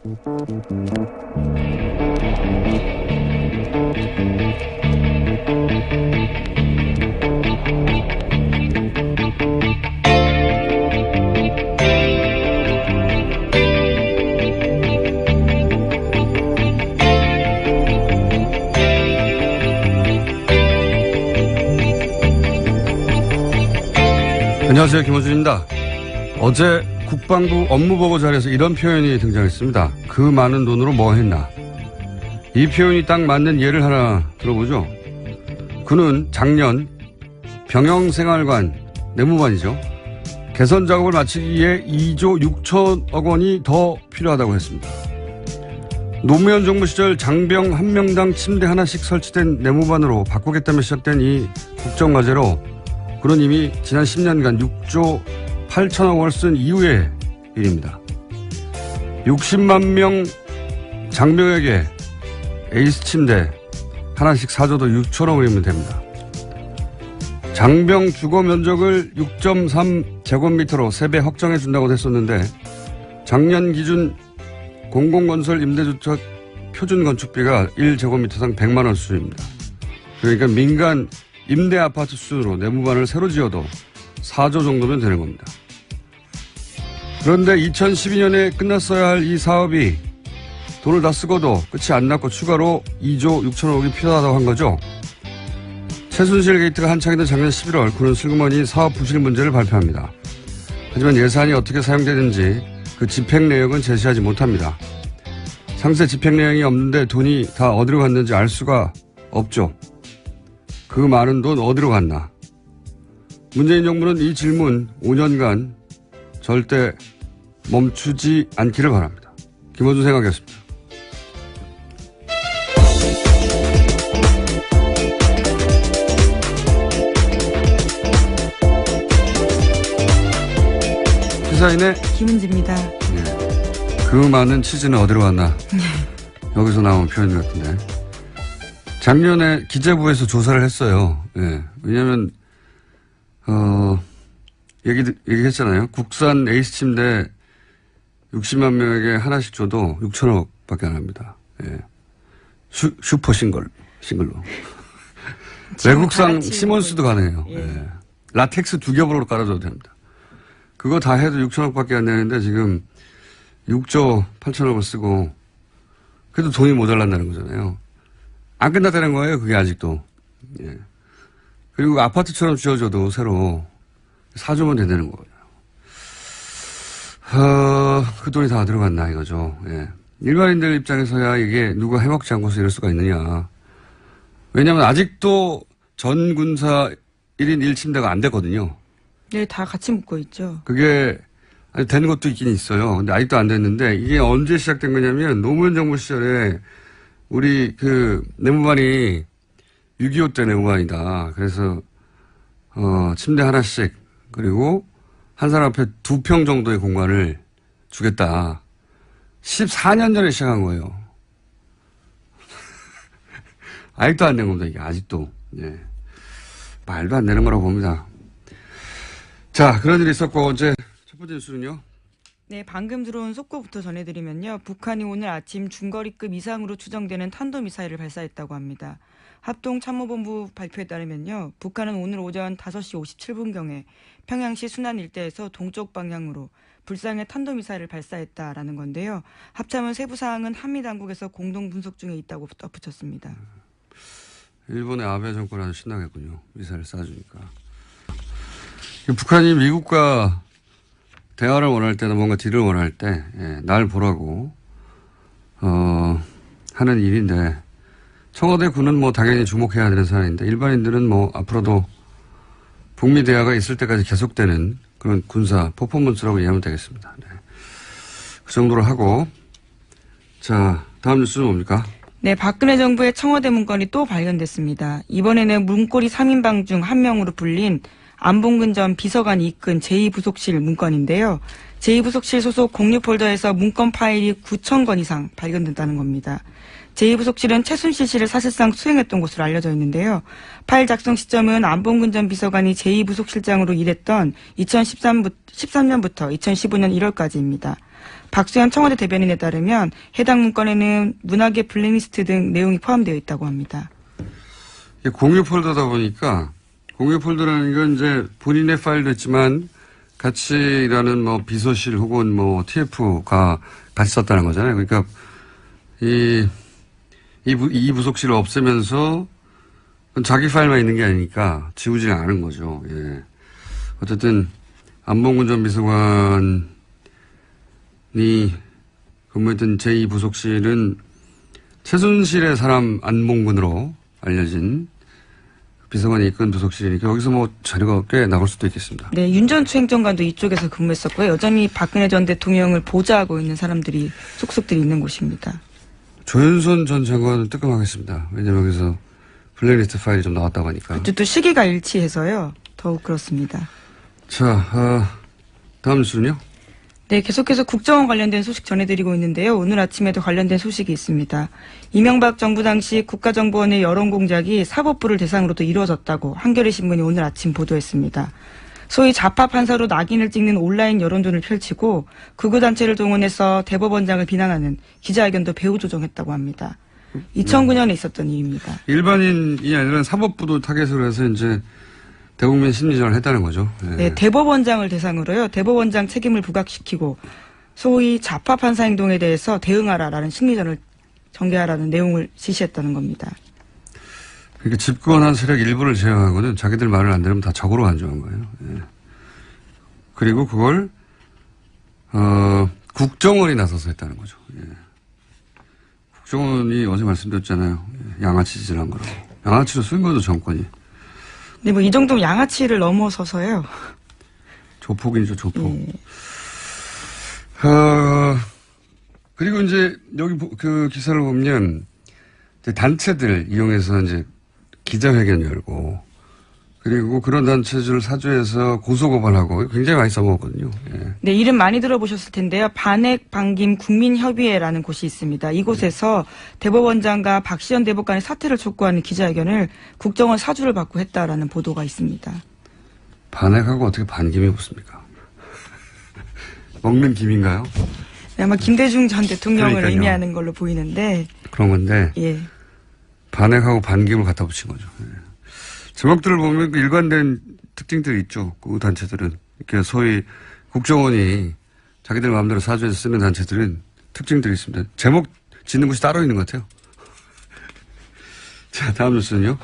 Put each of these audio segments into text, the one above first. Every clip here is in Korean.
안녕하세요. 김호준입니다. 어제 국방부 업무보고 자리에서 이런 표현이 등장했습니다. 그 많은 돈으로 뭐 했나. 이 표현이 딱 맞는 예를 하나 들어보죠. 그는 작년 병영생활관 내무반이죠. 개선 작업을 마치기 위해 2조 6천억 원이 더 필요하다고 했습니다. 노무현 정부 시절 장병 한 명당 침대 하나씩 설치된 내무반으로 바꾸겠다며 시작된 이 국정과제로 그는 이미 지난 10년간 6조 8천억 원을 쓴 이후의 일입니다. 60만 명 장병에게 에이스 침대 하나씩 사줘도 6천억 원이면 됩니다. 장병 주거 면적을 6.3제곱미터로 3배 확정해 준다고 했었는데 작년 기준 공공건설 임대주택 표준건축비가 1제곱미터당 100만 원 수준입니다. 그러니까 민간 임대 아파트 수준으로 내무반을 새로 지어도 4조 정도면 되는 겁니다. 그런데 2012년에 끝났어야 할 이 사업이 돈을 다 쓰고도 끝이 안 났고 추가로 2조 6천억이 필요하다고 한 거죠. 최순실 게이트가 한창이던 작년 11월 그는 슬그머니 사업 부실 문제를 발표합니다. 하지만 예산이 어떻게 사용되는지 그 집행 내역은 제시하지 못합니다. 상세 집행 내용이 없는데 돈이 다 어디로 갔는지 알 수가 없죠. 그 많은 돈 어디로 갔나? 문재인 정부는 이 질문 5년간 절대 멈추지 않기를 바랍니다. 김호준 생각이었습니다. 시사인의 김은지입니다. 네. 그 많은 치즈는 어디로 갔나? 여기서 나온 표현 같은데. 작년에 기재부에서 조사를 했어요. 예. 왜냐면, 얘기했잖아요. 국산 에이스 침대 60만 명에게 하나씩 줘도 6천억 밖에 안 합니다. 예. 슈퍼 싱글로. 외국산 시몬스도 가능해요. 예. 예. 라텍스 2겹으로 깔아줘도 됩니다. 그거 다 해도 6천억 밖에 안 되는데 지금 6조 8천억을 쓰고 그래도 돈이 모자란다는 거잖아요. 안 끝났다는 거예요, 그게 아직도. 예. 그리고 아파트처럼 지어줘도 새로 4조면 된다는 거예요. 그 돈이 다 들어갔나 이거죠. 예. 일반인들 입장에서야 이게 누가 해먹지 않고서 이럴 수가 있느냐. 왜냐하면 아직도 전 군사 1인 1침대가 안 됐거든요. 네, 다 같이 묶고 있죠. 그게 된 것도 있긴 있어요. 근데 아직도 안 됐는데 이게 언제 시작된 거냐면 노무현 정부 시절에 우리 그 내무반이 6.25 때 내무반이다. 그래서 침대 하나씩 그리고 한 사람 앞에 2평 정도의 공간을 주겠다. 14년 전에 시작한 거예요. 아직도 안 된 겁니다. 이게 아직도. 예. 말도 안 되는 거라고 봅니다. 자, 그런 일이 있었고 어제 첫 번째 뉴스는요. 네, 방금 들어온 속보부터 전해드리면요. 북한이 오늘 아침 중거리급 이상으로 추정되는 탄도미사일을 발사했다고 합니다. 합동참모본부 발표에 따르면요. 북한은 오늘 오전 5시 57분경에 평양시 순안 일대에서 동쪽 방향으로 불상의 탄도미사일을 발사했다라는 건데요. 합참은 세부 사항은 한미당국에서 공동 분석 중에 있다고 덧붙였습니다. 일본의 아베 정권 아주 신나겠군요. 미사일 쏴주니까. 북한이 미국과 대화를 원할 때나 뭔가 딜을 원할 때, 날 보라고, 하는 일인데, 청와대 군은 뭐 당연히 주목해야 되는 사안인데, 일반인들은 뭐 앞으로도 북미 대화가 있을 때까지 계속되는 그런 군사 퍼포먼스라고 이해하면 되겠습니다. 네. 그 정도로 하고, 자, 다음 뉴스는 뭡니까? 네, 박근혜 정부의 청와대 문건이 또 발견됐습니다. 이번에는 문고리 3인방 중 한 명으로 불린 안봉근 전 비서관이 이끈 제2부속실 문건인데요. 제2부속실 소속 공유 폴더에서 문건 파일이 9,000건 이상 발견됐다는 겁니다. 제2부속실은 최순실 씨를 사실상 수행했던 곳으로 알려져 있는데요. 파일 작성 시점은 안봉근 전 비서관이 제2부속실장으로 일했던 2013년부터 2015년 1월까지입니다. 박수현 청와대 대변인에 따르면 해당 문건에는 문학의 블랙리스트 등 내용이 포함되어 있다고 합니다. 공유 폴더다 보니까 공유 폴더라는 건 이제 본인의 파일도 있지만 같이 일하는 뭐 비서실 혹은 뭐 TF가 같이 썼다는 거잖아요. 그러니까 이 부속실을 없애면서 자기 파일만 있는 게 아니니까 지우지 않은 거죠. 예. 어쨌든 안봉근 전 비서관이 근무했던 제2부속실은 최순실의 사람 안봉근으로 알려진 비서관이 이끈 부속실이니까 여기서 뭐 자료가 꽤 나올 수도 있겠습니다. 네, 윤전추 행정관도 이쪽에서 근무했었고요. 여전히 박근혜 전 대통령을 보좌하고 있는 사람들이 속속들이 있는 곳입니다. 조윤선 전 장관은 뜨끔하겠습니다. 왜냐하면 여기서 블랙리스트 파일이 좀 나왔다고 하니까. 그것도 또 시기가 일치해서요. 더욱 그렇습니다. 자, 다음 뉴스는요? 네, 계속해서 국정원 관련된 소식 전해드리고 있는데요. 오늘 아침에도 관련된 소식이 있습니다. 이명박 정부 당시 국가정보원의 여론공작이 사법부를 대상으로도 이루어졌다고 한겨레 신문이 오늘 아침 보도했습니다. 소위 좌파 판사로 낙인을 찍는 온라인 여론전을 펼치고 극우단체를 동원해서 대법원장을 비난하는 기자회견도 배후 조정했다고 합니다. 2009년에 있었던 일입니다. 일반인이 아니라 사법부도 타겟으로 해서 이제 대국민 심리전을 했다는 거죠. 네. 네, 대법원장을 대상으로요. 대법원장 책임을 부각시키고 소위 좌파 판사 행동에 대해서 대응하라라는 심리전을 전개하라는 내용을 지시했다는 겁니다. 그러니까 집권한 세력 일부를 제외하고는 자기들 말을 안 들으면 다 적으로 간주한 거예요. 예. 그리고 그걸 국정원이 나서서 했다는 거죠. 예. 국정원이 어제 말씀드렸잖아요. 양아치 짓을 한 거라고. 양아치로 쓴 거죠, 정권이. 네, 뭐 이 정도면 양아치를 넘어서서요. 조폭이죠, 조폭. 네. 그리고 이제 여기 그 기사를 보면 이제 단체들 이용해서 이제 기자회견 열고 그리고 그런 단체들을 사주해서 고소고발하고 굉장히 많이 써먹었거든요. 예. 네, 이름 많이 들어보셨을 텐데요. 반핵 반김 국민협의회라는 곳이 있습니다. 이곳에서 대법원장과 박시현 대법관의 사퇴를 촉구하는 기자회견을 국정원 사주를 받고 했다라는 보도가 있습니다. 반핵하고 어떻게 반김이 붙습니까? 먹는 김인가요? 네, 아마 김대중 전 대통령을 그러니까요. 의미하는 걸로 보이는데. 그런 건데 예. 반핵하고 반김을 갖다 붙인 거죠. 예. 제목들을 보면 그 일관된 특징들이 있죠. 그 단체들은. 이렇게 소위 국정원이 자기들 마음대로 사주해서 쓰는 단체들은 특징들이 있습니다. 제목 짓는 곳이 따로 있는 것 같아요. 자, 다음 뉴스는요.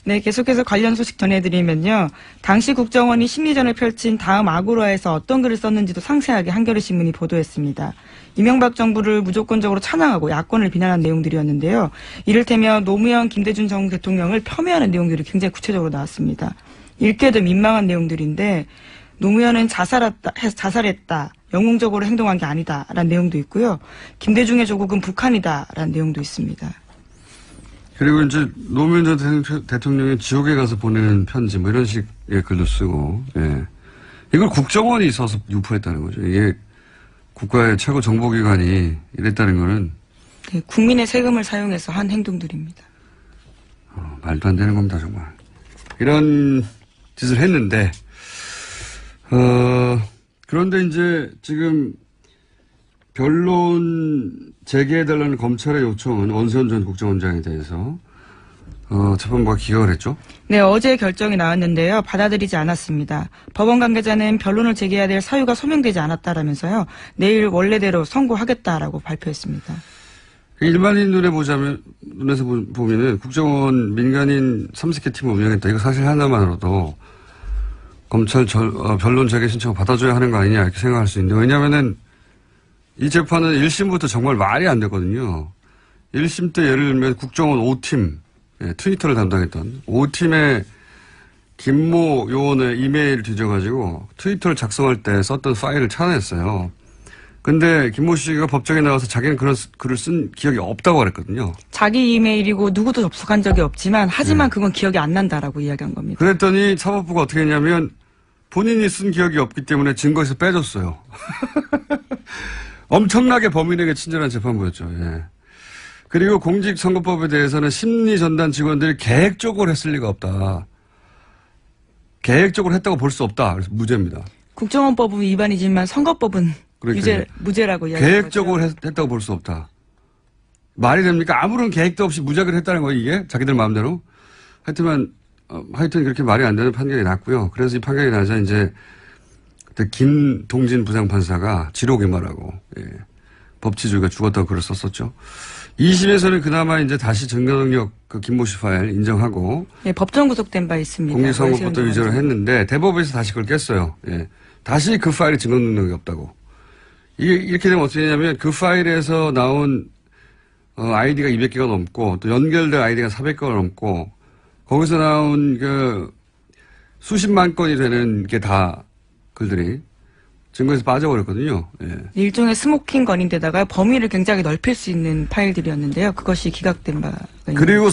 네, 계속해서 관련 소식 전해드리면요. 당시 국정원이 심리전을 펼친 다음 아고라에서 어떤 글을 썼는지도 상세하게 한겨레 신문이 보도했습니다. 이명박 정부를 무조건적으로 찬양하고 야권을 비난한 내용들이었는데요. 이를테면 노무현, 김대중 전 대통령을 폄훼하는 내용들이 굉장히 구체적으로 나왔습니다. 읽게도 민망한 내용들인데 노무현은 자살했다. 영웅적으로 행동한 게 아니다라는 내용도 있고요. 김대중의 조국은 북한이다라는 내용도 있습니다. 그리고 이제 노무현 전 대통령이 지옥에 가서 보내는 편지 뭐 이런 식의 글도 쓰고, 예. 이걸 국정원이 써서 유포했다는 거죠. 이게 국가의 최고 정보기관이 이랬다는 거는. 네, 국민의 세금을 사용해서 한 행동들입니다. 말도 안 되는 겁니다, 정말. 이런 짓을 했는데, 그런데 이제 지금 변론 재개해달라는 검찰의 요청은 원세훈 전 국정원장에 대해서 재판부가 기각을 했죠. 네, 어제 결정이 나왔는데요. 받아들이지 않았습니다. 법원 관계자는 변론을 재개해야 될 사유가 소명되지 않았다라면서요. 내일 원래대로 선고하겠다라고 발표했습니다. 일반인 눈에서 보면은 국정원 민간인 30개 팀을 운영했다. 이거 사실 하나만으로도 검찰 변론 재개 신청을 받아줘야 하는 거 아니냐 이렇게 생각할 수 있는데 왜냐하면은 이 재판은 1심부터 정말 말이 안 되거든요. 1심 때 예를 들면 국정원 5팀, 예, 트위터를 담당했던 5팀의 김모 요원의 이메일을 뒤져가지고 트위터를 작성할 때 썼던 파일을 찾아냈어요. 근데 김모 씨가 법정에 나와서 자기는 그런 글을 쓴 기억이 없다고 그랬거든요. 자기 이메일이고 누구도 접속한 적이 없지만 하지만 그건 기억이 안 난다라고 이야기한 겁니다. 그랬더니 사법부가 어떻게 했냐면 본인이 쓴 기억이 없기 때문에 증거에서 빼줬어요. 엄청나게 범인에게 친절한 재판부였죠. 예. 그리고 공직선거법에 대해서는 심리전단 직원들이 계획적으로 했을 리가 없다. 계획적으로 했다고 볼 수 없다. 그래서 무죄입니다. 국정원법은 위반이지만 선거법은 그러니까 무죄라고 이야기했죠. 계획적으로 했다고 볼 수 없다. 말이 됩니까? 아무런 계획도 없이 무작위로 했다는 거예요, 이게? 자기들 마음대로? 하여튼 그렇게 말이 안 되는 판결이 났고요. 그래서 이 판결이 나자 이제 그때 김동진 부장판사가 지록이말하고, 예. 법치주의가 죽었다고 글을 썼었죠. 2심에서는 그나마 이제 다시 증거능력 그 김모 씨 파일 인정하고. 예, 법정 구속된 바 있습니다. 공직선거법도 위조를 했는데 대법원에서 다시 그걸 깼어요. 예. 다시 그 파일에 증거능력이 없다고. 이게 이렇게 되면 어떻게 되냐면 그 파일에서 나온 아이디가 200개가 넘고 또 연결된 아이디가 400개가 넘고 거기서 나온 그 수십만 건이 되는 게 다 글들이 증거에서 빠져버렸거든요. 예. 일종의 스모킹 건인데다가 범위를 굉장히 넓힐 수 있는 파일들이었는데요. 그것이 기각된 바가 그리고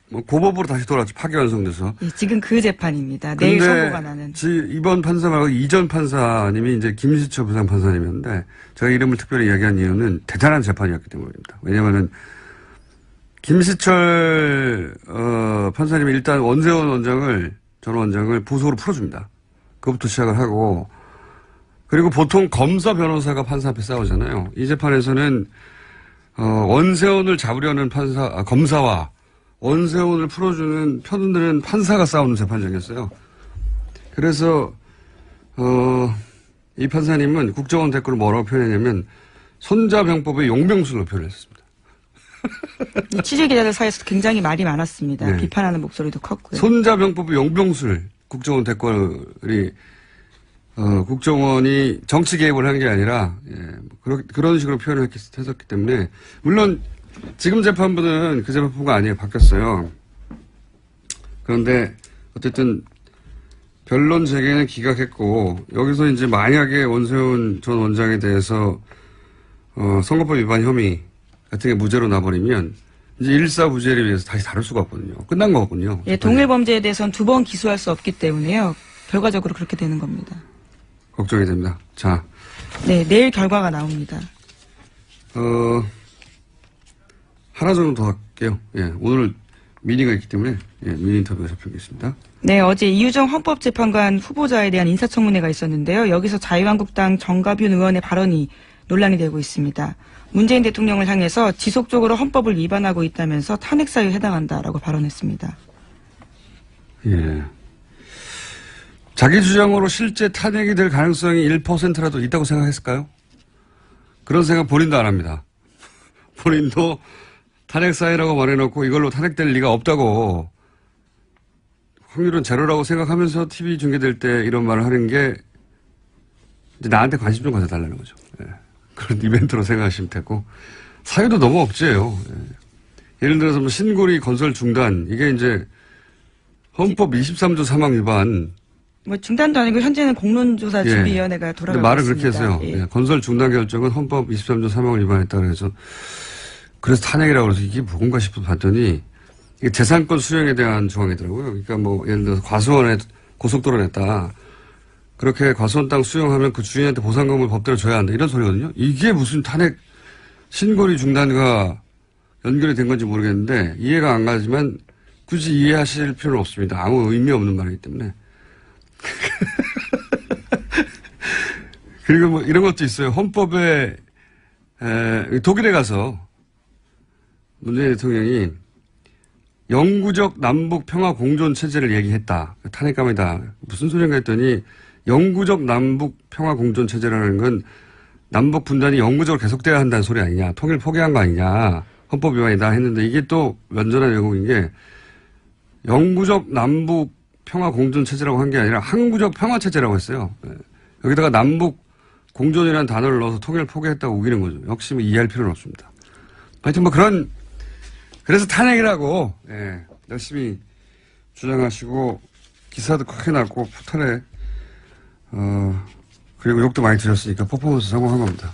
고법으로 다시 돌아왔죠. 파기환송돼서. 예, 지금 그 재판입니다. 내일 선고가 나는. 이번 판사 말고 이전 판사님이 이제 김시철 부장판사님이었는데 제가 이름을 특별히 이야기한 이유는 대단한 재판이었기 때문입니다. 왜냐면은 김시철 판사님이 일단 원세훈 전 원장을 보석으로 풀어줍니다. 그것부터 시작을 하고 그리고 보통 검사 변호사가 판사 앞에 싸우잖아요. 이 재판에서는 원세훈을 잡으려는 검사와 원세훈을 풀어주는 편들은 판사가 싸우는 재판장이었어요. 그래서 이 판사님은 국정원 댓글을 뭐라고 표현했냐면 손자병법의 용병술로 표현했습니다. 이 취재기자들 사이에서 굉장히 말이 많았습니다. 네. 비판하는 목소리도 컸고요. 손자병법의 용병술 국정원 댓글이 국정원이 정치 개입을 한 게 아니라 그런 식으로 표현을 했었기 때문에 물론 지금 재판부는 그 재판부가 아니에요. 바뀌었어요. 그런데 어쨌든 변론 재개는 기각했고 여기서 이제 만약에 원세훈 전 원장에 대해서 선거법 위반 혐의 같은 게 무죄로 나버리면 이제 일사부재를 위해서 다시 다룰 수가 없거든요. 끝난 거거든요. 예, 동일 범죄에 대해서는 2번 기소할 수 없기 때문에요. 결과적으로 그렇게 되는 겁니다. 걱정이 됩니다. 자. 네, 내일 결과가 나옵니다. 하나 정도 더 할게요. 예, 오늘 미니가 있기 때문에 미니 인터뷰가 잡혀있습니다. 네, 어제 이유정 헌법재판관 후보자에 대한 인사청문회가 있었는데요. 여기서 자유한국당 정가윤 의원의 발언이 논란이 되고 있습니다. 문재인 대통령을 향해서 지속적으로 헌법을 위반하고 있다면서 탄핵 사유에 해당한다라고 발언했습니다. 예. 자기 주장으로 실제 탄핵이 될 가능성이 1%라도 있다고 생각했을까요? 그런 생각 본인도 안 합니다. 본인도 탄핵 사유라고 말해놓고 이걸로 탄핵될 리가 없다고 확률은 제로라고 생각하면서 TV 중계될 때 이런 말을 하는 게 이제 나한테 관심 좀 가져달라는 거죠. 예. 그런 이벤트로 생각하시면 되고 사유도 너무 억지예요. 예. 예를 들어서 뭐 신고리 건설 중단 이게 이제 헌법 23조 3항 위반 뭐 중단도 아니고 현재는 공론조사준비위원회가 돌아가고 말을 있습니다. 그렇게 해서요. 예. 예. 건설 중단 결정은 헌법 23조 3항을 위반했다 그래서 탄핵이라고 해서 이게 뭔가 싶어 봤더니 이게 재산권 수령에 대한 조항이더라고요. 그러니까 뭐 예를 들어서 과수원에 고속도로 냈다. 그렇게 과수원 땅 수용하면 그 주인한테 보상금을 법대로 줘야 한다. 이런 소리거든요. 이게 무슨 탄핵 신고리 중단과 연결이 된 건지 모르겠는데 이해가 안 가지만 굳이 이해하실 필요는 없습니다. 아무 의미 없는 말이기 때문에. 그리고 뭐 이런 것도 있어요. 헌법에 독일에 가서 문재인 대통령이 영구적 남북 평화 공존 체제를 얘기했다. 탄핵감이다. 무슨 소리인가 했더니 영구적 남북 평화 공존 체제라는 건 남북 분단이 영구적으로 계속돼야 한다는 소리 아니냐. 통일 포기한 거 아니냐. 헌법 위반이다 했는데 이게 또 완전한 왜곡인 게 영구적 남북 평화 공존 체제라고 한 게 아니라 항구적 평화 체제라고 했어요. 여기다가 남북 공존이라는 단어를 넣어서 통일을 포기했다고 우기는 거죠. 역시 뭐 이해할 필요는 없습니다. 하여튼 뭐 그래서 탄핵이라고 열심히 주장하시고 기사도 크게 났고 포탈에 그리고 욕도 많이 드렸으니까 퍼포먼스 성공한 겁니다.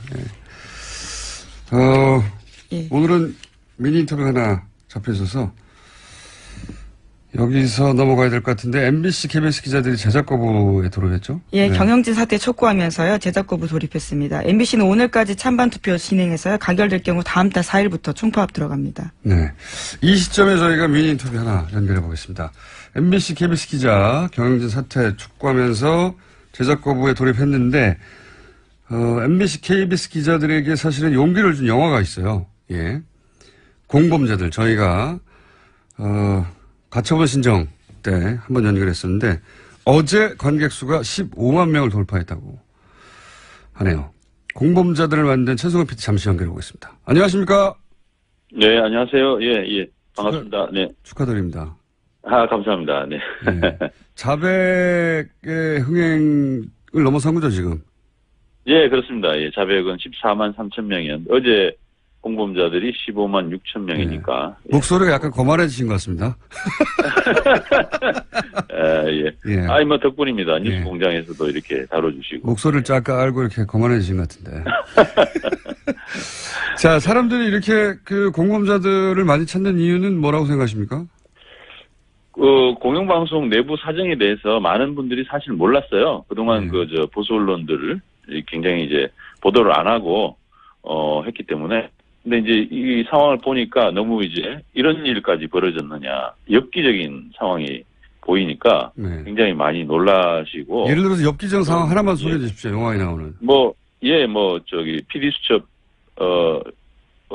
예. 오늘은 미니 인터뷰 하나 잡혀 있어서 여기서 넘어가야 될 것 같은데 MBC, KBS 기자들이 제작 거부에 돌입했죠? 예, 네. 경영진 사태 촉구하면서요. 제작 거부 돌입했습니다. MBC는 오늘까지 찬반 투표 진행해서요. 가결될 경우 다음 달 4일부터 총파업 들어갑니다. 네. 이 시점에 저희가 미니 인터뷰 하나 연결해 보겠습니다. MBC, KBS 기자 경영진 사태 촉구하면서 제작 거부에 돌입했는데 MBC, KBS 기자들에게 사실은 용기를 준 영화가 있어요. 예. 공범자들, 저희가, 가처분 신청 때 한번 연결했었는데, 어제 관객 수가 15만 명을 돌파했다고 하네요. 공범자들을 만든 최승호 PD 잠시 연결해 보겠습니다. 안녕하십니까? 네, 안녕하세요. 예. 반갑습니다. 네. 축하드립니다. 감사합니다. 네. 네. 자백의 흥행을 넘어선 거죠, 지금? 예, 그렇습니다. 예, 자백은 14만 3천 명이었는데, 어제 공범자들이 15만 6천 명이니까. 네. 목소리가 약간 거만해지신 것 같습니다. 예. 뭐 덕분입니다. 뉴스 공장에서도 이렇게 다뤄주시고. 목소리를 쫙 알고 이렇게 거만해지신 것 같은데. 자, 사람들이 이렇게 그 공범자들을 많이 찾는 이유는 뭐라고 생각하십니까? 공영방송 내부 사정에 대해서 많은 분들이 사실 몰랐어요. 그동안 보수 언론들을 굉장히 이제 보도를 안 하고, 했기 때문에. 근데 이제 이 상황을 보니까 너무 이제 이런 일까지 벌어졌느냐. 엽기적인 상황이 보이니까 굉장히 많이 놀라시고. 예를 들어서 엽기적 상황 하나만 소개해 주십시오. 영화에 나오는. PD 수첩,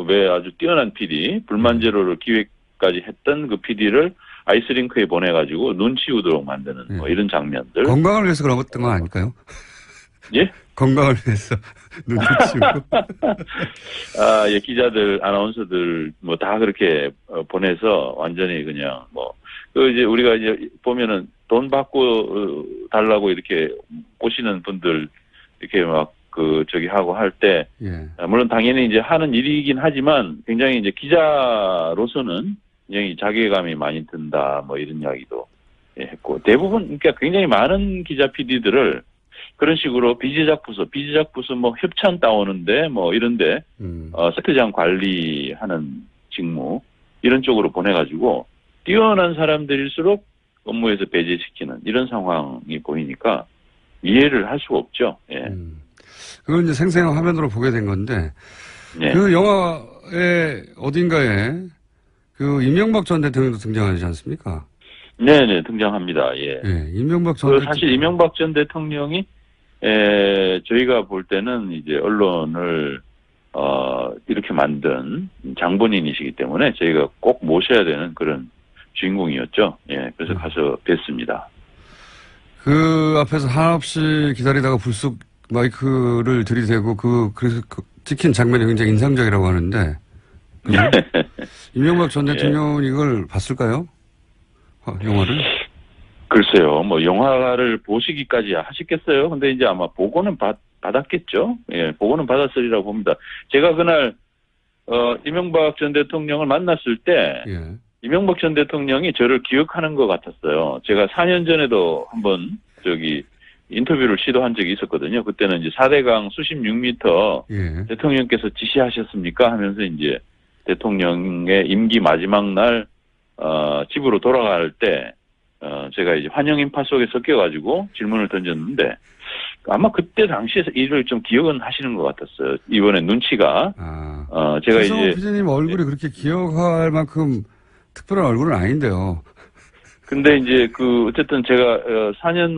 왜 아주 뛰어난 PD, 불만 제로를 기획까지 했던 그 PD를 아이스링크에 보내가지고 눈 치우도록 만드는 뭐 이런 장면들. 건강을 위해서 그런 건 아닐까요? 예? 건강을 위해서 눈 치우고. 예, 기자들, 아나운서들 뭐 다 그렇게 보내서 완전히 그냥 이제 우리가 이제 보면은 돈 받고 달라고 이렇게 오시는 분들 이렇게 하고 할 때, 물론 당연히 이제 하는 일이긴 하지만 굉장히 이제 기자로서는 굉장히 자괴감이 많이 든다, 뭐 이런 이야기도 했고, 대부분, 그러니까 굉장히 많은 기자 PD들을 그런 식으로 비제작 부서 뭐 협찬 따오는데 뭐 이런데, 세트장 관리하는 직무, 이런 쪽으로 보내가지고, 뛰어난 사람들일수록 업무에서 배제시키는 이런 상황이 보이니까 이해를 할 수가 없죠. 예. 그걸 이제 생생한 화면으로 보게 된 건데, 그 영화의 어딘가에 이명박 전 대통령도 등장하지 않습니까? 네네, 등장합니다. 예. 이명박 전 사실 이명박 전 대통령이, 저희가 볼 때는 이제 언론을, 이렇게 만든 장본인이시기 때문에 저희가 꼭 모셔야 되는 그런 주인공이었죠. 예. 그래서 가서 뵀습니다. 그 앞에서 한없이 기다리다가 불쑥 마이크를 들이대고 그래서 찍힌 장면이 굉장히 인상적이라고 하는데 이명박 전 대통령은 이걸 봤을까요? 영화를? 글쎄요, 영화를 보시기까지 하시겠어요? 근데 이제 아마 보고는 받았겠죠? 예, 보고는 받았으리라고 봅니다. 제가 그날, 이명박 전 대통령을 만났을 때, 이명박 전 대통령이 저를 기억하는 것 같았어요. 제가 4년 전에도 한번, 인터뷰를 시도한 적이 있었거든요. 그때는 이제 4대강 수십 6m 대통령께서 지시하셨습니까? 하면서 이제 대통령의 임기 마지막 날, 집으로 돌아갈 때, 제가 이제 환영인파 속에 섞여가지고 질문을 던졌는데, 아마 그때 당시에서 이를 좀 기억은 하시는 것 같았어요. 이번에 눈치가. 제가 이제. PD님 얼굴이 그렇게 기억할 만큼 특별한 얼굴은 아닌데요. 근데 이제 어쨌든 제가 4년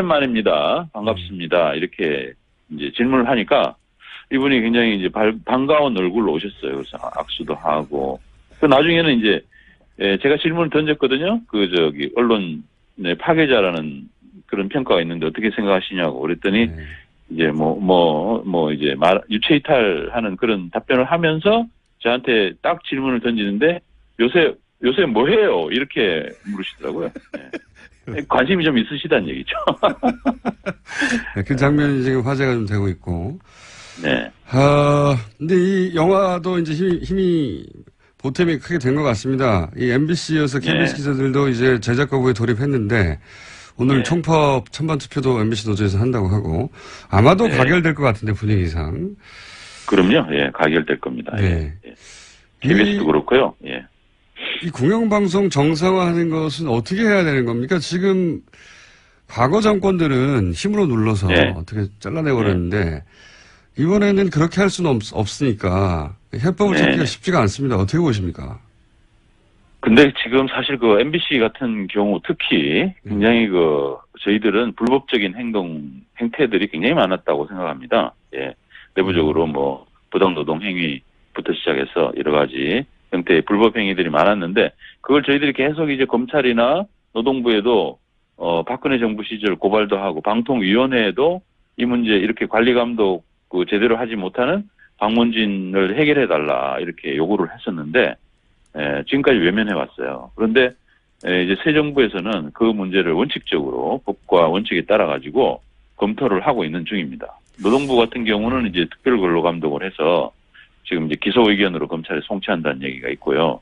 만입니다. 반갑습니다. 이렇게 이제 질문을 하니까 이분이 굉장히 이제 반가운 얼굴로 오셨어요. 그래서 악수도 하고. 나중에는 이제, 제가 질문을 던졌거든요. 언론의 파괴자라는 그런 평가가 있는데 어떻게 생각하시냐고 그랬더니 이제 이제 유체이탈하는 그런 답변을 하면서 저한테 딱 질문을 던지는데 요새 뭐 해요? 이렇게 물으시더라고요. 관심이 좀 있으시다는 얘기죠. 그 장면이 지금 화제가 좀 되고 있고. 네. 근데 이 영화도 이제 힘이 보탬이 크게 된 것 같습니다. 이 MBC여서 KBS 기자들도 이제 제작 거부에 돌입했는데 오늘 총파업 찬반 투표도 MBC 노조에서 한다고 하고 아마도 가결될 것 같은데 분위기상. 그럼요. 예, 가결될 겁니다. 예. KBS도 그렇고요. 예. 이 공영방송 정상화하는 것은 어떻게 해야 되는 겁니까? 지금 과거 정권들은 힘으로 눌러서 어떻게 잘라내버렸는데 이번에는 그렇게 할 수는 없으니까 해법을 찾기가 쉽지가 않습니다. 어떻게 보십니까? 근데 지금 사실 그 MBC 같은 경우 특히 굉장히 저희들은 불법적인 행태들이 굉장히 많았다고 생각합니다. 예. 내부적으로 뭐 부당노동 행위부터 시작해서 여러 가지 형태의 불법 행위들이 많았는데 그걸 저희들이 계속 이제 검찰이나 노동부에도 박근혜 정부 시절 고발도 하고 방통위원회에도 이 문제 이렇게 관리 감독 제대로 하지 못하는 방문진을 해결해 달라 이렇게 요구를 했었는데 지금까지 외면해 왔어요. 그런데 이제 새 정부에서는 그 문제를 원칙적으로 법과 원칙에 따라 가지고 검토를 하고 있는 중입니다. 노동부 같은 경우는 이제 특별 근로 감독을 해서 지금 이제 기소 의견으로 검찰에 송치한다는 얘기가 있고요.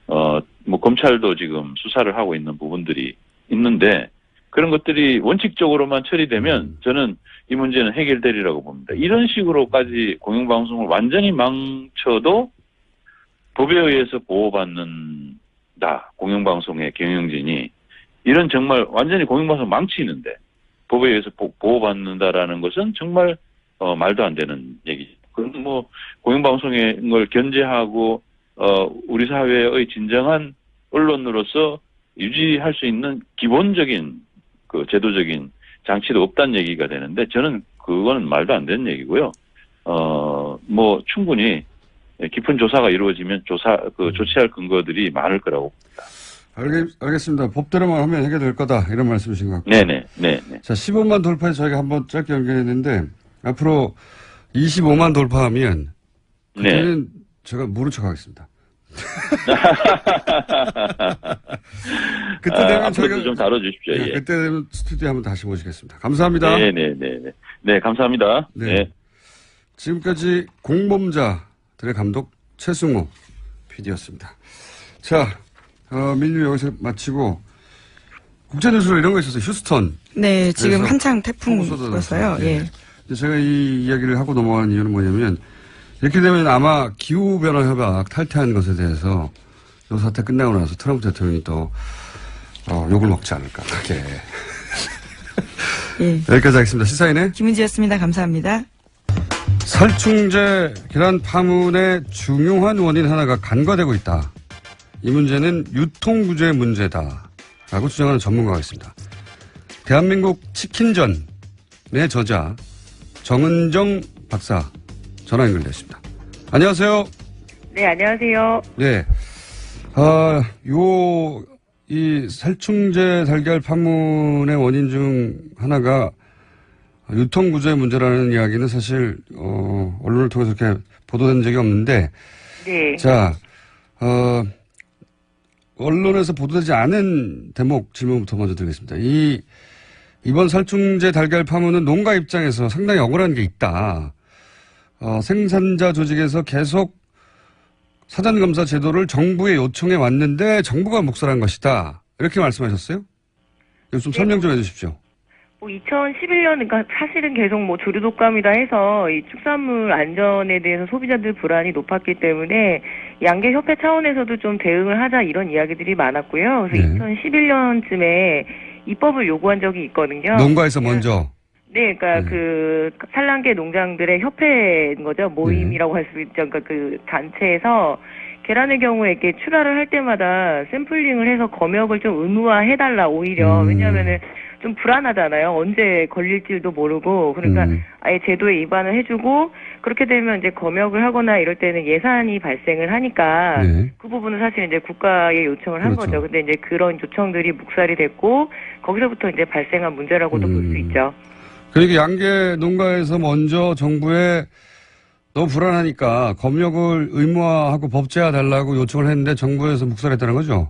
뭐 검찰도 지금 수사를 하고 있는 부분들이 있는데 그런 것들이 원칙적으로만 처리되면 저는 이 문제는 해결되리라고 봅니다. 이런 식으로까지 공영방송을 완전히 망쳐도 법에 의해서 보호받는다. 공영방송의 경영진이 이런 정말 완전히 공영방송 망치는데 법에 의해서 보호받는다라는 것은 정말 말도 안 되는 얘기죠. 그건 뭐 공영방송의 걸 견제하고 우리 사회의 진정한 언론으로서 유지할 수 있는 기본적인 그 제도적인 장치도 없다는 얘기가 되는데 저는 그거는 말도 안 되는 얘기고요. 뭐 충분히 깊은 조사가 이루어지면 조치할 근거들이 많을 거라고 봅니다. 알겠습니다. 법대로만 하면 해결될 거다 이런 말씀이신 것 같고. 네네. 자, 15만 돌파해서 저희가 한번 짧게 연결했는데 앞으로 25만 돌파하면 그때는 제가 모른 척하겠습니다. 그때 되면 저희가 좀 다뤄주십시오. 네, 예. 그때 되면 스튜디오 한번 다시 모시겠습니다. 감사합니다. 네, 감사합니다. 네. 지금까지 공범자들의 감독 최승호 PD였습니다. 자, 민유 여기서 마치고 국제뉴스로 이런 거 있었어요. 휴스턴. 네, 지금 한창 태풍이 불었어요. 네. 예. 제가 이 이야기를 하고 넘어가는 이유는 뭐냐면 이렇게 되면 아마 기후변화협약 탈퇴한 것에 대해서 이 사태 끝나고 나서 트럼프 대통령이 또 욕을 먹지 않을까. 예. 여기까지 하겠습니다. 시사인의 김은지였습니다. 감사합니다. 살충제 계란 파문의 중요한 원인 하나가 간과되고 있다. 이 문제는 유통구조의 문제다라고 주장하는 전문가가 있습니다. 대한민국 치킨전의 저자 정은정 박사 전화 연결됐습니다. 안녕하세요. 네, 안녕하세요. 네. 이 살충제 달걀 파문의 원인 중 하나가 유통구조의 문제라는 이야기는 사실, 언론을 통해서 이렇게 보도된 적이 없는데. 네. 자, 언론에서 보도되지 않은 대목 질문부터 먼저 드리겠습니다. 이번 살충제 달걀 파문은 농가 입장에서 상당히 억울한 게 있다. 생산자 조직에서 계속 사전검사 제도를 정부에 요청해 왔는데 정부가 묵살한 것이다. 이렇게 말씀하셨어요? 이거 좀 설명 좀 해주십시오. 2011년, 그러니까 사실은 계속 조류 독감이다 해서 이 축산물 안전에 대해서 소비자들 불안이 높았기 때문에 양계협회 차원에서도 좀 대응을 하자 이런 이야기들이 많았고요. 그래서 네. 2011년쯤에 입법을 요구한 적이 있거든요. 농가에서 먼저. 네, 그러니까 그 산란계 농장들의 협회인 거죠. 모임이라고 할 수 있죠. 그러니까 그 단체에서 계란의 경우에 이렇게 출하를 할 때마다 샘플링을 해서 검역을 좀 의무화해달라 오히려. 왜냐하면은 좀 불안하잖아요. 언제 걸릴지도 모르고. 그러니까 아예 제도에 위반을 해주고 그렇게 되면 이제 검역을 하거나 이럴 때는 예산이 발생을 하니까 네. 그 부분은 사실 이제 국가에 요청을 한 그렇죠. 거죠. 근데 이제 그런 요청들이 묵살이 됐고 거기서부터 이제 발생한 문제라고도 볼 수 있죠. 그러니까 양계 농가에서 먼저 정부에 너무 불안하니까 검역을 의무화하고 법제화 달라고 요청을 했는데 정부에서 묵살했다는 거죠?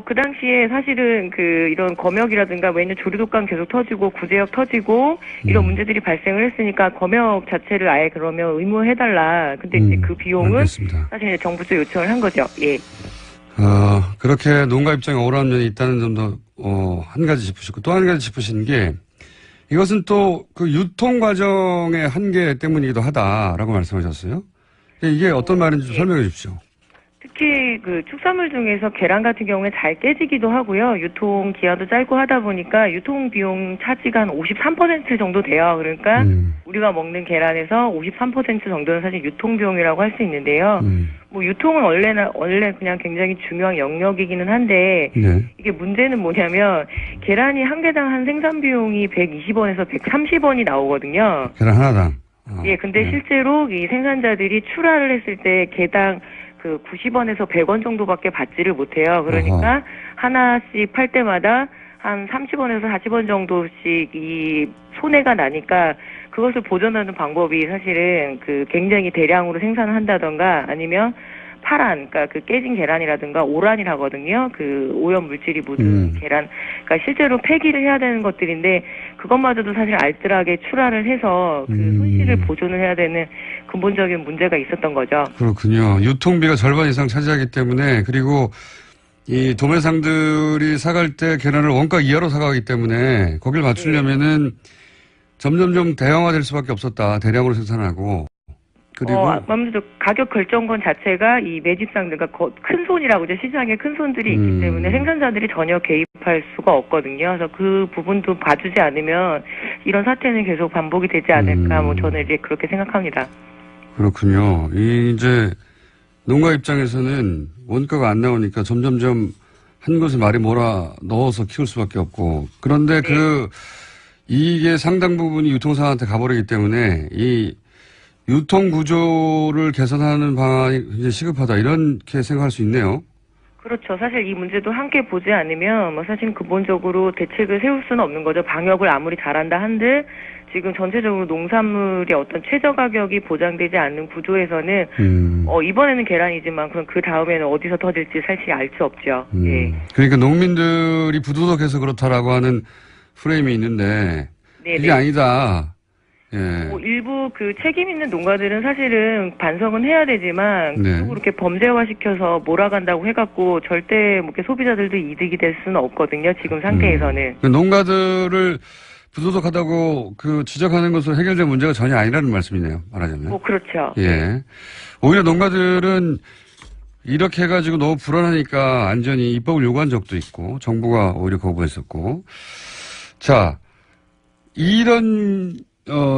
그 당시에 사실은 이런 검역이라든가 왜냐면 조류독감 계속 터지고 구제역 터지고 이런 문제들이 발생을 했으니까 검역 자체를 아예 그러면 의무해달라. 근데 이제 그 비용은 알겠습니다. 사실 이제 정부 쪽 요청을 한 거죠. 예. 그렇게 농가 입장에 억울한 면이 있다는 점도, 한 가지 짚으시고 또 한 가지 짚으신 게 이것은 또 그 유통 과정의 한계 때문이기도 하다라고 말씀하셨어요. 이게 어떤 말인지 좀 설명해 주십시오. 특히 그 축산물 중에서 계란 같은 경우에 잘 깨지기도 하고요. 유통 기한도 짧고 하다 보니까 유통 비용 차지가 한 53% 정도 돼요. 그러니까 우리가 먹는 계란에서 53% 정도는 사실 유통 비용이라고 할 수 있는데요. 뭐 유통은 원래 그냥 굉장히 중요한 영역이기는 한데 네. 이게 문제는 뭐냐면 계란이 한 개당 한 생산 비용이 120원에서 130원이 나오거든요. 계란 하나당. 예, 근데 네. 실제로 이 생산자들이 출하를 했을 때 개당 그 90원에서 100원 정도밖에 받지를 못해요. 그러니까 하나씩 팔 때마다 한 30원에서 40원 정도씩 이 손해가 나니까 그것을 보전하는 방법이 사실은 그 굉장히 대량으로 생산을 한다던가 아니면 파란, 그러니까 그 깨진 계란이라든가 오란이라거든요. 그 오염 물질이 묻은 계란. 그러니까 실제로 폐기를 해야 되는 것들인데 그것마저도 사실 알뜰하게 출하를 해서 그 손실을 보존을 해야 되는 근본적인 문제가 있었던 거죠. 그렇군요. 유통비가 절반 이상 차지하기 때문에 그리고 이 도매상들이 사갈 때 계란을 원가 이하로 사가기 때문에 거기를 맞추려면은 점점점 대형화될 수밖에 없었다. 대량으로 생산하고. 그리고 아무래도 가격 결정권 자체가 이 매집상들, 그러니까 큰 손이라고 이제 시장에 큰 손들이 있기 때문에 생산자들이 전혀 개입할 수가 없거든요. 그래서 그 부분도 봐주지 않으면 이런 사태는 계속 반복이 되지 않을까. 뭐 저는 이제 그렇게 생각합니다. 그렇군요. 이제 농가 입장에서는 원가가 안 나오니까 점점점 한 곳에 말이 몰아 넣어서 키울 수밖에 없고 그런데 그 이게 상당 부분이 유통사한테 가버리기 때문에 이 유통 구조를 개선하는 방안이 굉장히 시급하다 이렇게 생각할 수 있네요. 그렇죠. 사실 이 문제도 함께 보지 않으면 뭐 사실 근본적으로 대책을 세울 수는 없는 거죠. 방역을 아무리 잘한다 한들 지금 전체적으로 농산물의 어떤 최저 가격이 보장되지 않는 구조에서는 이번에는 계란이지만 그럼 그 다음에는 어디서 터질지 사실 알 수 없죠. 예. 그러니까 농민들이 부도덕해서 그렇다라고 하는 프레임이 있는데 그게 아니다. 예. 뭐 일부 그 책임 있는 농가들은 사실은 반성은 해야 되지만 계속 그렇게 범죄화시켜서 몰아간다고 해갖고 절대 뭐 이렇게 소비자들도 이득이 될 수는 없거든요. 지금 상태에서는. 농가들을 부도덕하다고 그 지적하는 것으로 해결될 문제가 전혀 아니라는 말씀이네요. 말하자면. 뭐 그렇죠. 예. 오히려 농가들은 이렇게 해가지고 너무 불안하니까 안전히 입법을 요구한 적도 있고 정부가 오히려 거부했었고. 자, 이런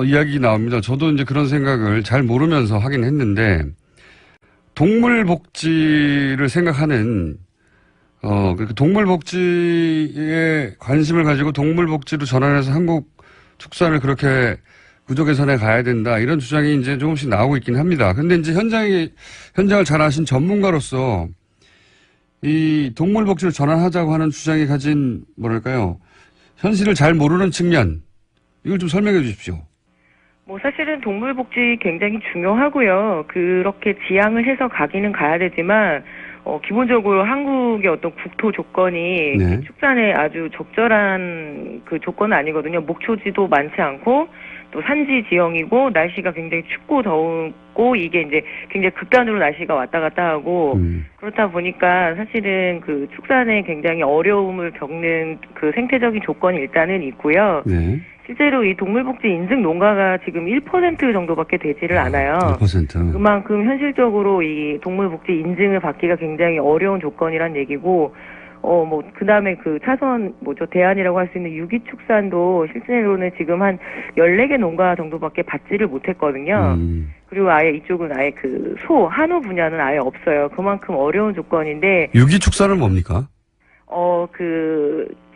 이야기 나옵니다. 저도 이제 그런 생각을 잘 모르면서 하긴 했는데, 동물 복지를 생각하는, 동물 복지에 관심을 가지고 동물 복지로 전환해서 한국 축산을 그렇게 구조 개선해 가야 된다. 이런 주장이 이제 조금씩 나오고 있긴 합니다. 근데 이제 현장을 잘 아신 전문가로서 이 동물 복지를 전환하자고 하는 주장이 가진, 뭐랄까요. 현실을 잘 모르는 측면, 이걸 좀 설명해 주십시오. 뭐 사실은 동물복지 굉장히 중요하고요. 그렇게 지향을 해서 가기는 가야 되지만 기본적으로 한국의 어떤 국토 조건이 축산에 아주 적절한 그 조건은 아니거든요. 목초지도 많지 않고 또 산지 지형이고 날씨가 굉장히 춥고 더우고 이게 이제 굉장히 극단으로 날씨가 왔다 갔다 하고 그렇다 보니까 사실은 그 축산에 굉장히 어려움을 겪는 그 생태적인 조건이 일단은 있고요. 실제로 이 동물복지 인증 농가가 지금 1% 정도밖에 되지를 않아요. 1%. 그만큼 현실적으로 이 동물복지 인증을 받기가 굉장히 어려운 조건이란 얘기고, 그 다음에 그 대안이라고 할 수 있는 유기축산도 실제로는 지금 한 14개 농가 정도밖에 받지를 못했거든요. 그리고 아예 이쪽은 아예 한우 분야는 아예 없어요. 그만큼 어려운 조건인데. 유기축산은 뭡니까?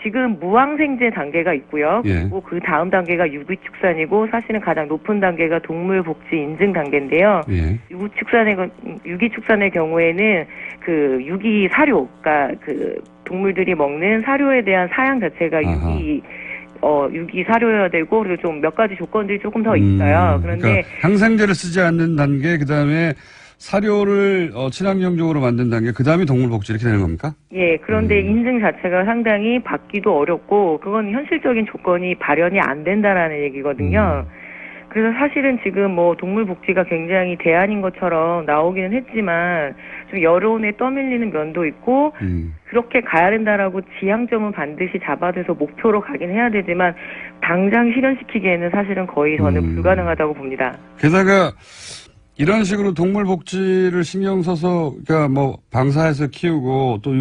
지금 무항생제 단계가 있고요. 그리고 그 다음 단계가 유기축산이고 사실은 가장 높은 단계가 동물복지 인증 단계인데요. 유기축산의 경우에는 그 유기사료, 그러니까 그 동물들이 먹는 사료에 대한 사양 자체가 유기사료여야 되고 그리고 좀 몇 가지 조건들이 조금 더 있어요. 그런데 그러니까 항생제를 쓰지 않는 단계, 그 다음에 사료를 친환경적으로 만든 단계, 그 다음에 동물복지 이렇게 되는 겁니까? 예, 그런데 인증 자체가 상당히 받기도 어렵고 그건 현실적인 조건이 발현이 안 된다라는 얘기거든요. 그래서 사실은 지금 뭐 동물복지가 굉장히 대안인 것처럼 나오기는 했지만 좀 여론에 떠밀리는 면도 있고 그렇게 가야 된다라고 지향점은 반드시 잡아둬서 목표로 가긴 해야 되지만 당장 실현시키기에는 사실은 거의 저는 불가능하다고 봅니다. 게다가 이런 식으로 동물 복지를 신경 써서, 그러니까 뭐, 방사해서 키우고, 또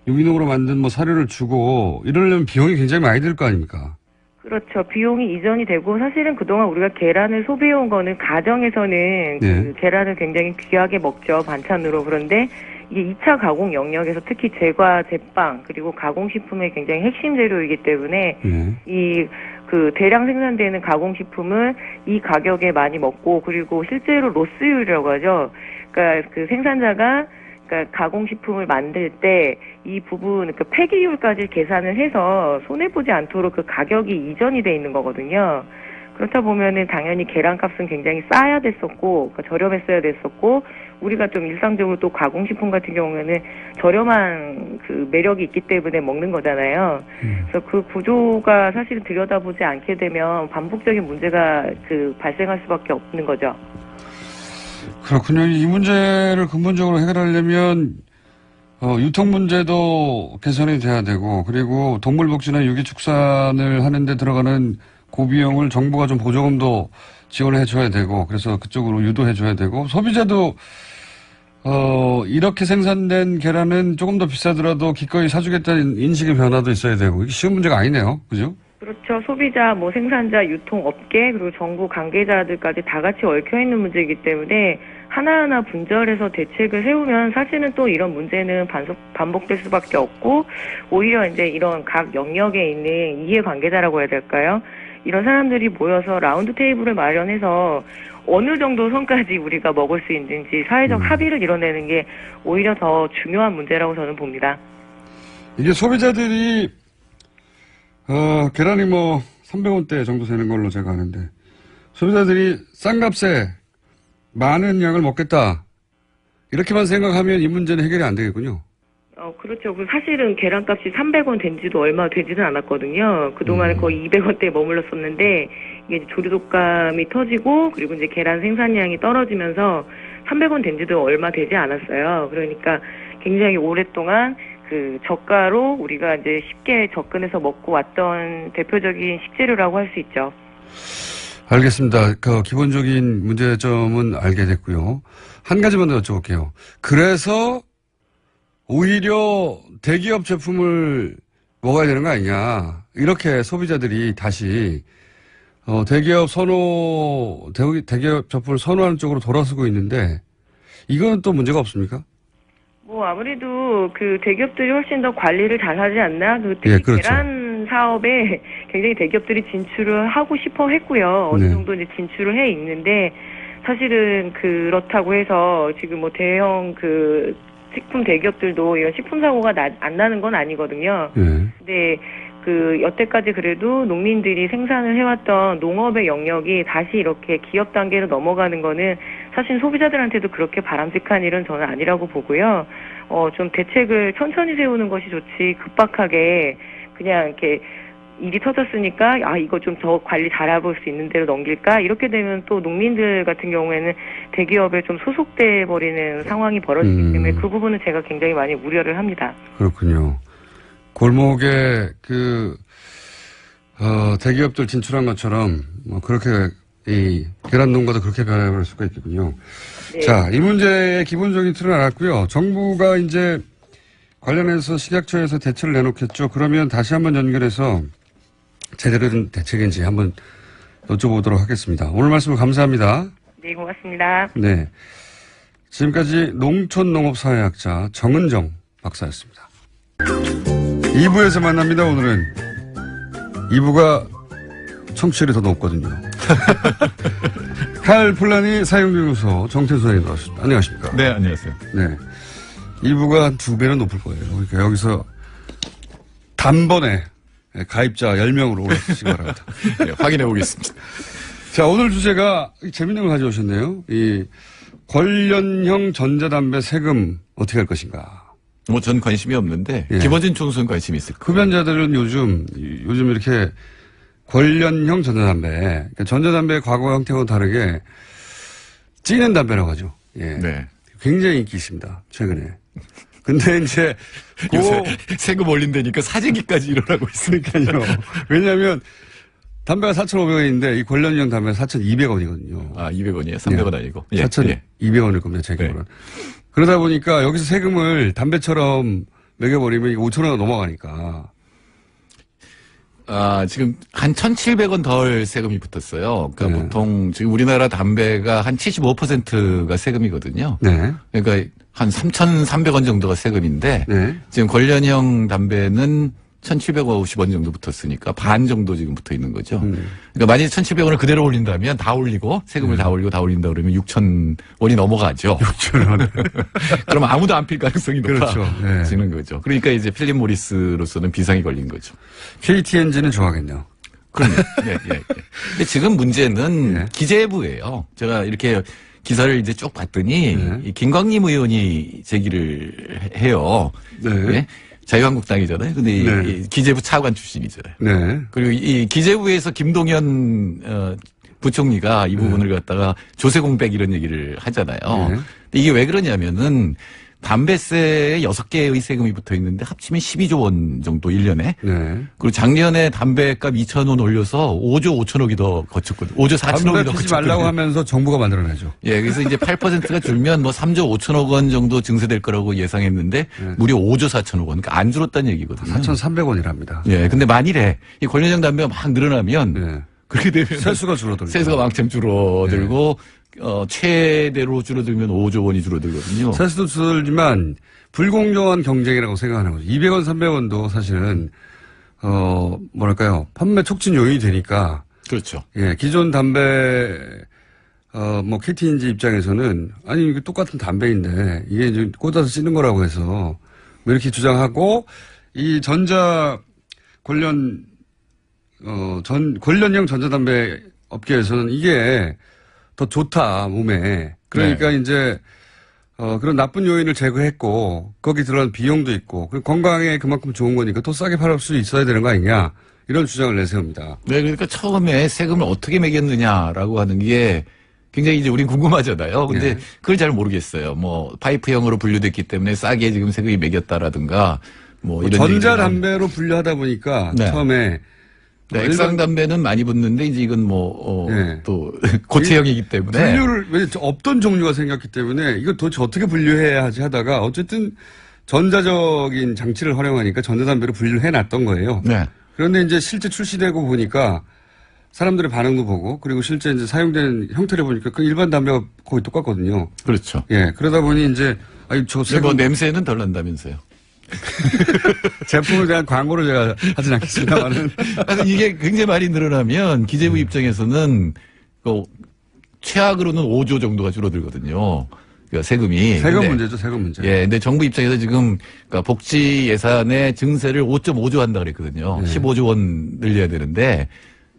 유기농으로 만든 뭐 사료를 주고, 이러려면 비용이 굉장히 많이 들 거 아닙니까? 그렇죠. 비용이 이전이 되고 사실은 그동안 우리가 계란을 소비해온 거는 가정에서는 네. 그 계란을 굉장히 귀하게 먹죠. 반찬으로. 그런데 이게 2차 가공 영역에서 특히 제과, 제빵 그리고 가공식품의 굉장히 핵심 재료이기 때문에 네. 이 그 대량 생산되는 가공식품을 이 가격에 많이 먹고 그리고 실제로 로스율이라고 하죠. 그러니까 그 생산자가 그러니까 가공식품을 만들 때 이 부분, 그 폐기율까지 계산을 해서 손해보지 않도록 그 가격이 이전이 돼 있는 거거든요. 그렇다 보면은 당연히 계란값은 굉장히 싸야 됐었고, 그러니까 저렴했어야 됐었고, 우리가 좀 일상적으로 또 가공식품 같은 경우에는 저렴한 그 매력이 있기 때문에 먹는 거잖아요. 그래서 그 구조가 사실은 들여다보지 않게 되면 반복적인 문제가 그 발생할 수밖에 없는 거죠. 그렇군요. 이 문제를 근본적으로 해결하려면 유통 문제도 개선이 돼야 되고, 그리고 동물복지나 유기축산을 하는데 들어가는 고비용을 정부가 좀 보조금도 지원해 줘야 되고, 그래서 그쪽으로 유도해 줘야 되고, 소비자도 이렇게 생산된 계란은 조금 더 비싸더라도 기꺼이 사주겠다는 인식의 변화도 있어야 되고, 이게 쉬운 문제가 아니네요. 그죠? 그렇죠. 소비자, 뭐 생산자, 유통업계, 그리고 정부 관계자들까지 다 같이 얽혀있는 문제이기 때문에 하나하나 분절해서 대책을 세우면 사실은 또 이런 문제는 반복될 수밖에 없고, 오히려 이제 이런 각 영역에 있는 이해관계자라고 해야 될까요? 이런 사람들이 모여서 라운드 테이블을 마련해서 어느 정도 선까지 우리가 먹을 수 있는지 사회적 합의를 이뤄내는 게 오히려 더 중요한 문제라고 저는 봅니다. 이게 소비자들이 계란이 뭐 300원대 정도 되는 걸로 제가 아는데, 소비자들이 싼 값에 많은 양을 먹겠다, 이렇게만 생각하면 이 문제는 해결이 안 되겠군요. 그렇죠. 사실은 계란값이 300원 된 지도 얼마 되지는 않았거든요. 그동안에 거의 200원대에 머물렀었는데, 이게 조류독감이 터지고, 그리고 이제 계란 생산량이 떨어지면서 300원 된 지도 얼마 되지 않았어요. 그러니까 굉장히 오랫동안 그 저가로 우리가 이제 쉽게 접근해서 먹고 왔던 대표적인 식재료라고 할 수 있죠. 알겠습니다. 그 기본적인 문제점은 알게 됐고요. 한 가지만 더 여쭤볼게요. 그래서 오히려 대기업 제품을 먹어야 되는 거 아니냐, 이렇게 소비자들이 다시 대기업 제품을 선호하는 쪽으로 돌아서고 있는데, 이거는 또 문제가 없습니까? 뭐 아무래도 그 대기업들이 훨씬 더 관리를 잘하지 않나? 특히 예, 그렇죠. 계란 사업에 굉장히 대기업들이 진출을 하고 싶어 했고요. 어느 네. 정도 이제 진출을 해 있는데, 사실은 그렇다고 해서 지금 뭐 대형 그 식품 대기업들도 이런 식품 사고가 안 나는 건 아니거든요. 예. 근데 그 여태까지 그래도 농민들이 생산을 해왔던 농업의 영역이 다시 이렇게 기업 단계로 넘어가는 거는 사실 소비자들한테도 그렇게 바람직한 일은 저는 아니라고 보고요. 좀 대책을 천천히 세우는 것이 좋지, 급박하게 그냥 이렇게 일이 터졌으니까 이거 좀 더 관리 잘해볼 수 있는 대로 넘길까, 이렇게 되면 또 농민들 같은 경우에는 대기업에 좀 소속돼 버리는 상황이 벌어지기 때문에 그 부분은 제가 굉장히 많이 우려를 합니다. 그렇군요. 골목에 대기업들 진출한 것처럼 뭐 그렇게 이 계란 농가도 그렇게 변해버릴 수가 있겠군요. 네. 자, 이 문제의 기본적인 틀은 알았고요. 정부가 이제 관련해서 식약처에서 대책을 내놓겠죠. 그러면 다시 한번 연결해서 제대로 된 대책인지 한번 여쭤보도록 하겠습니다. 오늘 말씀 감사합니다. 네, 고맙습니다. 네. 지금까지 농촌농업사회학자 정은정 박사였습니다. 2부에서 만납니다. 오늘은 2부가 청취율이 더 높거든요. 칼폴라니 사용연구소 정태수 선생님 나오셨습니다. 안녕하십니까? 네, 안녕하세요. 네. 2부가 한 2배는 높을 거예요. 그러니까 여기서 단번에 가입자 10명으로 올라가시기 바랍니다. 네, 확인해 보겠습니다. 자, 오늘 주제가 재밌는 걸 가져오셨네요. 이 관련형 전자담배 세금 어떻게 할 것인가. 뭐 전 관심이 없는데 예. 김어진 총수는 관심이 있을 거예요. 흡연자들은 요즘 이렇게 관련형 전자담배, 그러니까 전자담배의 과거 형태와 다르게 찌는 담배라고 하죠. 예. 네. 굉장히 인기 있습니다. 최근에. 근데 이제 요새 세금 올린다니까 사재기까지 일어나고 있으니까요. 왜냐하면 담배가 4,500원인데 이 관련형 담배가 4,200원이거든요. 아, 200원이에요? 300원 아니고. 4,200원일 겁니다, 제 기억으로는. 그러다 보니까 여기서 세금을 담배처럼 매겨버리면 5,000원 넘어가니까. 아, 지금 한 1,700원 덜 세금이 붙었어요. 그러니까 보통 지금 우리나라 담배가 한 75%가 세금이거든요. 네. 그러니까 한 3,300원 정도가 세금인데 지금 관련형 담배는 1,750원 정도 붙었으니까 반 정도 지금 붙어 있는 거죠. 그러니까 만약에 1,700원을 그대로 올린다면 다 올리고 세금을 다 올리고 다 올린다 그러면 6,000원이 넘어가죠. 6,000원. 그럼 아무도 안 필 가능성이 높아지는 그렇죠. 거죠. 그러니까 이제 필립 모리스로서는 비상이 걸린 거죠. KTNG는 좋아하겠네요. 그럼요. 예. 근데 지금 문제는 기재부예요. 제가 이렇게 기사를 이제 쭉 봤더니 이 김광림 의원이 제기를 해요. 예? 자유한국당이잖아요. 근데 이 기재부 차관 출신이잖아요. 네. 그리고 이 기재부에서 김동연 부총리가 이 부분을 갖다가 조세 공백 이런 얘기를 하잖아요. 근데 이게 왜 그러냐면은 담배세에 6개의 세금이 붙어 있는데 합치면 12조 원 정도 1년에. 그리고 작년에 담배값 2,000원 올려서 5조 5천억이 더 거쳤거든요. 5조 4천억이 더 담배 거쳤거든요. 피지 말라고 하면서 정부가 만들어내죠. 예, 그래서 이제 8%가 줄면 뭐 3조 5천억 원 정도 증세될 거라고 예상했는데 무려 5조 4천억 원. 그러니까 안 줄었다는 얘기거든요. 4,300원이랍니다. 예, 근데 만일에 이 관련형 담배가 막 늘어나면 그렇게 되면 세수가 줄어들고. 세수가 왕창 줄어들고 최대로 줄어들면 5조 원이 줄어들거든요. 세수도 줄어들지만 불공정한 경쟁이라고 생각하는 거죠. 200원, 300원도 사실은 뭐랄까요, 판매 촉진 요인이 되니까. 그렇죠. 예, 기존 담배 뭐 KTNG 입장에서는 아니 이게 똑같은 담배인데 이게 이제 꽂아서 찌는 거라고 해서 뭐 이렇게 주장하고 이 전자 관련 관련형 전자담배 업계에서는 이게 더 좋다, 몸에. 그러니까 이제, 그런 나쁜 요인을 제거했고, 거기 들어간 비용도 있고, 그리고 건강에 그만큼 좋은 거니까 또 싸게 팔을 수 있어야 되는 거 아니냐, 이런 주장을 내세웁니다. 네, 그러니까 처음에 세금을 어떻게 매겼느냐라고 하는 게 굉장히 이제 우린 궁금하잖아요. 근데 그걸 잘 모르겠어요. 뭐, 파이프형으로 분류됐기 때문에 싸게 지금 세금이 매겼다라든가, 뭐, 이런. 전자담배로 분류하다 보니까, 처음에, 네, 액상담배는 많이 붙는데 이제 이건 뭐 또 고체형이기 때문에 분류를 왜 없던 종류가 생겼기 때문에 이거 도대체 어떻게 분류해야 하지 하다가 어쨌든 전자적인 장치를 활용하니까 전자담배로 분류를 해놨던 거예요. 그런데 이제 실제 출시되고 보니까 사람들의 반응도 보고 그리고 실제 이제 사용된 형태를 보니까 그 일반 담배가 거의 똑같거든요. 그렇죠. 예, 그러다 보니 이제 아니 저 뭐 냄새는 덜 난다면서요. 제품에 대한 광고를 제가 하진 않겠습니다만은. 이게 굉장히 많이 늘어나면 기재부 입장에서는 최악으로는 5조 정도가 줄어들거든요. 그러니까 세금이. 세금 문제죠, 세금 문제. 예, 근데 정부 입장에서 지금 그러니까 복지 예산의 증세를 5.5조 한다 그랬거든요. 15조 원 늘려야 되는데.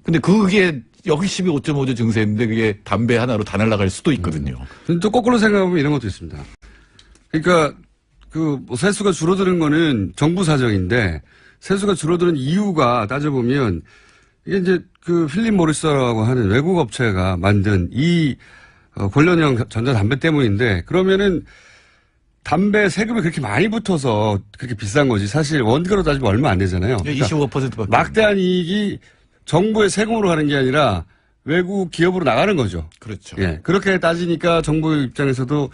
근데 그게 여기 15.5조 증세인데 그게 담배 하나로 다 날아갈 수도 있거든요. 또 거꾸로 생각하면 이런 것도 있습니다. 그러니까 뭐 세수가 줄어드는 거는 정부 사정인데 세수가 줄어드는 이유가 따져보면 이게 이제 그 필립 모리스라고 하는 외국 업체가 만든 이 관련형 전자담배 때문인데 그러면은 담배 세금이 그렇게 많이 붙어서 그렇게 비싼 거지 사실 원가로 따지면 얼마 안 되잖아요. 그러니까 25%밖에. 막대한 이익이 정부의 세금으로 가는 게 아니라 외국 기업으로 나가는 거죠. 그렇죠. 예. 그렇게 따지니까 정부 입장에서도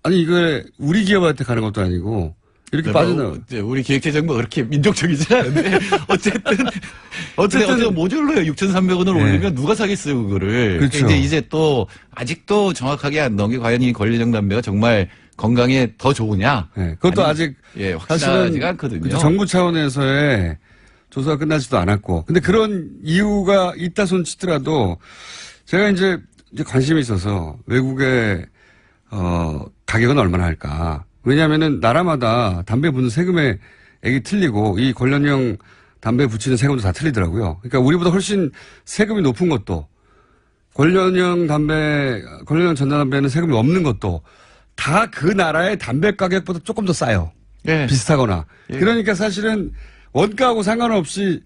아니, 이거 우리 기업한테 가는 것도 아니고, 이렇게 빠져나와. 우리 기획재정부가 그렇게 민족적이지 않은데, 어쨌든 모듈로요. 6,300원을 올리면 누가 사겠어요, 그거를. 그렇죠. 근데 이제 또, 아직도 정확하게 안 나온 게 과연 이 관련형 담배가 정말 건강에 더 좋으냐. 네, 그것도 아직, 확실하지가 않거든요. 그렇죠. 정부 차원에서의 조사가 끝나지도 않았고. 근데 그런 이유가 있다 손 치더라도, 제가 이제 관심이 있어서 외국의 가격은 얼마나 할까. 왜냐하면은 나라마다 담배 붙는 세금의 액이 틀리고 이 관련형 담배 붙이는 세금도 다 틀리더라고요. 그러니까 우리보다 훨씬 세금이 높은 것도 관련형 전자담배는 세금이 없는 것도 다 그 나라의 담배 가격보다 조금 더 싸요. 비슷하거나. 그러니까 사실은 원가하고 상관없이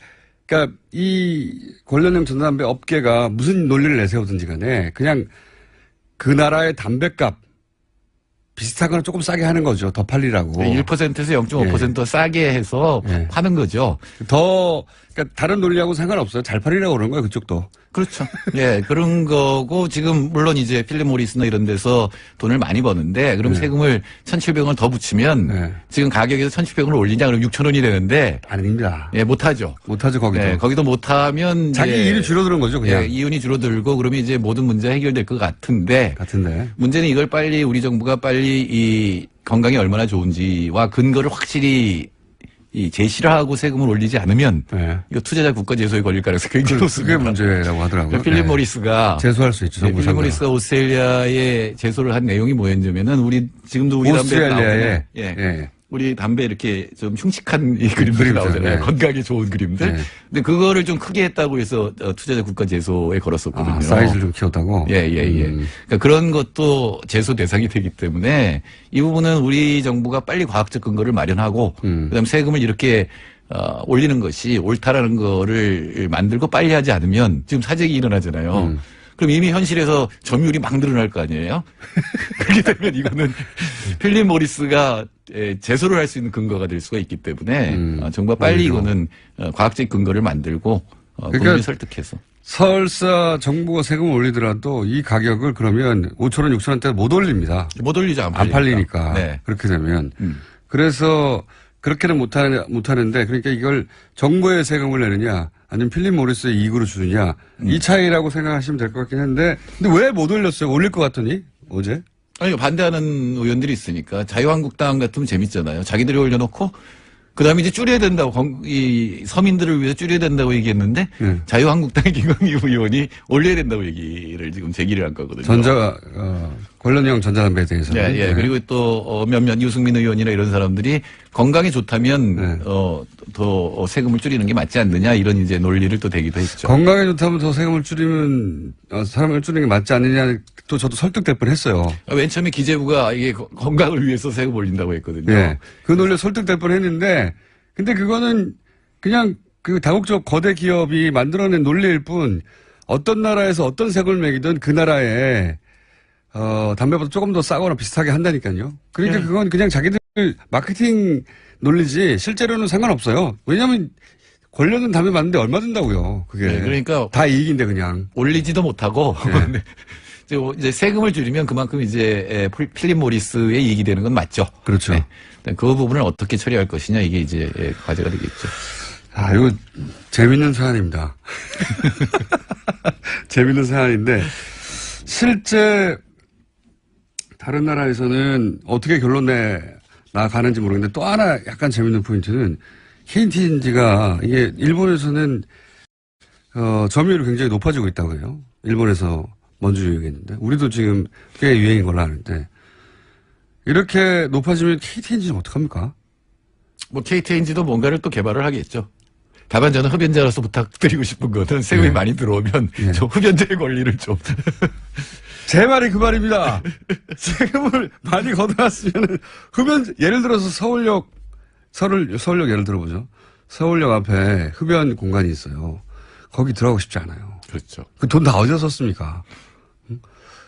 그러니까 이 관련형 전자담배 업계가 무슨 논리를 내세우든지 간에 그냥 그 나라의 담배값 비슷한 거는 조금 싸게 하는 거죠. 더 팔리라고. 1%에서 0.5% 싸게 해서 예. 파는 거죠. 그러니까 다른 논리하고 상관없어요. 잘 팔리라고 그러는 거예요. 그쪽도. 그렇죠. 예, 그런 거고, 지금, 물론 이제 필립 모리스나 이런 데서 돈을 많이 버는데, 그럼 네. 세금을 1,700원을 더 붙이면, 네. 지금 가격에서 1,700원을 올리냐, 그럼 6,000원이 되는데, 아닙니다. 예, 못하죠. 못하죠, 거기도. 예, 거기도 못하면, 자기 이제 일이 줄어드는 거죠, 그냥. 예, 이윤이 줄어들고, 그러면 이제 모든 문제 해결될 것 같은데, 같은데. 문제는 이걸 빨리, 우리 정부가 빨리 이 건강이 얼마나 좋은지와 근거를 확실히 제시를 하고 세금을 올리지 않으면, 네. 이거 투자자 국가 제소에 걸릴 가능성이 굉장히 그게 높습니다. 문제라고 하더라고요. 필립 네. 모리스가 제소할 수 있죠. 네, 정부 필립 상관. 모리스가 오스트레일리아에 제소를 한 내용이 뭐였냐면은 우리 지금도 우리 담배 오스트레일리아에. 나오잖아요. 예. 예. 우리 담배 이렇게 좀 흉측한 이 그림들이 그림들, 나오잖아요. 네. 건강에 좋은 그림들. 네. 근데 그거를 좀 크게 했다고 해서 투자자 국가 제소에 걸었었거든요. 아, 사이즈를 좀 키웠다고? 예. 그러니까 그런 것도 제소 대상이 되기 때문에 이 부분은 우리 정부가 빨리 과학적 근거를 마련하고 그다음에 세금을 이렇게 올리는 것이 옳다라는 거를 만들고 빨리 하지 않으면 지금 사재기 일어나잖아요. 그럼 이미 현실에서 점유율이 막 늘어날 거 아니에요? 그렇게 되면 이거는 필립 모리스가 제소를 할 수 있는 근거가 될 수가 있기 때문에 정부가 빨리 오히려. 이거는 과학적 근거를 만들고 국민을 설득해서. 설사 정부가 세금을 올리더라도 이 가격을 그러면 5,000원, 6,000원대 못 올립니다. 못 올리죠. 안 팔리니까. 네. 그렇게 되면. 그래서 그렇게는 못하는데 그러니까 이걸 정부의 세금을 내느냐 아니면 필립 모리스의 이익으로 주느냐 이 차이라고 생각하시면 될 것 같긴 한데 근데 왜 못 올렸어요? 올릴 것 같더니 어제? 아니, 반대하는 의원들이 있으니까 자유한국당 같으면 재밌잖아요. 자기들이 올려놓고 그다음에 이제 줄여야 된다고 이 서민들을 위해서 줄여야 된다고 얘기했는데 자유한국당의 김광희 의원이 올려야 된다고 얘기를 지금 제기를 한 거거든요. 관련형 전자담배에 대해서. 예. 그리고 또 몇몇 유승민 의원이나 이런 사람들이 건강에 좋다면 더 세금을 줄이는 게 맞지 않느냐 이런 이제 논리를 또 대기도 했죠. 건강에 좋다면 더 세금을 줄이면 사람을 줄이는 게 맞지 않느냐 또 저도 설득될 뻔했어요. 맨 처음에 기재부가 이게 건강을 위해서 세금 올린다고 했거든요. 예. 그 논리 설득될 뻔했는데 근데 그거는 그냥 그 다국적 거대 기업이 만들어낸 논리일 뿐 어떤 나라에서 어떤 세금을 매기든 그 나라에 담배보다 조금 더 싸거나 비슷하게 한다니까요. 그러니까 그건 그냥 자기들 마케팅 논리지 실제로는 상관없어요. 왜냐하면 권력은 담배 맞는데 얼마 든다고요. 그게. 네, 그러니까 다 이익인데 그냥. 올리지도 못하고 이제 세금을 줄이면 그만큼 이제 필립 모리스의 이익이 되는 건 맞죠. 그렇죠. 네. 그 부분을 어떻게 처리할 것이냐 이게 이제 과제가 되겠죠. 아, 이거 재밌는 사안입니다. 재밌는 사안인데 실제 다른 나라에서는 어떻게 결론 나가는지 모르겠는데 또 하나 약간 재밌는 포인트는 KTNG가 이게 일본에서는 점유율이 굉장히 높아지고 있다고 해요. 일본에서 먼저 유행했는데 우리도 지금 꽤 유행인 걸로 아는데 이렇게 높아지면 KTNG는 어떡합니까? 뭐 KTNG도 뭔가를 또 개발을 하겠죠. 다만 저는 흡연자로서 부탁드리고 싶은 거는 세금이 많이 들어오면 좀 흡연자의 권리를 좀. 제 말이 그 말입니다. 세금을 많이 걷어놨으면 예를 들어서 서울역 예를 들어보죠. 서울역 앞에 흡연 공간이 있어요. 거기 들어가고 싶지 않아요. 그렇죠. 그 돈 다 어디서 썼습니까?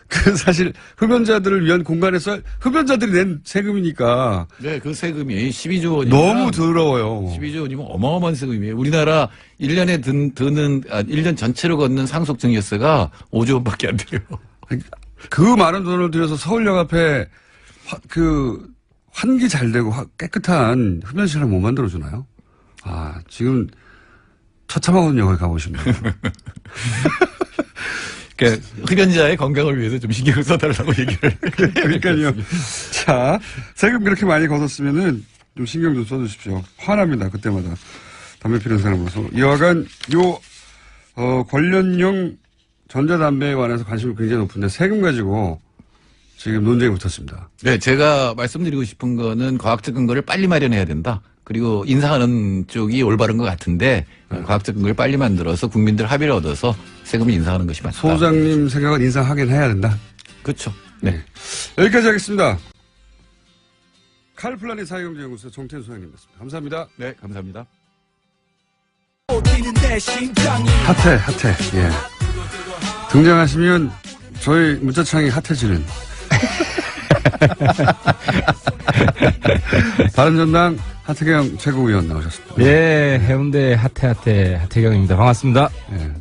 그 사실 흡연자들을 위한 공간에서 흡연자들이 낸 세금이니까. 네, 그 세금이 12조 원이면 너무 더러워요. 12조 원이면 어마어마한 세금이에요. 우리나라 1년에 드는 1년 전체로 걷는 상속증여세가 5조 원밖에 안 돼요. 그 많은 돈을 들여서 서울역 앞에 환기 잘 되고 깨끗한 흡연실을 못 만들어주나요? 아, 지금 처참하거든요, 거기 가보시면. 그러니까 흡연자의 건강을 위해서 좀 신경을 써달라고 얘기를. 그러니까요. 자, 세금 그렇게 많이 걷었으면은 좀 신경 좀 써주십시오. 화납니다, 그때마다. 담배 피우는 사람으로서. 이와간 관련용 전자담배에 관해서 관심이 굉장히 높은데 세금 가지고 지금 논쟁이 붙었습니다. 네, 제가 말씀드리고 싶은 거는 과학적 근거를 빨리 마련해야 된다. 그리고 인상하는 쪽이 올바른 것 같은데 과학적 근거를 빨리 만들어서 국민들 합의를 얻어서 세금을 인상하는 것이 맞다. 소장님 생각은 인상하긴 해야 된다. 그렇죠. 네. 여기까지 하겠습니다. 칼플라닛 사회경제연구소 정태수 소장님이었습니다. 감사합니다. 네, 감사합니다. 핫해. 예. 등장하시면 저희 문자창이 핫해지는. 바른정당 하태경 최고위원 나오셨습니다. 예, 해운대 하태경입니다. 반갑습니다. 예.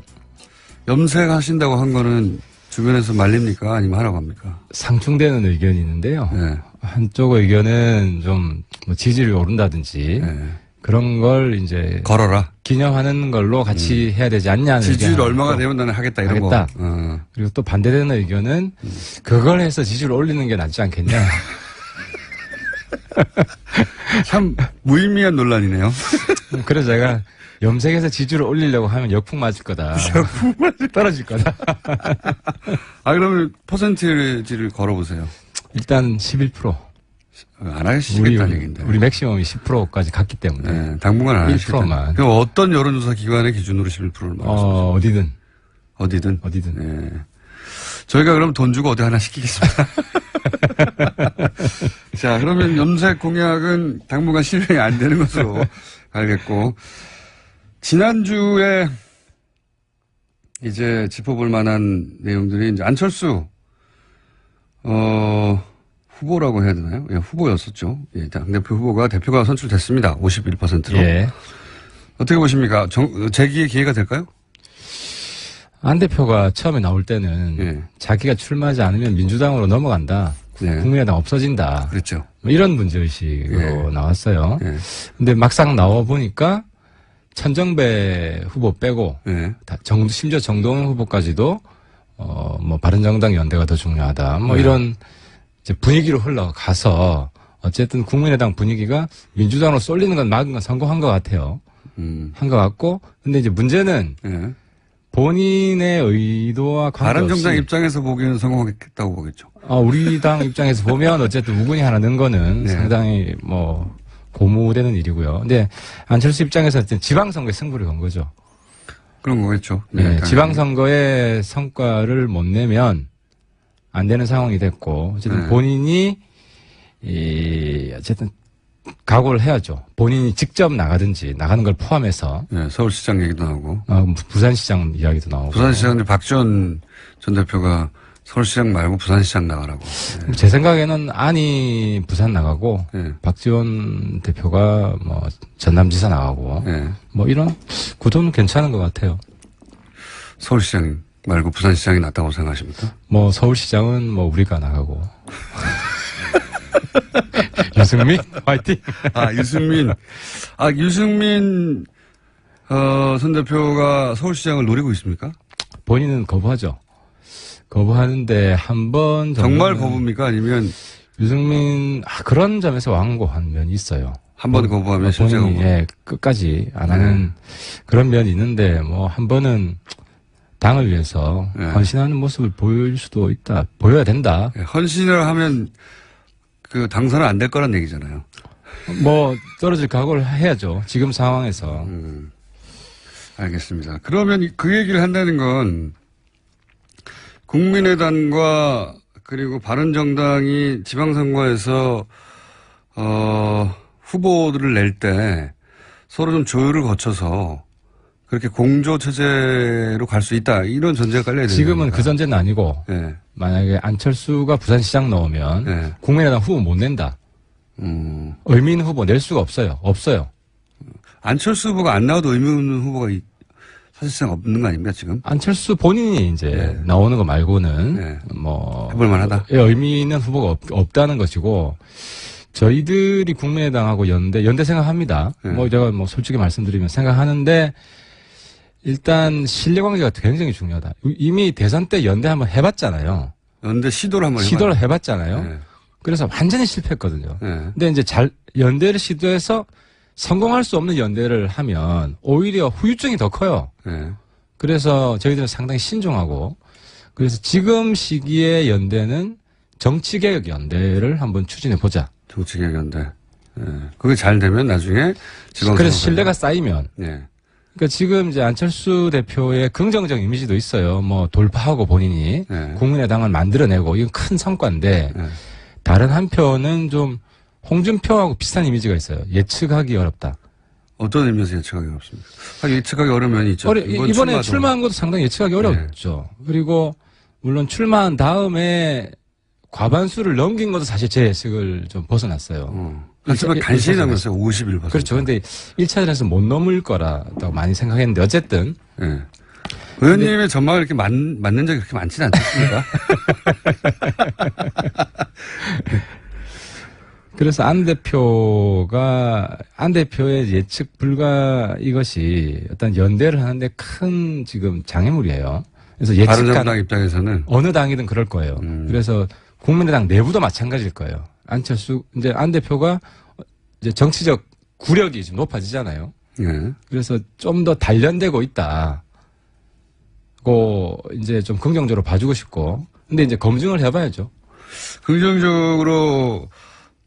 염색하신다고 한 거는 주변에서 말립니까? 아니면 하라고 합니까? 상충되는 의견이 있는데요. 예. 한쪽 의견은 좀 뭐 지지율이 오른다든지 예. 그런 걸 이제 걸어라. 기념하는 걸로 같이 해야 되지 않냐는 지지율 의견이 얼마가 있고, 되면 나는 하겠다 이런 하겠다. 거. 그리고 또 반대되는 의견은 그걸 해서 지지율 올리는 게 낫지 않겠냐. 참 무의미한 논란이네요. 그래서 제가 염색해서 지지율을 올리려고 하면 역풍 맞을 거다. 떨어질 거다. 아, 그러면 퍼센티지를 걸어보세요. 일단 11%. 안 하시겠다는 얘기인데. 우리 맥시멈이 10%까지 갔기 때문에. 네, 당분간 안 하시겠다. 1%만. 그럼 어떤 여론조사 기관의 기준으로 11%를 말씀하십니까? 어디든. 예. 저희가 그럼 돈 주고 어디 하나 시키겠습니다. 자, 그러면 염색 공약은 당분간 실행이 안 되는 것으로 알겠고, 지난주에 짚어볼 만한 내용들이 이제 안철수, 후보라고 해야 되나요? 예, 후보였었죠. 예, 당대표 후보가 대표가 선출됐습니다. 51%로. 예. 어떻게 보십니까? 재기의 기회가 될까요? 안 대표가 처음에 나올 때는 예. 자기가 출마하지 않으면 민주당으로 넘어간다. 네. 국민의당 없어진다. 그렇죠. 뭐 이런 문제의식으로 나왔어요. 예. 근데 막상 나와보니까 천정배 후보 빼고 예. 심지어 정동영 후보까지도 뭐 바른정당 연대가 더 중요하다. 뭐 네. 이런 이제 분위기로 흘러가서 어쨌든 국민의당 분위기가 민주당으로 쏠리는 건 막은 건 성공한 것 같아요. 한 것 같고 근데 이제 문제는 예. 본인의 의도와 관계없이 바른정당 입장에서 보기에는 성공하겠다고 보겠죠. 우리 당 입장에서 보면 어쨌든 우군이 하나 는 거는 네. 상당히 뭐 고무되는 일이고요. 근데 안철수 입장에서 어쨌든 지방선거에 승부를 건 거죠. 그런 거겠죠. 네, 지방선거의 성과를 못 내면 안 되는 상황이 됐고 어쨌든 네. 본인이 어쨌든 각오를 해야죠. 본인이 직접 나가든지 나가는 걸 포함해서 네, 서울시장 얘기도 나오고. 부산시장 이야기도 나오고. 부산시장인데 박지원 전 대표가 서울시장 말고 부산시장 나가라고. 네. 제 생각에는 안이 부산 나가고 네. 박지원 대표가 뭐 전남지사 나가고 네. 뭐 이런 구도는 괜찮은 것 같아요. 서울시장 말고 부산시장이 낫다고 생각하십니까? 뭐 서울시장은 뭐 우리가 나가고. 유승민 화이팅. 유승민 전 대표가 서울시장을 노리고 있습니까? 본인은 거부하죠. 거부하는데 한 번 정말 거부입니까? 아니면 유승민 그런 점에서 완고한 면이 있어요. 한 번 거부하면 실제 거부? 본인이 끝까지 안 하는 그런 면이 있는데 뭐 한 번은 당을 위해서 네. 헌신하는 모습을 보일 수도 있다. 보여야 된다. 네, 헌신을 하면 그 당선은 안 될 거란 얘기잖아요. 뭐 떨어질 각오를 해야죠. 지금 상황에서. 알겠습니다. 그러면 그 얘기를 한다는 건 국민의당과 그리고 바른정당이 지방선거에서 후보들을 낼 때 서로 좀 조율을 거쳐서 그렇게 공조 체제로 갈 수 있다. 이런 전제가 깔려야 되는 지금은 겁니까? 그 전제는 아니고 네. 만약에 안철수가 부산시장 넣으면 네. 국민의당 후보 못 낸다. 의미 있는 후보 낼 수가 없어요. 없어요. 안철수 후보가 안 나와도 의미 없는 후보가 사실상 없는 거 아닙니까 지금? 안철수 본인이 이제 네. 나오는 거 말고는 네. 뭐 해볼 만하다. 의미 있는 후보가 없다는 것이고 저희들이 국민의당하고 연대 생각합니다. 네. 뭐 제가 뭐 솔직히 말씀드리면 생각하는데 일단 신뢰관계가 굉장히 중요하다. 이미 대선 때 연대 한번 해봤잖아요. 연대 시도를 한번 시도를 해봤잖아요. 네. 그래서 완전히 실패했거든요. 네. 근데 이제 연대를 시도해서 성공할 수 없는 연대를 하면 오히려 후유증이 더 커요. 네. 그래서 저희들은 상당히 신중하고 그래서 지금 시기에 연대는 정치개혁 연대를 한번 추진해 보자. 정치개혁 연대. 네. 그게 잘 되면 나중에 지방선거. 그래서 신뢰가 쌓이면. 네. 그러니까 지금 이제 안철수 대표의 긍정적 이미지도 있어요. 뭐 돌파하고 본인이 네. 국민의당을 만들어내고 이건 큰 성과인데 네. 다른 한편은 좀 홍준표하고 비슷한 이미지가 있어요. 예측하기 어렵다. 어떤 의미에서 예측하기 어렵습니까? 예측하기 어려운 면이 있죠. 이번에 출마한 것도 상당히 예측하기 어렵죠. 그리고 물론 출마한 다음에 과반수를 넘긴 것도 사실 제 예측을 좀 벗어났어요. 하지만 간신히 남았어요. 51%. 그렇죠. 근데 1차전에서 못 넘을 거라고 많이 생각했는데 어쨌든. 네. 의원님의 전망을 이렇게 맞는 적이 그렇게 많지는 않습니까? 그래서 안 대표의 예측 불가 이것이 어떤 연대를 하는데 큰 지금 장애물이에요. 그래서 바른정당 입장에서는 어느 당이든 그럴 거예요. 그래서 국민의당 내부도 마찬가지일 거예요. 이제 안 대표가 이제 정치적 구력이 좀 높아지잖아요. 네. 그래서 좀 더 단련되고 있다. 고 이제 좀 긍정적으로 봐주고 싶고. 근데 이제 검증을 해봐야죠. 긍정적으로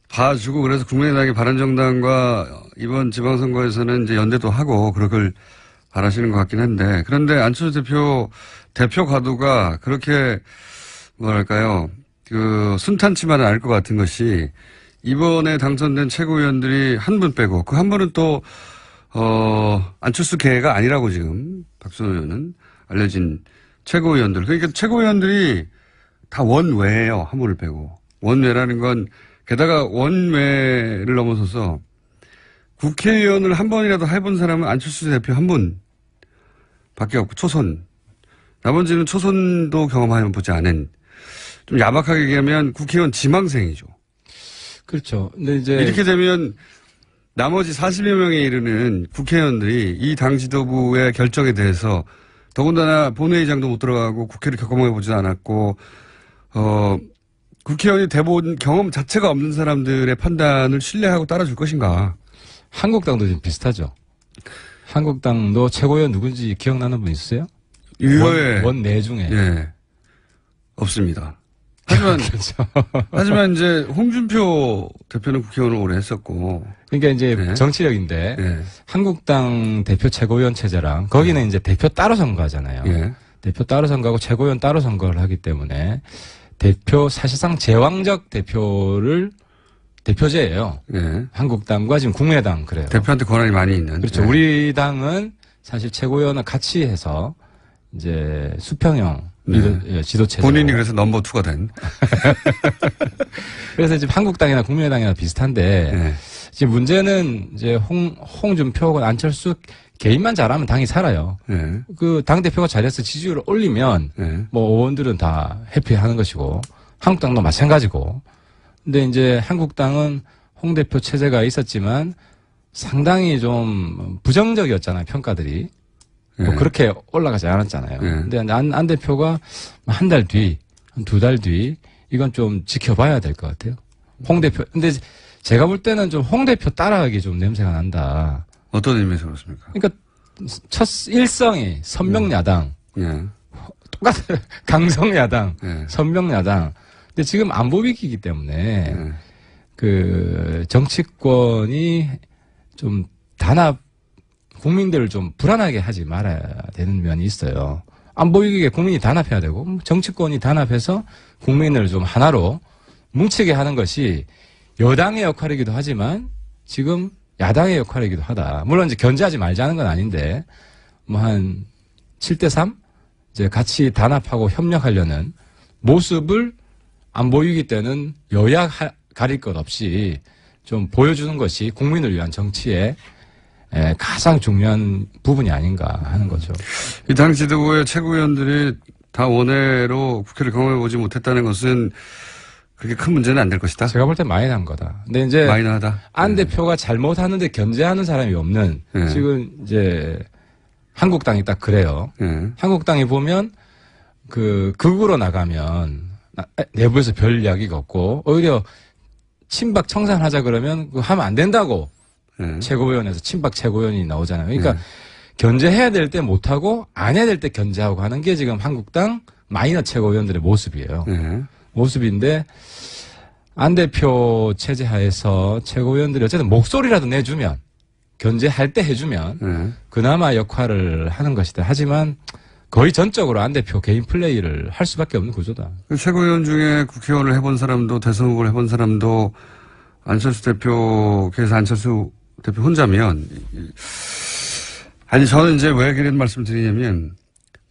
봐주고 그래서 국민의당이 바른정당과 이번 지방선거에서는 이제 연대도 하고 그걸 바라시는 것 같긴 한데 그런데 안철수 대표 과도가 그렇게 뭐랄까요 순탄치만은 않을 것 같은 것이 이번에 당선된 최고위원들이 한 분 빼고 그 한 분은 또 안철수 계가 아니라고 지금 박순호 의원은 알려진 최고위원들 그러니까 최고위원들이 다 원외예요. 한 분을 빼고 원외라는 건 게다가 원외를 넘어서서 국회의원을 한 번이라도 해본 사람은 안철수 대표 한 분밖에 없고 초선 나머지는 초선도 경험해보지 않은 좀 야박하게 얘기하면 국회의원 지망생이죠. 그렇죠. 근데 이제 이렇게 되면 나머지 40여 명에 이르는 국회의원들이 이 당 지도부의 결정에 대해서 더군다나 본회의장도 못 들어가고 국회를 겪어보지도 않았고 국회의원이 대본 경험 자체가 없는 사람들의 판단을 신뢰하고 따라줄 것인가. 한국당도 좀 비슷하죠. 한국당도 최고위원 누군지 기억나는 분 있으세요? 의외에 원내 중에. 예. 없습니다. 하지만 그렇죠. 하지만 이제 홍준표 대표는 국회의원을 오래 했었고. 그러니까 이제 네. 정치력인데 예. 한국당 대표 최고위원 체제랑 거기는 이제 대표 따로 선거하잖아요. 예. 대표 따로 선거하고 최고위원 따로 선거를 하기 때문에 대표 사실상 제왕적 대표제예요. 예. 한국당과 지금 국민의당 그래요. 대표한테 권한이 많이 있는. 그렇죠. 예. 우리 당은 사실 최고위원을 같이 해서 이제 수평형 네. 지도체제. 본인이 그래서 넘버 2가 된. 그래서 지금 한국당이나 국민의당이나 비슷한데 예. 지금 문제는 이제 홍준표가 안철수 개인만 잘하면 당이 살아요. 예. 그 당대표가 잘해서 지지율을 올리면 예. 뭐 의원들은 다 해피하는 것이고 한국당도 마찬가지고. 근데 이제 한국당은 홍 대표 체제가 있었지만 상당히 좀 부정적이었잖아요, 평가들이. 뭐 예. 그렇게 올라가지 않았잖아요. 예. 근데 안 대표가 한 달 뒤, 한 2달 뒤 이건 좀 지켜봐야 될 것 같아요. 홍 대표. 근데 제가 볼 때는 좀 홍 대표 따라가기 좀 냄새가 난다. 어떤 의미에서 그렇습니까? 그러니까 일성이 선명야당, 예. 똑같아요. 강성야당, 예. 선명야당. 근데 지금 안보 위기이기 때문에 예. 그 정치권이 좀 국민들을 좀 불안하게 하지 말아야 되는 면이 있어요. 안보 위기에 국민이 단합해야 되고 정치권이 단합해서 국민을 좀 하나로 뭉치게 하는 것이 여당의 역할이기도 하지만 지금 야당의 역할이기도 하다. 물론 이제 견제하지 말자는 건 아닌데 뭐 한 7대3 이제 같이 단합하고 협력하려는 모습을 안보 위기 때는 여야 가릴 것 없이 좀 보여주는 것이 국민을 위한 정치의 가장 중요한 부분이 아닌가 하는 거죠. 이 당 지도부의 최고위원들이 다 원외로 국회를 경험해보지 못했다는 것은 그렇게 큰 문제는 안 될 것이다. 제가 볼 때 마이너한 거다. 근데 이제 마이너하다. 안 대표가 잘못하는데 견제하는 사람이 없는 네. 지금 이제 한국당이 딱 그래요. 예. 한국당이 보면 극으로 나가면 내부에서 별 이야기가 없고 오히려 친박 청산하자 그러면 그거 하면 안 된다고 예. 최고위원회에서 친박 최고위원이 나오잖아요. 그러니까 네. 견제해야 될 때 못하고 안 해야 될 때 견제하고 하는 게 지금 한국당 마이너 최고위원들의 모습이에요. 예. 모습인데 안 대표 체제 하에서 최고위원들이 어쨌든 목소리라도 내주면 견제할 때 해주면 예. 그나마 역할을 하는 것이다. 하지만 거의 전적으로 안 대표 개인 플레이를 할 수밖에 없는 구조다. 그 최고위원 중에 국회의원을 해본 사람도 대선 후보를 해본 사람도 안철수 대표께서 안철수 대표 혼자면 아니 저는 이제 왜 그런 말씀을 드리냐면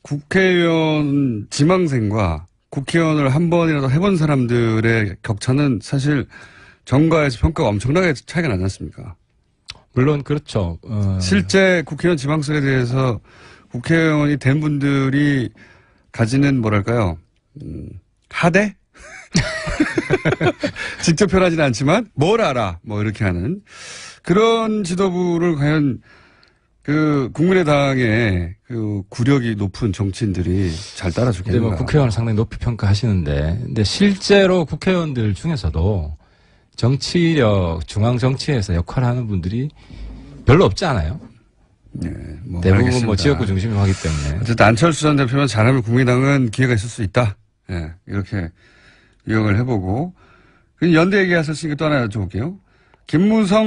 국회의원 지망생과 국회의원을 한 번이라도 해본 사람들의 격차는 사실 정가에서 평가가 엄청나게 차이가 나지 않습니까? 물론 그렇죠. 실제 국회의원 지방선거에 대해서 국회의원이 된 분들이 가지는 뭐랄까요? 하대? 직접 표현하지는 않지만 뭘 알아? 뭐 이렇게 하는 그런 지도부를 과연 그 국민의당의 그 구력이 높은 정치인들이 잘 근데 따라주겠는가? 뭐 국회의원을 상당히 높이 평가하시는데, 근데 실제로 국회의원들 중에서도 정치력, 중앙 정치에서 역할을 하는 분들이 별로 없지 않아요? 네, 뭐 대부분 알겠습니다. 뭐 지역구 중심으로 하기 때문에. 어쨌든 안철수 전 대표만 잘하면 국민의당은 기회가 있을 수 있다. 예, 이렇게 유형을 해보고. 연대 얘기하셨으니까 또 하나 여쭤볼게요. 김무성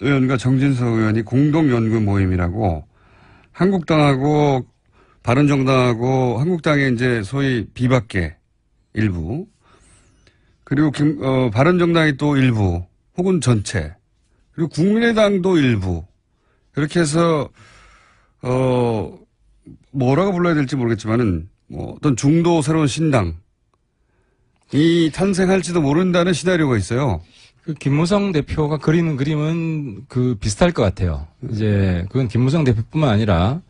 의원과 정진석 의원이 공동연구 모임이라고 한국당하고 바른정당하고 한국당의 이제 소위 비박계 일부 그리고 바른정당이 또 일부 혹은 전체 그리고 국민의당도 일부 이렇게 해서 뭐라고 불러야 될지 모르겠지만은 뭐 어떤 중도 새로운 신당이 탄생할지도 모른다는 시나리오가 있어요. 그 김무성 대표가 그리는 그림은 그 비슷할 것 같아요. 이제 그건 김무성 대표뿐만 아니라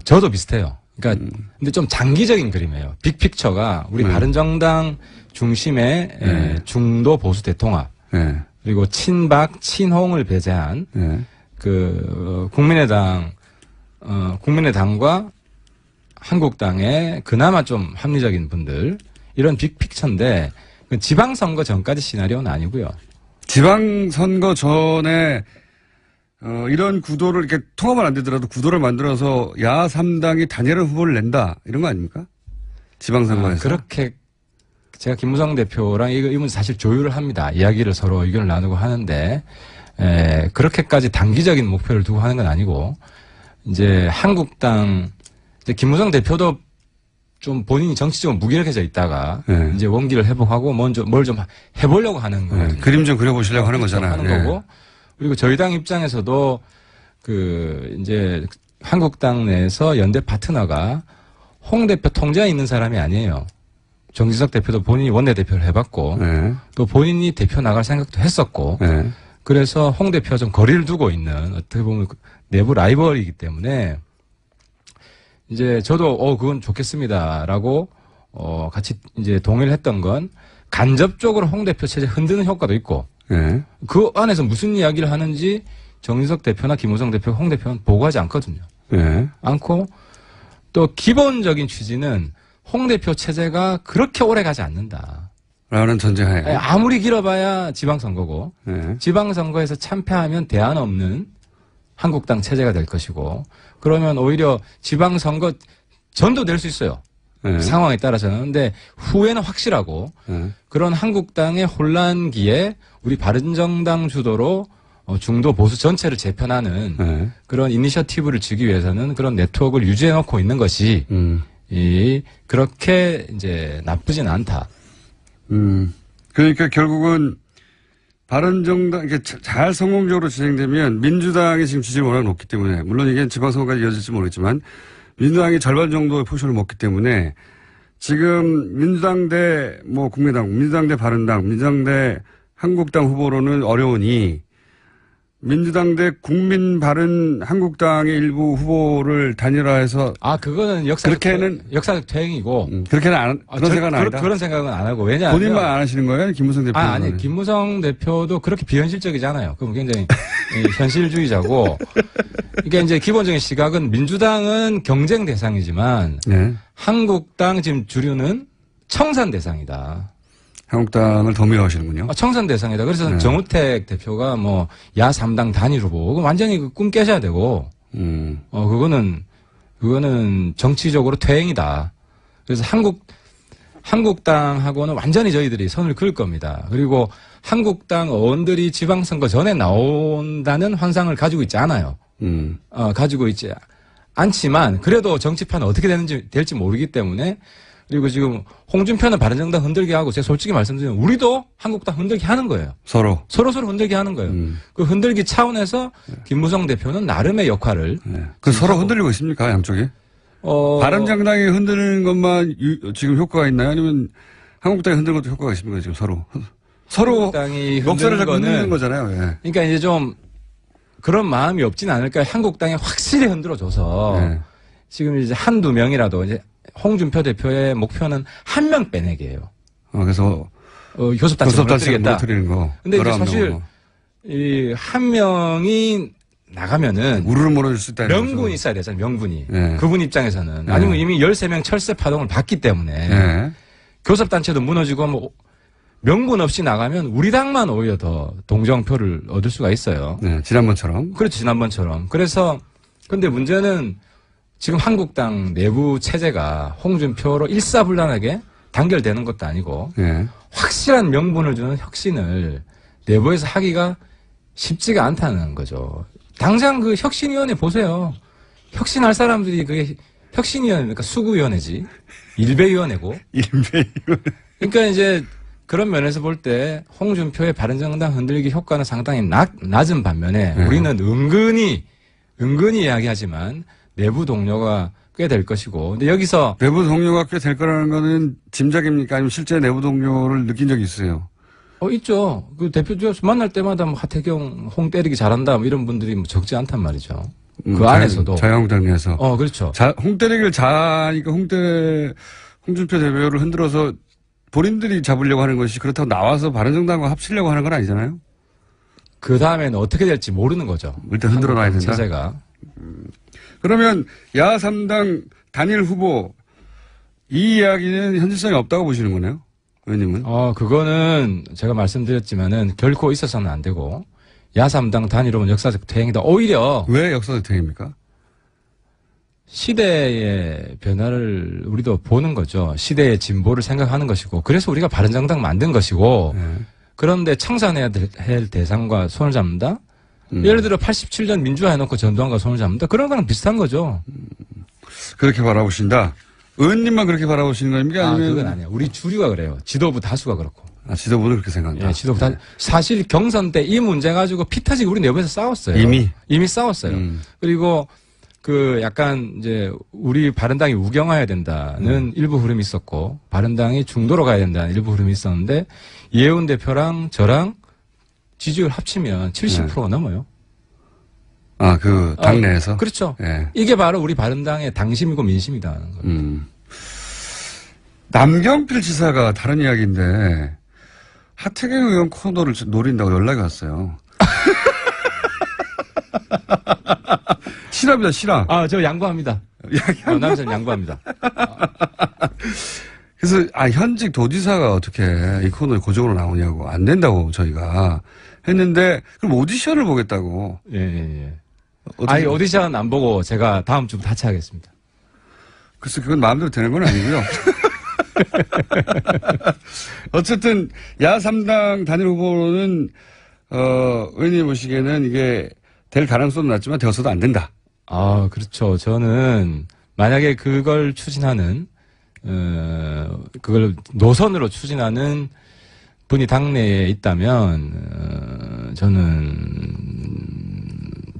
저도 비슷해요. 그러니까 근데 좀 장기적인 그림이에요. 빅픽처가 우리 바른정당 중심의 중도 보수 대통합 그리고 친박 친홍을 배제한 그 국민의당과 한국당의 그나마 좀 합리적인 분들 이런 빅픽처인데. 지방선거 전까지 시나리오는 아니고요. 지방선거 전에 이런 구도를 이렇게 통합은 안 되더라도 구도를 만들어서 야 3당이 단일한 후보를 낸다 이런 거 아닙니까? 지방선거에서. 그렇게 제가 김무성 대표랑 이분 사실 조율을 합니다. 이야기를 서로 의견을 나누고 하는데 그렇게까지 단기적인 목표를 두고 하는 건 아니고 이제 한국당 이제 김무성 대표도 좀 본인이 정치적으로 무기력해져 있다가 이제 원기를 회복하고 먼저 뭘 좀 해보려고 하는 거예요. 그림 좀 그려보시려고 하는 거잖아요. 하는 거고 그리고 저희 당 입장에서도 그 이제 한국당 내에서 연대 파트너가 홍 대표 통제에 있는 사람이 아니에요. 정진석 대표도 본인이 원내대표를 해봤고 또 본인이 대표 나갈 생각도 했었고 그래서 홍 대표와 좀 거리를 두고 있는 어떻게 보면 내부 라이벌이기 때문에 이제 저도 그건 좋겠습니다라고 같이 이제 동의를 했던 건 간접적으로 홍 대표 체제 흔드는 효과도 있고 그 안에서 무슨 이야기를 하는지 정진석 대표나 김무성 대표, 홍 대표는 보고하지 않거든요. 않고 또 기본적인 취지는 홍 대표 체제가 그렇게 오래 가지 않는다. 라는 전제하에 아무리 길어봐야 지방선거고 지방선거에서 참패하면 대안 없는 한국당 체제가 될 것이고 그러면 오히려 지방선거 전도될 수 있어요. 상황에 따라서는. 근데 후에는 확실하고 그런 한국당의 혼란기에 우리 바른정당 주도로 중도 보수 전체를 재편하는 그런 이니셔티브를 주기 위해서는 그런 네트워크를 유지해 놓고 있는 것이 그렇게 이제 나쁘진 않다. 그러니까 결국은 바른정당, 이게 잘 성공적으로 진행되면 민주당이 지금 지지율이 워낙 높기 때문에, 물론 이게 지방선거까지 이어질지 모르겠지만, 민주당이 절반 정도의 포션을 먹기 때문에, 지금 민주당 대 국민당, 민주당 대 바른당, 민주당 대 한국당 후보로는 어려우니, 민주당 대 국민 바른 한국당의 일부 후보를 단일화해서 그거는 역사적 퇴행이고 그렇게는 그런 생각은 아니다. 그런 생각은 안 하고 왜냐하면 본인만 안 하시는 거예요, 김무성 대표? 아니 김무성 대표도 그렇게 비현실적이잖아요. 그럼 굉장히 현실주의자고 이게 이제 기본적인 시각은 민주당은 경쟁 대상이지만 한국당 지금 주류는 청산 대상이다. 한국당을 더 미워하시는군요. 청산 대상이다. 그래서 정우택 대표가 야 3당 단일 후보. 완전히 꿈 깨셔야 되고, 그거는 정치적으로 퇴행이다. 그래서 한국당하고는 완전히 저희들이 선을 그을 겁니다. 그리고 한국당 의원들이 지방선거 전에 나온다는 환상을 가지고 있지 않아요. 가지고 있지 않지만, 그래도 정치판은 어떻게 될지 모르기 때문에, 그리고 지금 홍준표는 바른정당 흔들게 하고 제가 솔직히 말씀드리면 우리도 한국당 흔들게 하는 거예요. 서로 흔들게 하는 거예요. 그 흔들기 차원에서 김무성 대표는 나름의 역할을 그 서로 흔들리고 있습니까, 양쪽이? 바른정당이 흔드는 것만 지금 효과가 있나요? 아니면 한국당이 흔드는 것도 효과가 있습니까? 지금 서로 한국당이 목소리를 자꾸 흔드는 흔드는 거잖아요. 예. 그러니까 이제 좀 그런 마음이 없진 않을까요? 한국당이 확실히 흔들어줘서 네. 지금 이제 한두 명이라도 이제 홍준표 대표의 목표는 한 명 빼내기예요. 그래서 교섭단체 무너뜨리겠다. 무너뜨리는 거. 근데 이제 11 사실 명으로. 이 한 명이 나가면은 우르르 무너질 수 있다. 명분이 있어야 되잖아요. 명분이. 네. 그분 입장에서는. 네. 아니면 이미 13명 철새 파동을 봤기 때문에 네. 교섭단체도 무너지고 뭐 명분 없이 나가면 우리 당만 오히려 더 동정표를 얻을 수가 있어요. 네. 지난번처럼. 그렇죠. 지난번처럼. 그래서 근데 문제는 지금 한국당 내부 체제가 홍준표로 일사불란하게 단결되는 것도 아니고 네. 확실한 명분을 주는 혁신을 내부에서 하기가 쉽지가 않다는 거죠. 당장 그 혁신위원회 보세요. 혁신할 사람들이 그게 혁신위원회니까 수구위원회지. 일배위원회고. 일배위원회. 그러니까 이제 그런 면에서 볼 때 홍준표의 바른정당 흔들기 효과는 상당히 낮은 반면에 네. 우리는 은근히 이야기하지만 내부 동료가 꽤 될 것이고. 근데 여기서 내부 동료가 꽤 될 거라는 거는 짐작입니까? 아니면 실제 내부 동료를 느낀 적이 있어요? 있죠. 그 대표죠. 만날 때마다 뭐 하태경 홍 때리기 잘한다 뭐 이런 분들이 뭐 적지 않단 말이죠. 그 안에서도. 자유한국당 내에서. 그렇죠. 홍 때리기를 잘하니까 홍준표 대표를 흔들어서 본인들이 잡으려고 하는 것이 그렇다고 나와서 바른정당과 합치려고 하는 건 아니잖아요? 그 다음에는 어떻게 될지 모르는 거죠. 일단 흔들어 놔야 된다. 체제가. 그러면 야3당 단일 후보 이 이야기는 현실성이 없다고 보시는 거네요? 의원님은? 그거는 제가 말씀드렸지만은 결코 있어서는 안 되고 야3당 단일 후보는 역사적 퇴행이다. 오히려 왜 역사적 퇴행입니까? 시대의 변화를 우리도 보는 거죠. 시대의 진보를 생각하는 것이고 그래서 우리가 바른정당 만든 것이고 네. 그런데 청산해야 할 대상과 손을 잡는다? 예를 들어 87년 민주화 해놓고 전두환과 손을 잡는다? 그런 거랑 비슷한 거죠. 그렇게 바라보신다? 의원님만 그렇게 바라보시는 겁니까? 아니면 그건 아니에요. 우리 주류가 그래요. 지도부 다수가 그렇고. 지도부는 그렇게 생각한다. 예, 지도부 다 사실 경선 때 이 문제 가지고 피 터지게 우리 내부에서 싸웠어요. 이미 싸웠어요. 그리고 그 약간 이제 우리 바른당이 우경화해야 된다는 일부 흐름이 있었고 바른당이 중도로 가야 된다는 일부 흐름이 있었는데 이해운 대표랑 저랑 지지율 합치면 70%가 넘어요. 그 당내에서? 그렇죠. 예. 이게 바로 우리 바른당의 당심이고 민심이다 하는 거예요. 남경필 지사가 다른 이야기인데 하태경 의원 코너를 노린다고 연락이 왔어요. 실화입니다, 실화. 저 양보합니다. 남편 양보합니다. 그래서 현직 도지사가 어떻게 이 코너에 고정으로 나오냐고 안 된다고 저희가 했는데 그럼 오디션을 보겠다고. 예. 오디션 안 보고 제가 다음 주부터 하차하겠습니다. 글쎄 그건 마음대로 되는 건 아니고요. 어쨌든 야3당 단일 후보로는 의원님 보시기에는 이게 될 가능성은 낮지만 되어서도 안 된다. 그렇죠. 저는 만약에 그걸 추진하는 그걸 노선으로 추진하는 분이 당내에 있다면 저는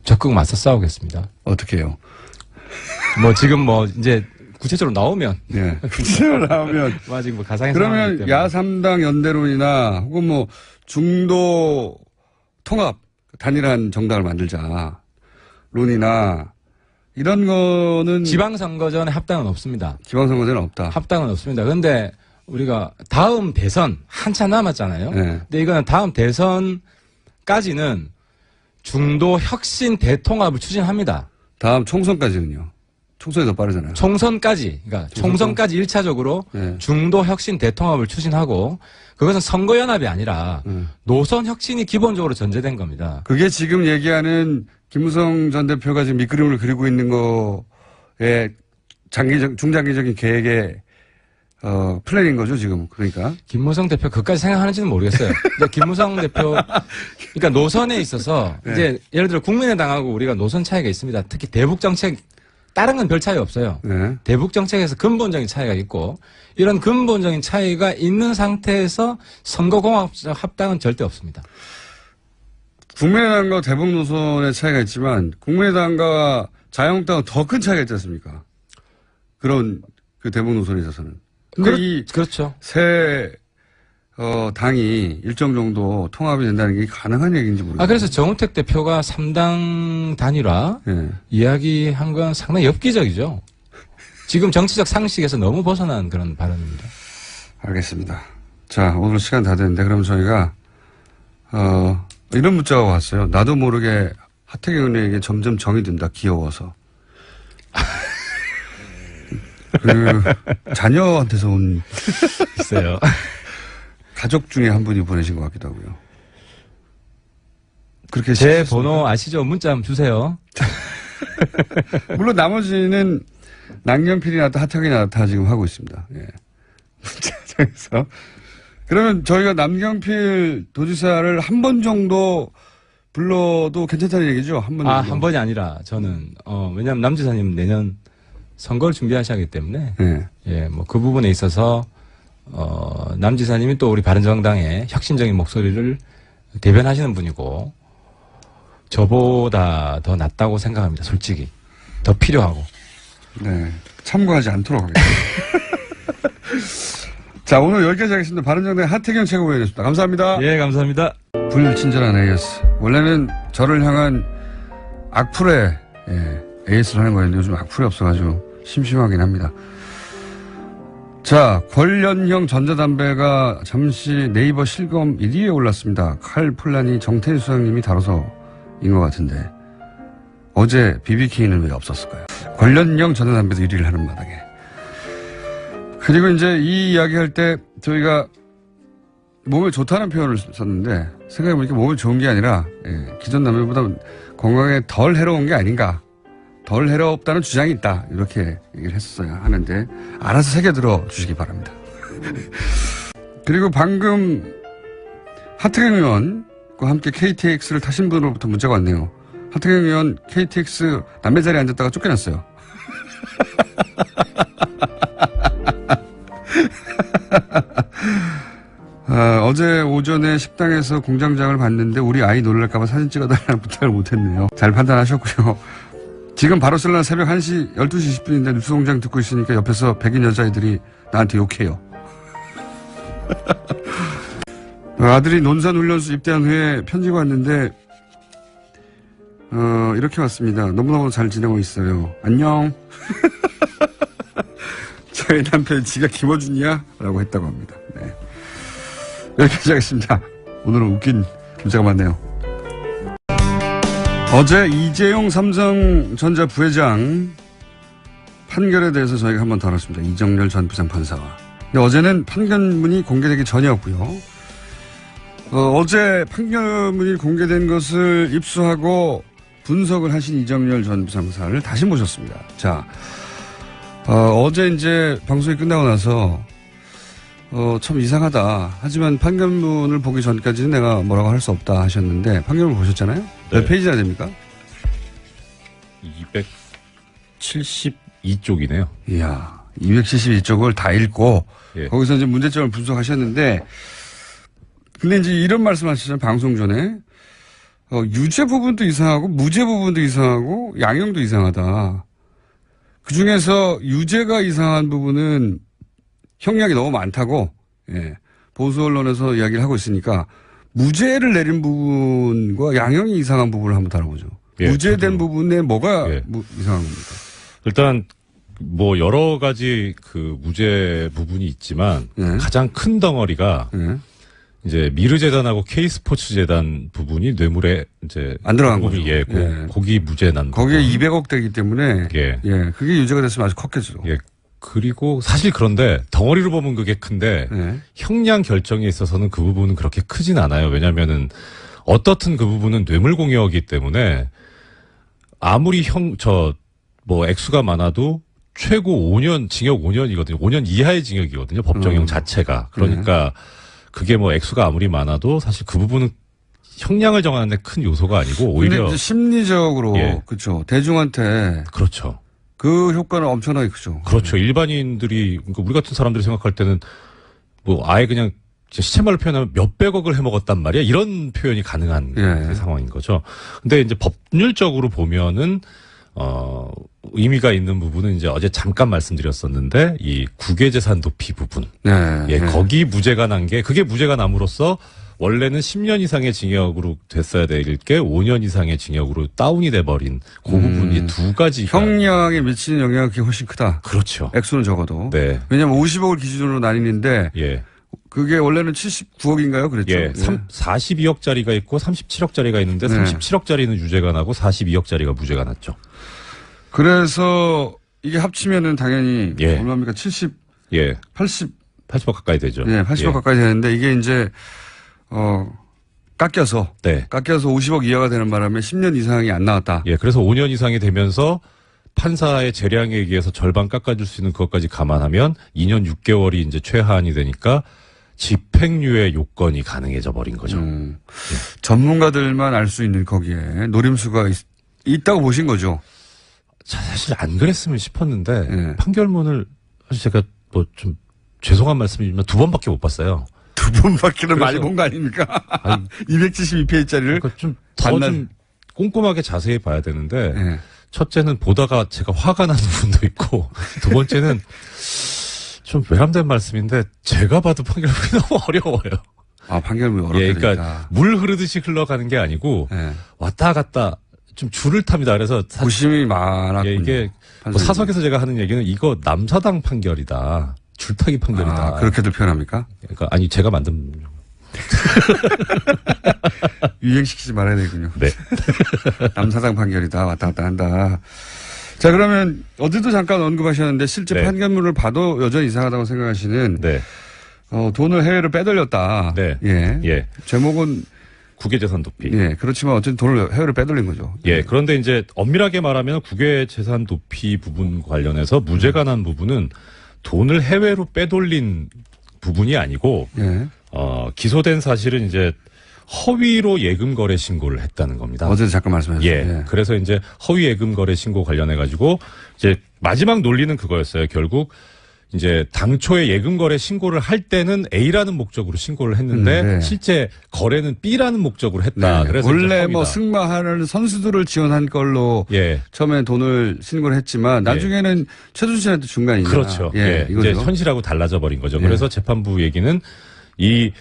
적극 맞서 싸우겠습니다. 어떻게 해요? 지금 이제 구체적으로 나오면. 네. 구체적으로 나오면. 지금 가상의 그러면 야3당 연대론이나 혹은 중도 통합 단일한 정당을 만들자. 론이나 이런 거는. 지방선거전에 합당은 없습니다. 지방선거전은 없다. 합당은 없습니다. 그런데 우리가 다음 대선 한참 남았잖아요. 네. 근데 이거는 다음 대선까지는 중도 혁신 대통합을 추진합니다. 다음 총선까지는요? 총선이 더 빠르잖아요. 총선까지 1차적으로 네. 중도 혁신 대통합을 추진하고 그것은 선거연합이 아니라 노선 혁신이 기본적으로 전제된 겁니다. 그게 지금 얘기하는 김무성 전 대표가 지금 밑그림을 그리고 있는 거에 중장기적인 계획의 플랜인 거죠, 지금. 그러니까. 김무성 대표 그까지 생각하는지는 모르겠어요. 근데 김무성 대표, 그러니까 노선에 있어서 네. 이제 예를 들어 국민의당하고 우리가 노선 차이가 있습니다. 특히 대북 정책, 다른 건 별 차이 없어요. 네. 대북 정책에서 근본적인 차이가 있고 이런 근본적인 차이가 있는 상태에서 선거공학적 합당은 절대 없습니다. 국민의당과 대북 노선의 차이가 있지만 국민의당과 자유한국당은 더 큰 차이가 있지 않습니까? 그런 그 대북 노선에 있어서는. 근데 그렇죠. 새 당이 일정 정도 통합이 된다는 게 가능한 얘기인지 모르겠어요. 그래서 정우택 대표가 3당 단일화 이야기한 건 상당히 엽기적이죠. 지금 정치적 상식에서 너무 벗어난 그런 발언입니다. 알겠습니다. 자, 오늘 시간 다 됐는데 그럼 저희가 이런 문자가 왔어요. 나도 모르게 하태경 의원에게 점점 정이 든다. 귀여워서. 그 자녀한테서 온 있어요. 가족 중에 한 분이 보내신 것 같기도 하고요. 그렇게 제 번호 아시죠? 문자 한번 주세요. 물론 나머지는 남경필이 나왔다 하태경이 나왔다 지금 하고 있습니다. 예. 문자장에서. 그러면 저희가 남경필 도지사를 한 번 정도 불러도 괜찮다는 얘기죠? 한 번 정도. 한 번이 아니라 저는 왜냐하면 남 지사님 내년 선거를 준비하셔야 하기 때문에 뭐 그 부분에 있어서 남 지사님이 또 우리 바른정당의 혁신적인 목소리를 대변하시는 분이고 저보다 더 낫다고 생각합니다. 솔직히 더 필요하고. 네, 참고하지 않도록 하겠습니다. 자, 오늘 여기까지 하겠습니다. 바른정당 하태경 최고위원이었습니다. 감사합니다. 예, 감사합니다. 불친절한 AS. 원래는 저를 향한 악플에 AS를 하는 거였는데 요즘 악플이 없어가지고 심심하긴 합니다. 자, 관련형 전자담배가 잠시 네이버 실검 1위에 올랐습니다. 칼폴란이 정태인 수장님이 다뤄서인 것 같은데 어제 BBK는 왜 없었을까요? 관련형 전자담배도 1위를 하는 마당에. 그리고 이제 이 이야기 할 때 저희가 몸에 좋다는 표현을 썼는데 생각해보니까 몸에 좋은 게 아니라 기존 담배보다 건강에 덜 해로운 게 아닌가. 덜 해롭다는 주장이 있다. 이렇게 얘기를 했었어야 하는데 알아서 새겨들어 주시기 바랍니다. 그리고 방금 하태경 의원과 함께 KTX를 타신 분으로부터 문자가 왔네요. 하태경 의원 KTX 남의 자리에 앉았다가 쫓겨났어요. 어제 오전에 식당에서 공장장을 봤는데 우리 아이 놀랄까봐 사진 찍어달라는 부탁을 못했네요. 잘 판단하셨고요. 지금 바로 쓸라는 새벽 1시, 12시 20분인데 뉴스공장 듣고 있으니까 옆에서 백인 여자애들이 나한테 욕해요. 아들이 논산훈련소 입대한 후에 편지가 왔는데 이렇게 왔습니다. 너무너무 잘 지내고 있어요. 안녕. 저희 남편이 지가 김어준이야? 라고 했다고 합니다. 네. 여기까지 하겠습니다. 오늘은 웃긴 문자가 많네요. 어제 이재용 삼성전자 부회장 판결에 대해서 저희가 한번 다뤘습니다. 이정렬 전 부장판사와. 근데 어제는 판결문이 공개되기 전이었고요. 어제 판결문이 공개된 것을 입수하고 분석을 하신 이정렬 전 부장판사를 다시 모셨습니다. 자, 어제 이제 방송이 끝나고 나서 참 이상하다. 하지만 판결문을 보기 전까지는 내가 뭐라고 할 수 없다 하셨는데 판결문 보셨잖아요? 몇 페이지나 됩니까? 272쪽이네요. 이야, 272쪽을 다 읽고 거기서 이제 문제점을 분석하셨는데 근데 이제 이런 말씀 하시잖아요. 방송 전에. 유죄 부분도 이상하고 무죄 부분도 이상하고 양형도 이상하다. 그중에서 유죄가 이상한 부분은 형량이 너무 많다고 보수 언론에서 이야기를 하고 있으니까 무죄를 내린 부분과 양형이 이상한 부분을 한번 다뤄보죠. 무죄된 부분에 뭐가 이상한 겁니까? 일단 뭐 여러 가지 그 무죄 부분이 있지만 가장 큰 덩어리가 이제 미르재단하고 K스포츠재단 부분이 뇌물에 이제 안 들어간 거죠. 거기 무죄 난 거기에 200억 되기 때문에 그게 유죄가 됐으면 아주 컸겠죠. 그리고 사실 그런데 덩어리로 보면 그게 큰데 형량 결정에 있어서는 그 부분은 그렇게 크진 않아요. 왜냐면은 어떻든 그 부분은 뇌물공여이기 때문에 아무리 액수가 많아도 최고 5년 징역 5년이거든요. 5년 이하의 징역이거든요. 법정형 자체가. 그러니까 그게 뭐 액수가 아무리 많아도 사실 그 부분은 형량을 정하는 데 큰 요소가 아니고 오히려 근데 심리적으로 그렇죠. 대중한테 그렇죠. 그 효과는 엄청나게 크죠. 그렇죠. 일반인들이, 그러니까 우리 같은 사람들이 생각할 때는 뭐 아예 그냥 시체말로 표현하면 몇백억을 해먹었단 말이야. 이런 표현이 가능한 상황인 거죠. 근데 이제 법률적으로 보면은, 의미가 있는 부분은 이제 어제 잠깐 말씀드렸었는데 이 국외재산 도피 부분. 네. 예, 네. 거기 무죄가 난 게 그게 무죄가 남으로써 원래는 10년 이상의 징역으로 됐어야 될 게 5년 이상의 징역으로 다운이 돼버린 그 부분이 두 가지. 형량에 미치는 영향이 훨씬 크다. 그렇죠. 액수는 적어도. 네. 왜냐하면 50억을 기준으로 나뉘는데 예. 그게 원래는 79억인가요? 그랬죠. 예. 42억짜리가 있고 37억짜리가 있는데 네. 37억짜리는 유죄가 나고 42억짜리가 무죄가 났죠. 그래서 이게 합치면은 당연히 예. 얼마입니까? 70, 예. 80, 80억 가까이 되죠. 예, 80억 가까이 되는데 이게 이제 깎여서 네. 50억 이하가 되는 바람에 10년 이상이 안 나왔다. 예. 그래서 5년 이상이 되면서 판사의 재량에 의해서 절반 깎아줄 수 있는 그것까지 감안하면 2년 6개월이 이제 최하한이 되니까 집행유예 요건이 가능해져 버린 거죠. 전문가들만 알 수 있는 거기에 노림수가 있다고 보신 거죠. 자, 사실 안 그랬으면 싶었는데 예. 판결문을 사실 제가 뭐 좀 죄송한 말씀이지만 2번밖에 못 봤어요. 두 번밖에는 많이 그래서- 본 거 아닙니까? 아니, 272페이지짜리를. 그러니까 좀 더 좀 꼼꼼하게 자세히 봐야 되는데 예. 첫째는 보다가 제가 화가 나는 부분도 있고 두 번째는 좀 외람된 말씀인데 제가 봐도 판결문이 너무 어려워요. 아, 판결문이 어렵게 예, 그러니까 되니까. 물 흐르듯이 흘러가는 게 아니고 예. 왔다 갔다 좀 줄을 탑니다. 그래서 고심이 많았군요. 예, 이게 뭐 판사님. 사석에서 제가 하는 얘기는 이거 남사당 판결이다. 줄타기 판결이다. 아, 그렇게들 표현합니까? 그러니까 아니 제가 만든 유행시키지 말아야 되군요. 네. 남사당 판결이다. 왔다 갔다 한다. 자, 그러면 어제도 잠깐 언급하셨는데 실제 네. 판결문을 봐도 여전히 이상하다고 생각하시는 네. 돈을 해외로 빼돌렸다. 네. 예. 예. 제목은 국외재산 도피. 예. 그렇지만 어쨌든 돈을 해외로 빼돌린 거죠. 예. 그런데 이제 엄밀하게 말하면 국외재산 도피 부분 관련해서 무죄가 난 부분은 돈을 해외로 빼돌린 부분이 아니고 예. 기소된 사실은 이제 허위로 예금 거래 신고를 했다는 겁니다. 어제도 잠깐 말씀하셨죠. 예. 그래서 이제 허위 예금 거래 신고 관련해 가지고 이제 마지막 논리는 그거였어요. 결국 이제 당초에 예금 거래 신고를 할 때는 A라는 목적으로 신고를 했는데 네. 실제 거래는 B라는 목적으로 했다. 네. 그래서 원래 이제 뭐 허위다. 승마하는 선수들을 지원한 걸로 예. 처음에 돈을 신고를 했지만 나중에는 최순실한테 준 거 아니냐. 그렇죠. 예. 이제 현실하고 달라져 버린 거죠. 예. 그래서 재판부 얘기는 이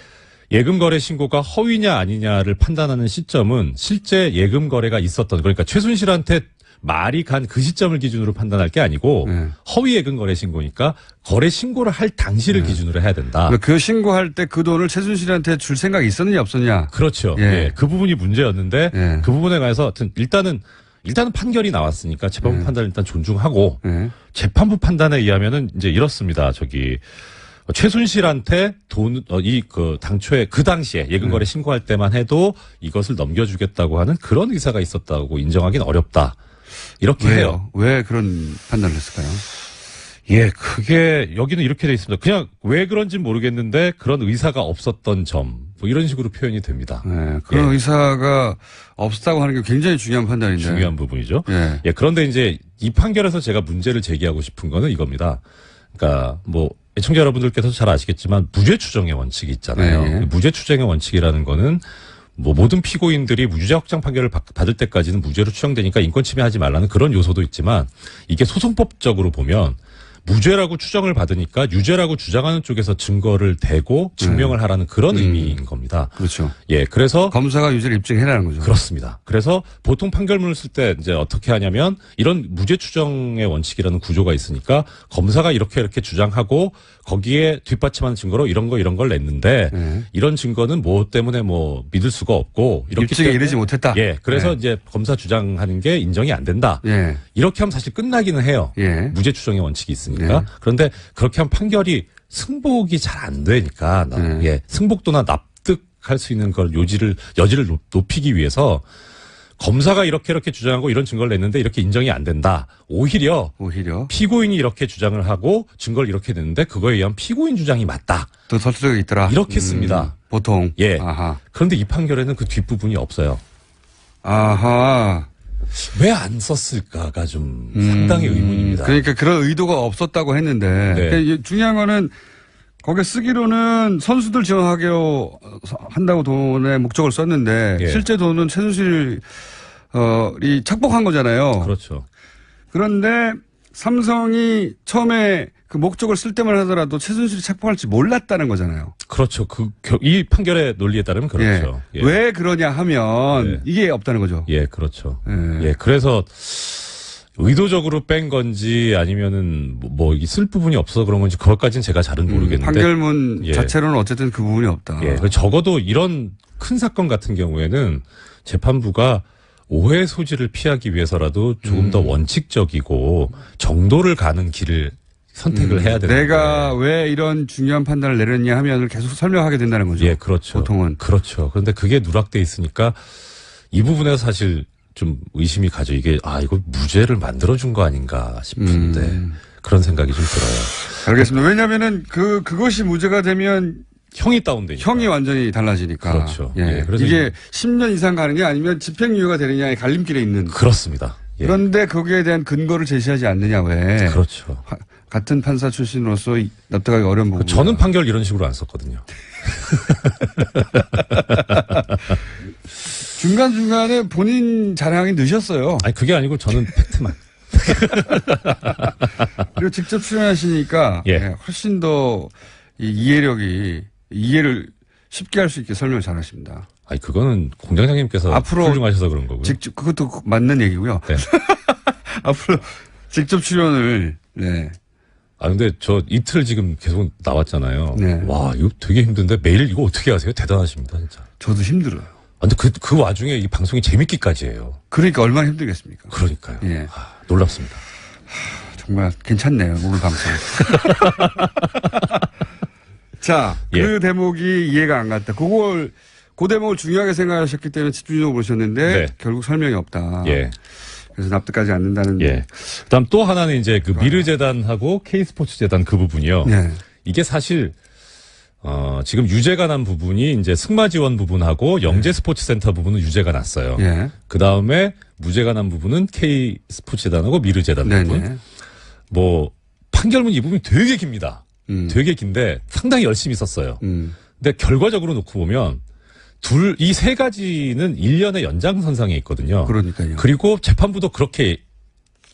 예금 거래 신고가 허위냐 아니냐를 판단하는 시점은 실제 예금 거래가 있었던, 그러니까 최순실한테 말이 간 그 시점을 기준으로 판단할 게 아니고 허위 예금 거래 신고니까 거래 신고를 할 당시를 기준으로 해야 된다. 그 신고할 때 그 돈을 최순실한테 줄 생각이 있었느냐 없었냐. 그렇죠. 예. 예. 그 부분이 문제였는데 예. 그 부분에 관해서 하여튼 일단은 판결이 나왔으니까 재판부 판단을 일단 존중하고 예. 재판부 판단에 의하면은 이제 이렇습니다. 최순실한테 당초에 그 당시에 예금거래 신고할 때만 해도 이것을 넘겨주겠다고 하는 그런 의사가 있었다고 인정하기는 어렵다. 이렇게 해요. 왜 그런 판단을 했을까요? 예, 그게 여기는 이렇게 돼 있습니다. 그냥 왜 그런지는 모르겠는데 그런 의사가 없었던 점, 뭐 이런 식으로 표현이 됩니다. 네, 그런 예. 의사가 없었다고 하는 게 굉장히 중요한 판단인데. 중요한 부분이죠. 예. 예, 그런데 이제 이 판결에서 제가 문제를 제기하고 싶은 거는 이겁니다. 그러니까 뭐 애청자 여러분들께서 잘 아시겠지만 무죄 추정의 원칙이 있잖아요. 네. 무죄 추정의 원칙이라는 거는 뭐 모든 피고인들이 무죄 확정 판결을 받을 때까지는 무죄로 추정되니까 인권 침해하지 말라는 그런 요소도 있지만 이게 소송법적으로 보면 무죄라고 추정을 받으니까 유죄라고 주장하는 쪽에서 증거를 대고 증명을 하라는 그런 의미인 겁니다. 그렇죠. 예, 그래서 검사가 유죄를 입증해라는 거죠. 그렇습니다. 그래서 보통 판결문을 쓸 때 이제 어떻게 하냐면 이런 무죄 추정의 원칙이라는 구조가 있으니까 검사가 이렇게 주장하고 거기에 뒷받침하는 증거로 이런 걸 냈는데 이런 증거는 뭐 때문에 뭐 믿을 수가 없고 이렇기 입증에 때문에 이르지 못했다. 예, 그래서 이제 검사 주장하는 게 인정이 안 된다. 예. 이렇게 하면 사실 끝나기는 해요. 예. 무죄 추정의 원칙이 있으니까. 예. 그런데 그렇게 하면 판결이 승복이 잘 안 되니까 예, 승복도나 납득할 수 있는 걸 여지를 높이기 위해서 검사가 이렇게 주장하고 이런 증거를 냈는데 이렇게 인정이 안 된다. 오히려 피고인이 이렇게 주장을 하고 증거를 이렇게 냈는데 그거에 의한 피고인 주장이 맞다. 더 설득력이 있더라. 이렇게 씁니다. 보통. 예. 아하. 그런데 이 판결에는 그 뒷부분이 없어요. 아하. 왜 안 썼을까가 좀 상당히 의문입니다. 그러니까 그런 의도가 없었다고 했는데. 네. 그러니까 중요한 거는 거기에 쓰기로는 선수들 지원하기로 한다고 돈의 목적을 썼는데 예. 실제 돈은 최순실 이 착복한 거잖아요. 그렇죠. 그런데 삼성이 처음에 그 목적을 쓸 때만 하더라도 최순실이 착복할지 몰랐다는 거잖아요. 그렇죠. 이 판결의 논리에 따르면 그렇죠. 예. 왜 그러냐 하면 이게 없다는 거죠. 예, 그렇죠. 예, 그래서 의도적으로 뺀 건지 아니면은 뭐 쓸 부분이 없어서 그런 건지 그것까지는 제가 잘은 모르겠는데 판결문 자체로는 어쨌든 그 부분이 없다. 예, 적어도 이런 큰 사건 같은 경우에는 재판부가 오해 소지를 피하기 위해서라도 조금 더 원칙적이고 정도를 가는 길을 선택을 해야 되는 내가 왜 이런 중요한 판단을 내렸냐 하면 계속 설명하게 된다는 거죠. 예, 그렇죠. 보통은. 그렇죠. 그런데 그게 누락돼 있으니까 이 부분에서 사실 좀 의심이 가죠. 이게 이거 무죄를 만들어준 거 아닌가 싶은데 그런 생각이 좀 들어요. 알겠습니다. 왜냐면은 그것이 무죄가 되면 형이 다운되니까. 형이 완전히 달라지니까. 그렇죠. 예. 그래서 이게 10년 이상 가느냐 아니면 집행유예가 되느냐의 갈림길에 있는. 그렇습니다. 예. 그런데 거기에 대한 근거를 제시하지 않느냐 왜. 그렇죠. 같은 판사 출신으로서 납득하기 어려운 부분. 저는 판결 이런 식으로 안 썼거든요. 중간중간에 본인 자랑이 늦었어요. 아니, 그게 아니고 저는 팩트만. 그리고 직접 출연하시니까 훨씬 더 이해를 쉽게 할 수 있게 설명을 잘 하십니다. 아니, 그거는 공장장님께서 앞으로 훌륭하셔서 그런 거고요. 그것도 맞는 얘기고요. 네. 앞으로 직접 출연을, 네. 근데 저 이틀 지금 계속 나왔잖아요. 네. 와, 이거 되게 힘든데 매일 이거 어떻게 하세요? 대단하십니다, 진짜. 저도 힘들어요. 근데 그 와중에 이 방송이 재밌기까지 해요. 그러니까 얼마나 힘들겠습니까? 그러니까요. 예. 놀랍습니다. 정말 괜찮네요, 오늘 방송. 자, 그 대목이 이해가 안 갔다. 그 대목을 중요하게 생각하셨기 때문에 집중적으로 보셨는데 결국 설명이 없다. 예. 그래서 납득하지 않는다는. 예. 그다음 또 하나는 이제 그 미르재단하고 K스포츠재단 그 부분이요. 네. 이게 사실 지금 유죄가 난 부분이 이제 승마지원 부분하고 영재스포츠센터 부분은 유죄가 났어요. 예. 그 다음에 무죄가 난 부분은 K스포츠재단하고 미르재단 부분. 뭐 판결문 이 부분이 되게 깁니다. 되게 긴데 상당히 열심히 썼어요. 근데 결과적으로 놓고 보면 이 세 가지는 1년의 연장선상에 있거든요. 그러니까요. 그리고 재판부도 그렇게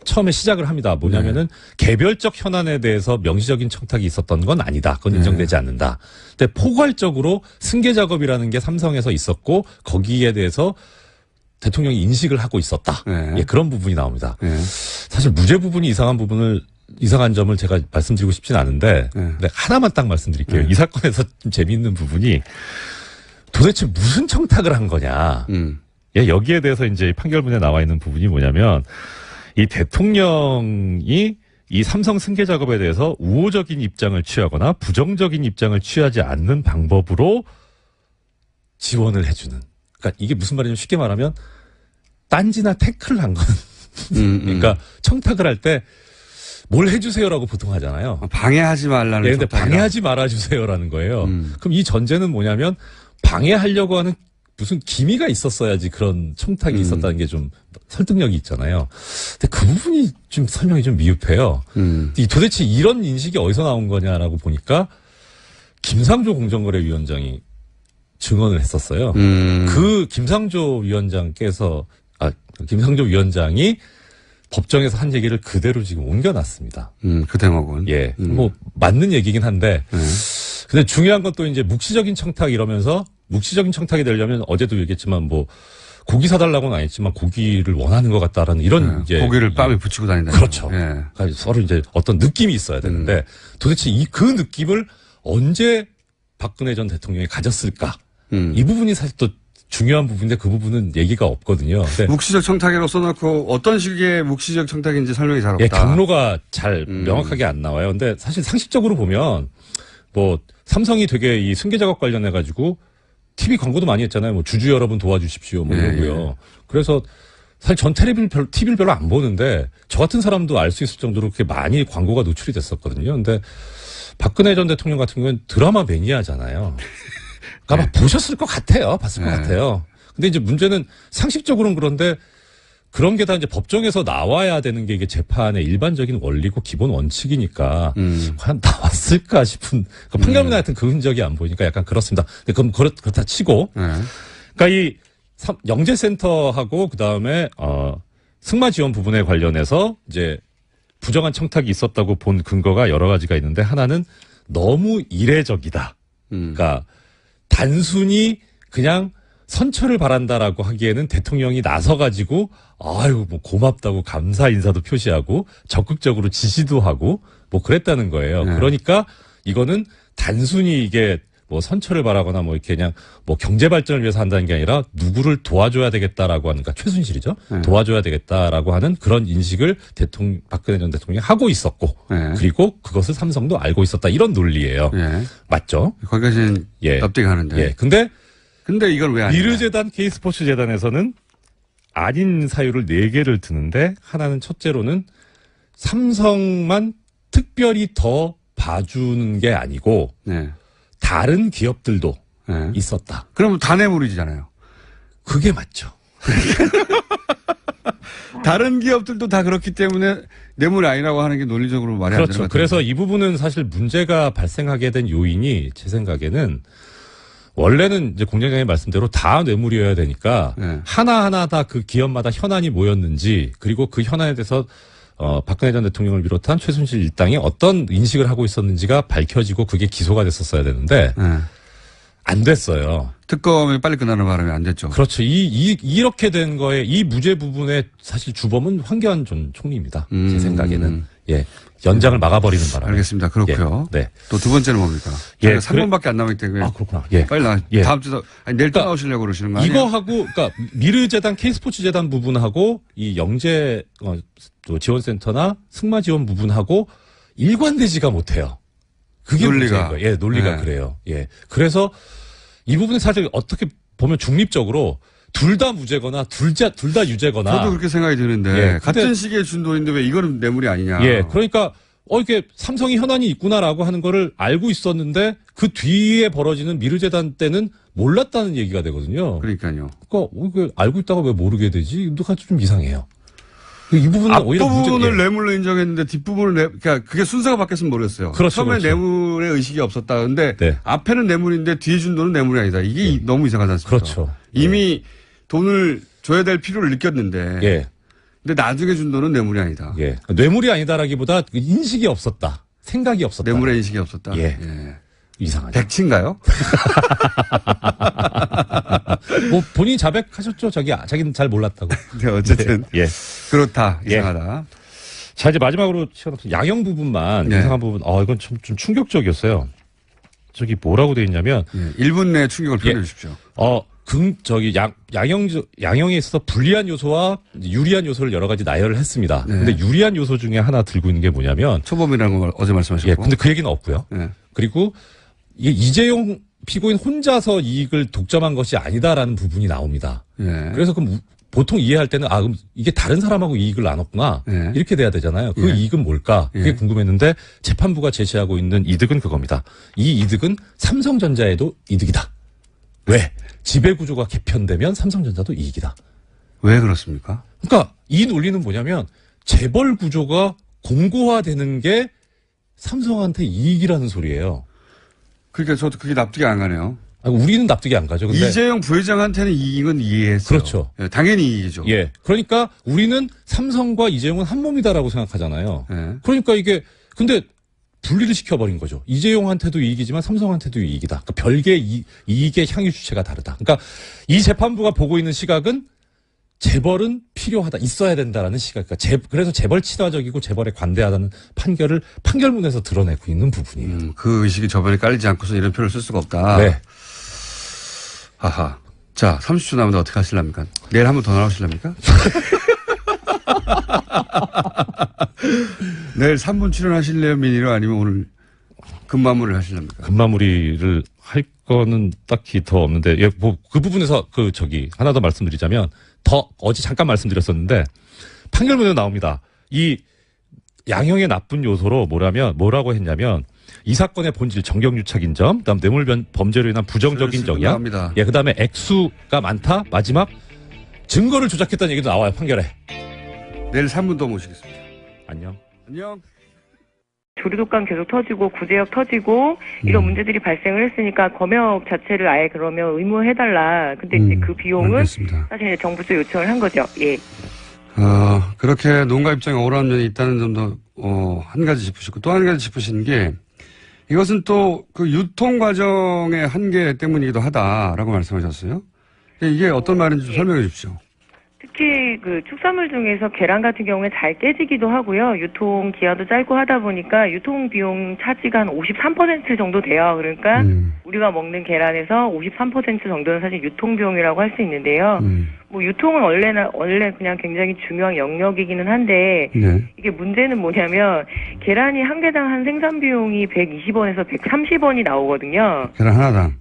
처음에 시작을 합니다. 뭐냐면은 개별적 현안에 대해서 명시적인 청탁이 있었던 건 아니다. 그건 인정되지 않는다. 근데 포괄적으로 승계 작업이라는 게 삼성에서 있었고 거기에 대해서 대통령이 인식을 하고 있었다. 예, 그런 부분이 나옵니다. 사실 무죄 부분이 이상한 점을 제가 말씀드리고 싶진 않은데 근데 하나만 딱 말씀드릴게요. 이 사건에서 좀 재미있는 부분이 도대체 무슨 청탁을 한 거냐. 예, 여기에 대해서 이제 판결문에 나와 있는 부분이 뭐냐면 이 대통령이 이 삼성 승계 작업에 대해서 우호적인 입장을 취하거나 부정적인 입장을 취하지 않는 방법으로 지원을 해주는. 그러니까 이게 무슨 말이냐면 쉽게 말하면 딴지나 태클을 한 건. 그러니까 청탁을 할 때 뭘 해주세요라고 보통 하잖아요. 방해하지 말라는. 네, 근데 방해하지 말아주세요라는 거예요. 그럼 이 전제는 뭐냐면 방해하려고 하는 무슨 기미가 있었어야지 그런 청탁이 있었다는 게 좀 설득력이 있잖아요. 근데 그 부분이 좀 설명이 좀 미흡해요. 도대체 이런 인식이 어디서 나온 거냐라고 보니까 김상조 공정거래위원장이 증언을 했었어요. 그 김상조 위원장이 법정에서 한 얘기를 그대로 지금 옮겨놨습니다. 그 대목은. 예. 뭐, 맞는 얘기긴 한데. 근데 중요한 건 또 이제 묵시적인 청탁 이러면서 묵시적인 청탁이 되려면 어제도 얘기했지만 뭐, 고기 사달라고는 안 했지만 고기를 원하는 것 같다라는 이런 이제. 고기를 뺨에 붙이고 다닌다. 그렇죠. 그러니까 서로 이제 어떤 느낌이 있어야 되는데 도대체 그 느낌을 언제 박근혜 전 대통령이 가졌을까? 이 부분이 사실 또 중요한 부분인데 그 부분은 얘기가 없거든요. 묵시적 청탁이라고 써놓고 어떤 식의 묵시적 청탁인지 설명이 잘 없다. 예, 경로가 잘 명확하게 안 나와요. 근데 사실 상식적으로 보면 뭐 삼성이 되게 이 승계 작업 관련해 가지고 TV 광고도 많이 했잖아요. 뭐 주주 여러분 도와주십시오. 뭐 이러고요. 그래서 사실 전 TV를 별로 안 보는데 저 같은 사람도 알 수 있을 정도로 그렇게 많이 광고가 노출이 됐었거든요. 근데 박근혜 전 대통령 같은 경우는 드라마 매니아잖아요. 아마 보셨을 것 같아요. 봤을 것 같아요. 근데 이제 문제는 상식적으로는 그런데 그런 게 다 이제 법정에서 나와야 되는 게 이게 재판의 일반적인 원리고 기본 원칙이니까 과연 나왔을까 싶은 판결문에 하여튼 그 흔적이 안 보이니까 약간 그렇습니다. 근데 그럼 그렇다 치고 그러니까 영재센터하고 그다음에 승마 지원 부분에 관련해서 이제 부정한 청탁이 있었다고 본 근거가 여러 가지가 있는데 하나는 너무 이례적이다. 그러니까 단순히 그냥 선처를 바란다라고 하기에는 대통령이 나서가지고 아유 뭐 고맙다고 감사 인사도 표시하고 적극적으로 지시도 하고 뭐 그랬다는 거예요. 네. 그러니까 이거는 단순히 이게 뭐 선처를 바라거나 뭐 이렇게 그냥 뭐 경제 발전을 위해서 한다는 게 아니라 누구를 도와줘야 되겠다라고 하는, 그러니까 최순실이죠. 네. 도와줘야 되겠다라고 하는 그런 인식을 박근혜 전 대통령이 하고 있었고, 네. 그리고 그것을 삼성도 알고 있었다, 이런 논리예요. 예. 맞죠? 거기까지는 예. 납득하는데. 예. 근데 이걸 왜 안 해? 미르재단 K스포츠재단에서는 아닌 사유를 4개를 드는데, 하나는 첫째로는 삼성만 특별히 더 봐주는 게 아니고 네. 다른 기업들도 네. 있었다. 그러면 다 뇌물이잖아요. 그게 맞죠. 다른 기업들도 다 그렇기 때문에 뇌물이 아니라고 하는 게 논리적으로 말이 안 되는 것 그렇죠. 같아요. 그래서 이 부분은 사실 문제가 발생하게 된 요인이 제 생각에는 원래는 이제 공장장님 말씀대로 다 뇌물이어야 되니까 네. 하나하나 다 그 기업마다 현안이 뭐였는지, 그리고 그 현안에 대해서 박근혜 전 대통령을 비롯한 최순실 일당이 어떤 인식을 하고 있었는지가 밝혀지고 그게 기소가 됐었어야 되는데 네. 안 됐어요. 특검이 빨리 끝나는 바람에 안 됐죠. 그렇죠. 이렇게 된 거에 이 무죄 부분의 사실 주범은 황교안 전 총리입니다. 제 생각에는. 예. 연장을 막아버리는 바람에. 알겠습니다. 그렇고요. 예. 네. 또 두 번째는 뭡니까? 예, 3번밖에 안 남았기 때문에. 아, 그렇구나. 예. 빨리 나. 예. 다음 주도 내일 또 그러니까 나오시려고 그러시는 거 아니에요? 이거하고, 그러니까 미르재단 K스포츠재단 부분하고 이 영재 또 지원센터나 승마 지원 부분하고 일관되지가 못해요. 그게 논리가. 문제인 거예요. 예, 논리가 네. 그래요. 예. 그래서 이 부분은 사실 어떻게 보면 중립적으로 둘 다 무죄거나 둘 다 유죄거나. 저도 그렇게 생각이 드는데 예, 근데- 같은 시기에 준 돈인데 왜 이거는 뇌물이 아니냐? 예, 그러니까 이게 삼성이 현안이 있구나라고 하는 거를 알고 있었는데 그 뒤에 벌어지는 미르재단 때는 몰랐다는 얘기가 되거든요. 그러니까요. 그러니까 이게 알고 있다가 왜 모르게 되지? 누가 좀 이상해요. 이 부분은 오히려 앞부분을 문제. 뇌물로 인정했는데 뒷부분을 그러니까 그게 순서가 바뀌었으면 모르겠어요. 그렇죠, 처음에 그렇죠. 뇌물의 의식이 없었다. 근데 네. 앞에는 뇌물인데 뒤에 준 돈은 뇌물이 아니다. 이게 너무 이상하지 않습니까? 그렇죠. 이미 돈을 줘야 될 필요를 느꼈는데 예, 근데 나중에 준 돈은 뇌물이 아니다. 예. 뇌물이 아니다라기보다 인식이 없었다. 생각이 없었다. 뇌물의 인식이 없었다. 예. 예. 이상하죠. 백치인가요? 뭐 본인이 자백하셨죠. 자기는 잘 몰랐다고. 네, 어쨌든 예. 그렇다. 예. 이상하다. 자, 이제 마지막으로 시간 없어 양형 부분만 네. 이상한 부분. 이건 좀 충격적이었어요. 저기 뭐라고 돼 있냐면 예. 1분 내에 충격을 표현해 예. 주십시오. 양형에 있어서 불리한 요소와 유리한 요소를 여러 가지 나열을 했습니다. 네. 근데 유리한 요소 중에 하나 들고 있는 게 뭐냐면, 초범이라는 걸 어제 말씀하셨고. 예, 근데 그 얘기는 없고요. 예. 그리고 이게 이재용 피고인 혼자서 이익을 독점한 것이 아니다라는 부분이 나옵니다. 예. 그래서 그럼 보통 이해할 때는 그럼 이게 다른 사람하고 이익을 나눴구나. 예. 이렇게 돼야 되잖아요. 그 예. 이익은 뭘까? 그게 예. 궁금했는데 재판부가 제시하고 있는 이득은 그겁니다. 이 이득은 삼성전자에도 이득이다. 왜? 지배구조가 개편되면 삼성전자도 이익이다. 왜 그렇습니까? 그러니까 이 논리는 뭐냐면 재벌 구조가 공고화되는 게 삼성한테 이익이라는 소리예요. 그러니까 저도 그게 납득이 안 가네요. 우리는 납득이 안 가죠. 근데 이재용 부회장한테는 이익은 이해했어요. 그렇죠. 예, 당연히 이익이죠. 예. 그러니까 우리는 삼성과 이재용은 한 몸이다라고 생각하잖아요. 예. 그러니까 이게 근데 분리를 시켜버린 거죠. 이재용한테도 이익이지만 삼성한테도 이익이다. 그러니까 별개의 이익의 향유 주체가 다르다. 그러니까 이 재판부가 보고 있는 시각은 재벌은 필요하다, 있어야 된다라는 시각. 그러니까 그래서 재벌 친화적이고 재벌에 관대하다는 판결을 판결문에서 드러내고 있는 부분이에요. 그 의식이 저번에 깔리지 않고서 이런 표현을 쓸 수가 없다. 네. 하하. 자, 30초 남았는데 어떻게 하실랍니까? 내일 한 번 더 나오실랍니까? 내일 3분 출연하실래요, 민희로? 아니면 오늘 금마무리를 하실랍니까? 금마무리를 할 거는 딱히 더 없는데, 예, 뭐, 그 부분에서 하나 더 말씀드리자면, 어제 잠깐 말씀드렸었는데, 판결문에 나옵니다. 이 양형의 나쁜 요소로 뭐라고 했냐면, 이 사건의 본질 정경유착인 점, 그다음 뇌물 범죄로 인한 부정적인 적이야. 나옵니다. 예, 그다음에 액수가 많다. 마지막 증거를 조작했다는 얘기도 나와요 판결에. 내일 3분 더 모시겠습니다. 안녕. 안녕. 조류독감 계속 터지고 구제역 터지고 이런 문제들이 발생을 했으니까 검역 자체를 아예 그러면 의무해달라. 근데 이제 그 비용은 알겠습니다. 사실 이제 정부 쪽 요청을 한 거죠. 예. 그렇게 농가 입장에 억울한 면이 있다는 점도 한 가지 짚으시고 또 한 가지 짚으신 게 이것은 또 그 유통 과정의 한계 때문이기도 하다라고 말씀하셨어요. 이게 어떤 말인지 좀 설명해 주십시오. 특히 그 축산물 중에서 계란 같은 경우에 잘 깨지기도 하고요. 유통 기한도 짧고 하다 보니까 유통 비용 차지가 한 53% 정도 돼요. 그러니까 우리가 먹는 계란에서 53% 정도는 사실 유통 비용이라고 할 수 있는데요. 뭐 유통은 원래 그냥 굉장히 중요한 영역이기는 한데 네. 이게 문제는 뭐냐면 계란이 한 개당 한 생산 비용이 120원에서 130원이 나오거든요. 계란 하나당.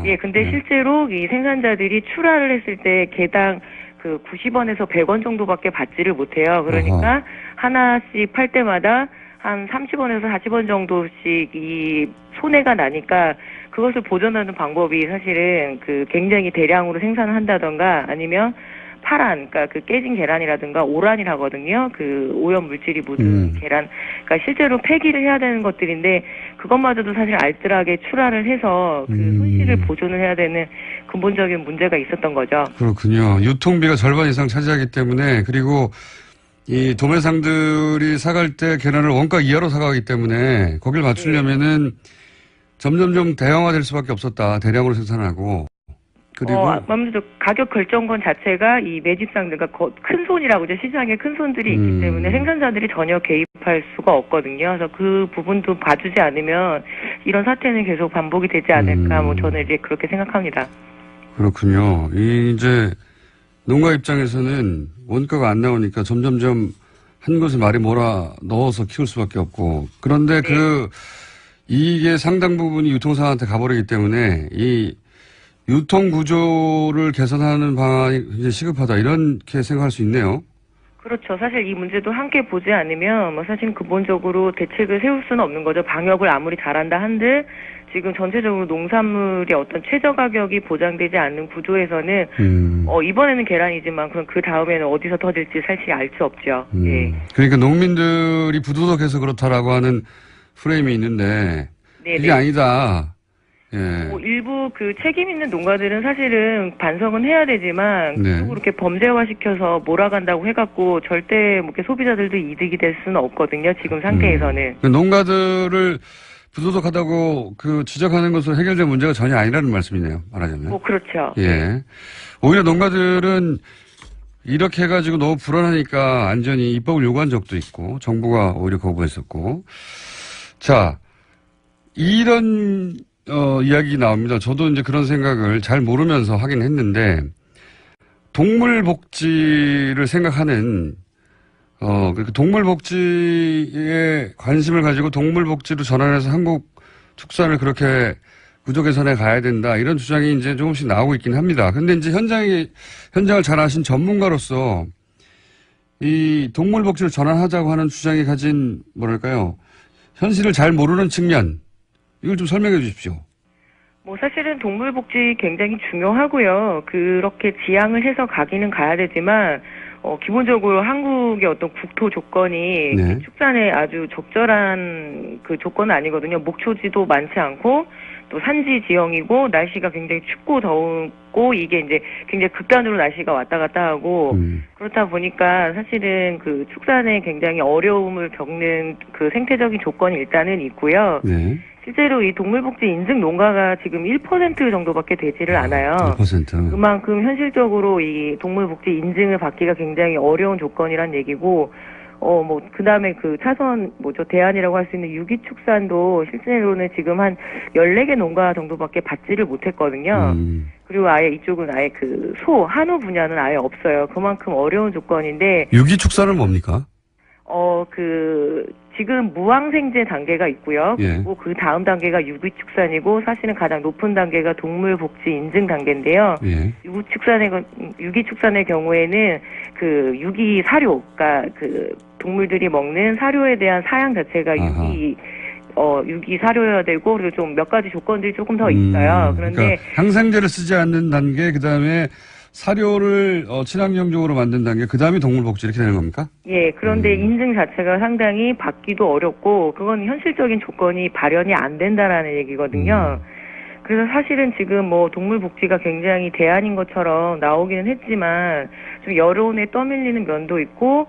예, 근데 네. 실제로 이 생산자들이 출하를 했을 때 개당 그 90원에서 100원 정도밖에 받지를 못해요. 그러니까 하나씩 팔 때마다 한 30원에서 40원 정도씩 이 손해가 나니까 그것을 보전하는 방법이 사실은 그 굉장히 대량으로 생산을 한다던가 아니면 파란, 그러니까 그 깨진 계란이라든가 오란이라거든요. 그 오염 물질이 묻은 계란. 그러니까 실제로 폐기를 해야 되는 것들인데 그것마저도 사실 알뜰하게 출하를 해서 그 손실을 보존을 해야 되는 근본적인 문제가 있었던 거죠. 그렇군요. 유통비가 절반 이상 차지하기 때문에 그리고 이 도매상들이 사갈 때 계란을 원가 이하로 사가기 때문에 거길 맞추려면은 점점점 대형화될 수밖에 없었다. 대량으로 생산하고. 그리고 아무래도 가격 결정권 자체가 이 매집상들, 그러니까 큰 손이라고 이제 시장에 큰 손들이 있기 때문에 생산자들이 전혀 개입할 수가 없거든요. 그래서 그 부분도 봐주지 않으면 이런 사태는 계속 반복이 되지 않을까. 뭐 저는 이제 그렇게 생각합니다. 그렇군요. 이제 농가 입장에서는 원가가 안 나오니까 점점점 한 곳에 말이 몰아 넣어서 키울 수밖에 없고 그런데 이게 상당 부분이 유통사한테 가버리기 때문에 이 유통 구조를 개선하는 방안이 이제 시급하다 이렇게 생각할 수 있네요. 그렇죠. 사실 이 문제도 함께 보지 않으면 뭐 사실 근본적으로 대책을 세울 수는 없는 거죠. 방역을 아무리 잘한다 한들 지금 전체적으로 농산물의 어떤 최저 가격이 보장되지 않는 구조에서는 이번에는 계란이지만 그럼 그 다음에는 어디서 터질지 사실 알 수 없죠. 예. 그러니까 농민들이 부도덕해서 그렇다라고 하는 프레임이 있는데 네네. 그게 아니다. 예. 뭐 일부 그 책임 있는 농가들은 사실은 반성은 해야 되지만 네. 그렇게 범죄화시켜서 몰아간다고 해갖고 절대 뭐 이렇게 소비자들도 이득이 될 수는 없거든요. 지금 상태에서는. 농가들을 부도덕하다고 지적하는 것으로 해결될 문제가 전혀 아니라는 말씀이네요. 말하자면. 뭐 그렇죠. 예. 오히려 농가들은 이렇게 해가지고 너무 불안하니까 안전히 입법을 요구한 적도 있고 정부가 오히려 거부했었고. 자, 이런 이야기 나옵니다. 저도 이제 그런 생각을 잘 모르면서 하긴 했는데, 동물 복지를 생각하는, 동물 복지에 관심을 가지고 동물 복지로 전환해서 한국 축산을 그렇게 구조 개선에 가야 된다. 이런 주장이 이제 조금씩 나오고 있긴 합니다. 근데 이제 현장을 잘 아신 전문가로서 이 동물 복지를 전환하자고 하는 주장이 가진, 현실을 잘 모르는 측면, 이걸 좀 설명해 주십시오. 뭐 사실은 동물복지 굉장히 중요하고요. 그렇게 지향을 해서 가기는 가야 되지만 기본적으로 한국의 어떤 국토 조건이 네. 축산에 아주 적절한 그 조건은 아니거든요. 목초지도 많지 않고 또 산지 지형이고 날씨가 굉장히 춥고 더우고 이게 이제 굉장히 극단으로 날씨가 왔다 갔다 하고 그렇다 보니까 사실은 그 축산에 굉장히 어려움을 겪는 그 생태적인 조건이 일단은 있고요. 네. 실제로 이 동물복지 인증 농가가 지금 1% 정도밖에 되지를 않아요. 1%. 그만큼 현실적으로 이 동물복지 인증을 받기가 굉장히 어려운 조건이란 얘기고, 그 다음에 그 차선, 대안이라고 할 수 있는 유기축산도 실제로는 지금 한 14개 농가 정도밖에 받지를 못했거든요. 그리고 아예 이쪽은 아예 한우 분야는 아예 없어요. 그만큼 어려운 조건인데. 유기축산은 뭡니까? 지금 무항생제 단계가 있고요. 예. 그리고 그 다음 단계가 유기축산이고 사실은 가장 높은 단계가 동물복지 인증 단계인데요. 예. 유기축산의 경우에는 그 유기 사료, 그러니까 그 동물들이 먹는 사료에 대한 사양 자체가 유기 유기 사료여야 되고 그리고 좀 몇 가지 조건들이 조금 더 있어요. 그런데 그러니까 항생제를 쓰지 않는 단계, 그 다음에 사료를 친환경적으로 만든 단계, 그 다음에 동물복지 이렇게 되는 겁니까? 예, 그런데 인증 자체가 상당히 받기도 어렵고 그건 현실적인 조건이 발현이 안 된다라는 얘기거든요. 그래서 사실은 지금 뭐 동물복지가 굉장히 대안인 것처럼 나오기는 했지만 좀 여론에 떠밀리는 면도 있고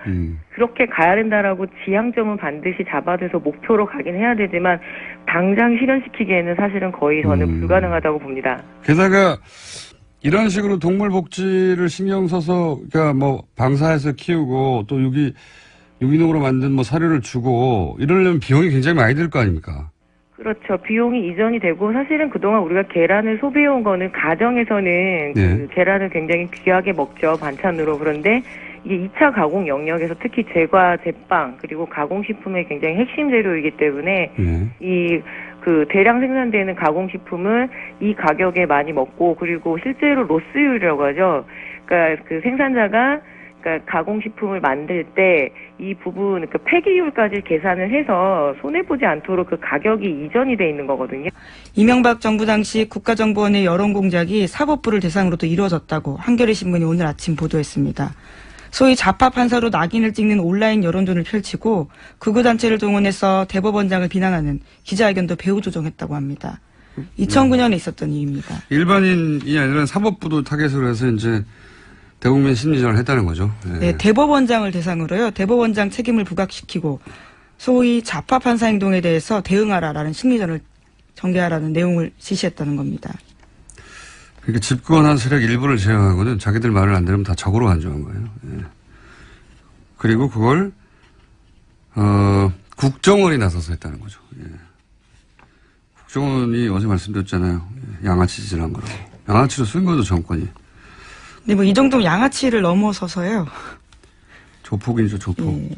그렇게 가야 된다라고 지향점은 반드시 잡아둬서 목표로 가긴 해야 되지만 당장 실현시키기에는 사실은 거의 저는 불가능하다고 봅니다. 게다가 이런 식으로 동물복지를 신경 써서 그러니까 뭐 방사해서 키우고 또 유기농으로 만든 뭐 사료를 주고 이러려면 비용이 굉장히 많이 들 거 아닙니까? 그렇죠. 비용이 이전이 되고 사실은 그동안 우리가 계란을 소비해온 거는 가정에서는 그 계란을 굉장히 귀하게 먹죠. 반찬으로. 그런데 이게 2차 가공 영역에서 특히 제과, 제빵 그리고 가공식품의 굉장히 핵심 재료이기 때문에 이 그 대량 생산되는 가공식품을 이 가격에 많이 먹고 그리고 실제로 로스율이라고 하죠. 그러니까 그 생산자가 그러니까 가공식품을 만들 때 이 부분 그 폐기율까지 계산을 해서 손해보지 않도록 그 가격이 이전이 돼 있는 거거든요. 이명박 정부 당시 국가정보원의 여론 공작이 사법부를 대상으로도 이루어졌다고 한겨레 신문이 오늘 아침 보도했습니다. 소위 좌파 판사로 낙인을 찍는 온라인 여론전을 펼치고 극우단체를 동원해서 대법원장을 비난하는 기자회견도 배후 조정했다고 합니다. 2009년에 있었던 일입니다. 일반인이 아니라 사법부도 타겟으로 해서 이제 대국민 심리전을 했다는 거죠. 네, 대법원장을 대상으로요. 대법원장 책임을 부각시키고 소위 좌파 판사 행동에 대해서 대응하라라는 심리전을 전개하라는 내용을 지시했다는 겁니다. 그러니까 집권한 세력 일부를 제외하고는 자기들 말을 안 들으면 다 적으로 간주한 거예요. 예. 그리고 그걸 국정원이 나서서 했다는 거죠. 예. 국정원이 어제 말씀드렸잖아요. 양아치 짓을 한 거라고. 양아치로 쓴 거죠, 정권이. 네, 뭐 이 정도면 양아치를 넘어서서요. 조폭이죠, 조폭.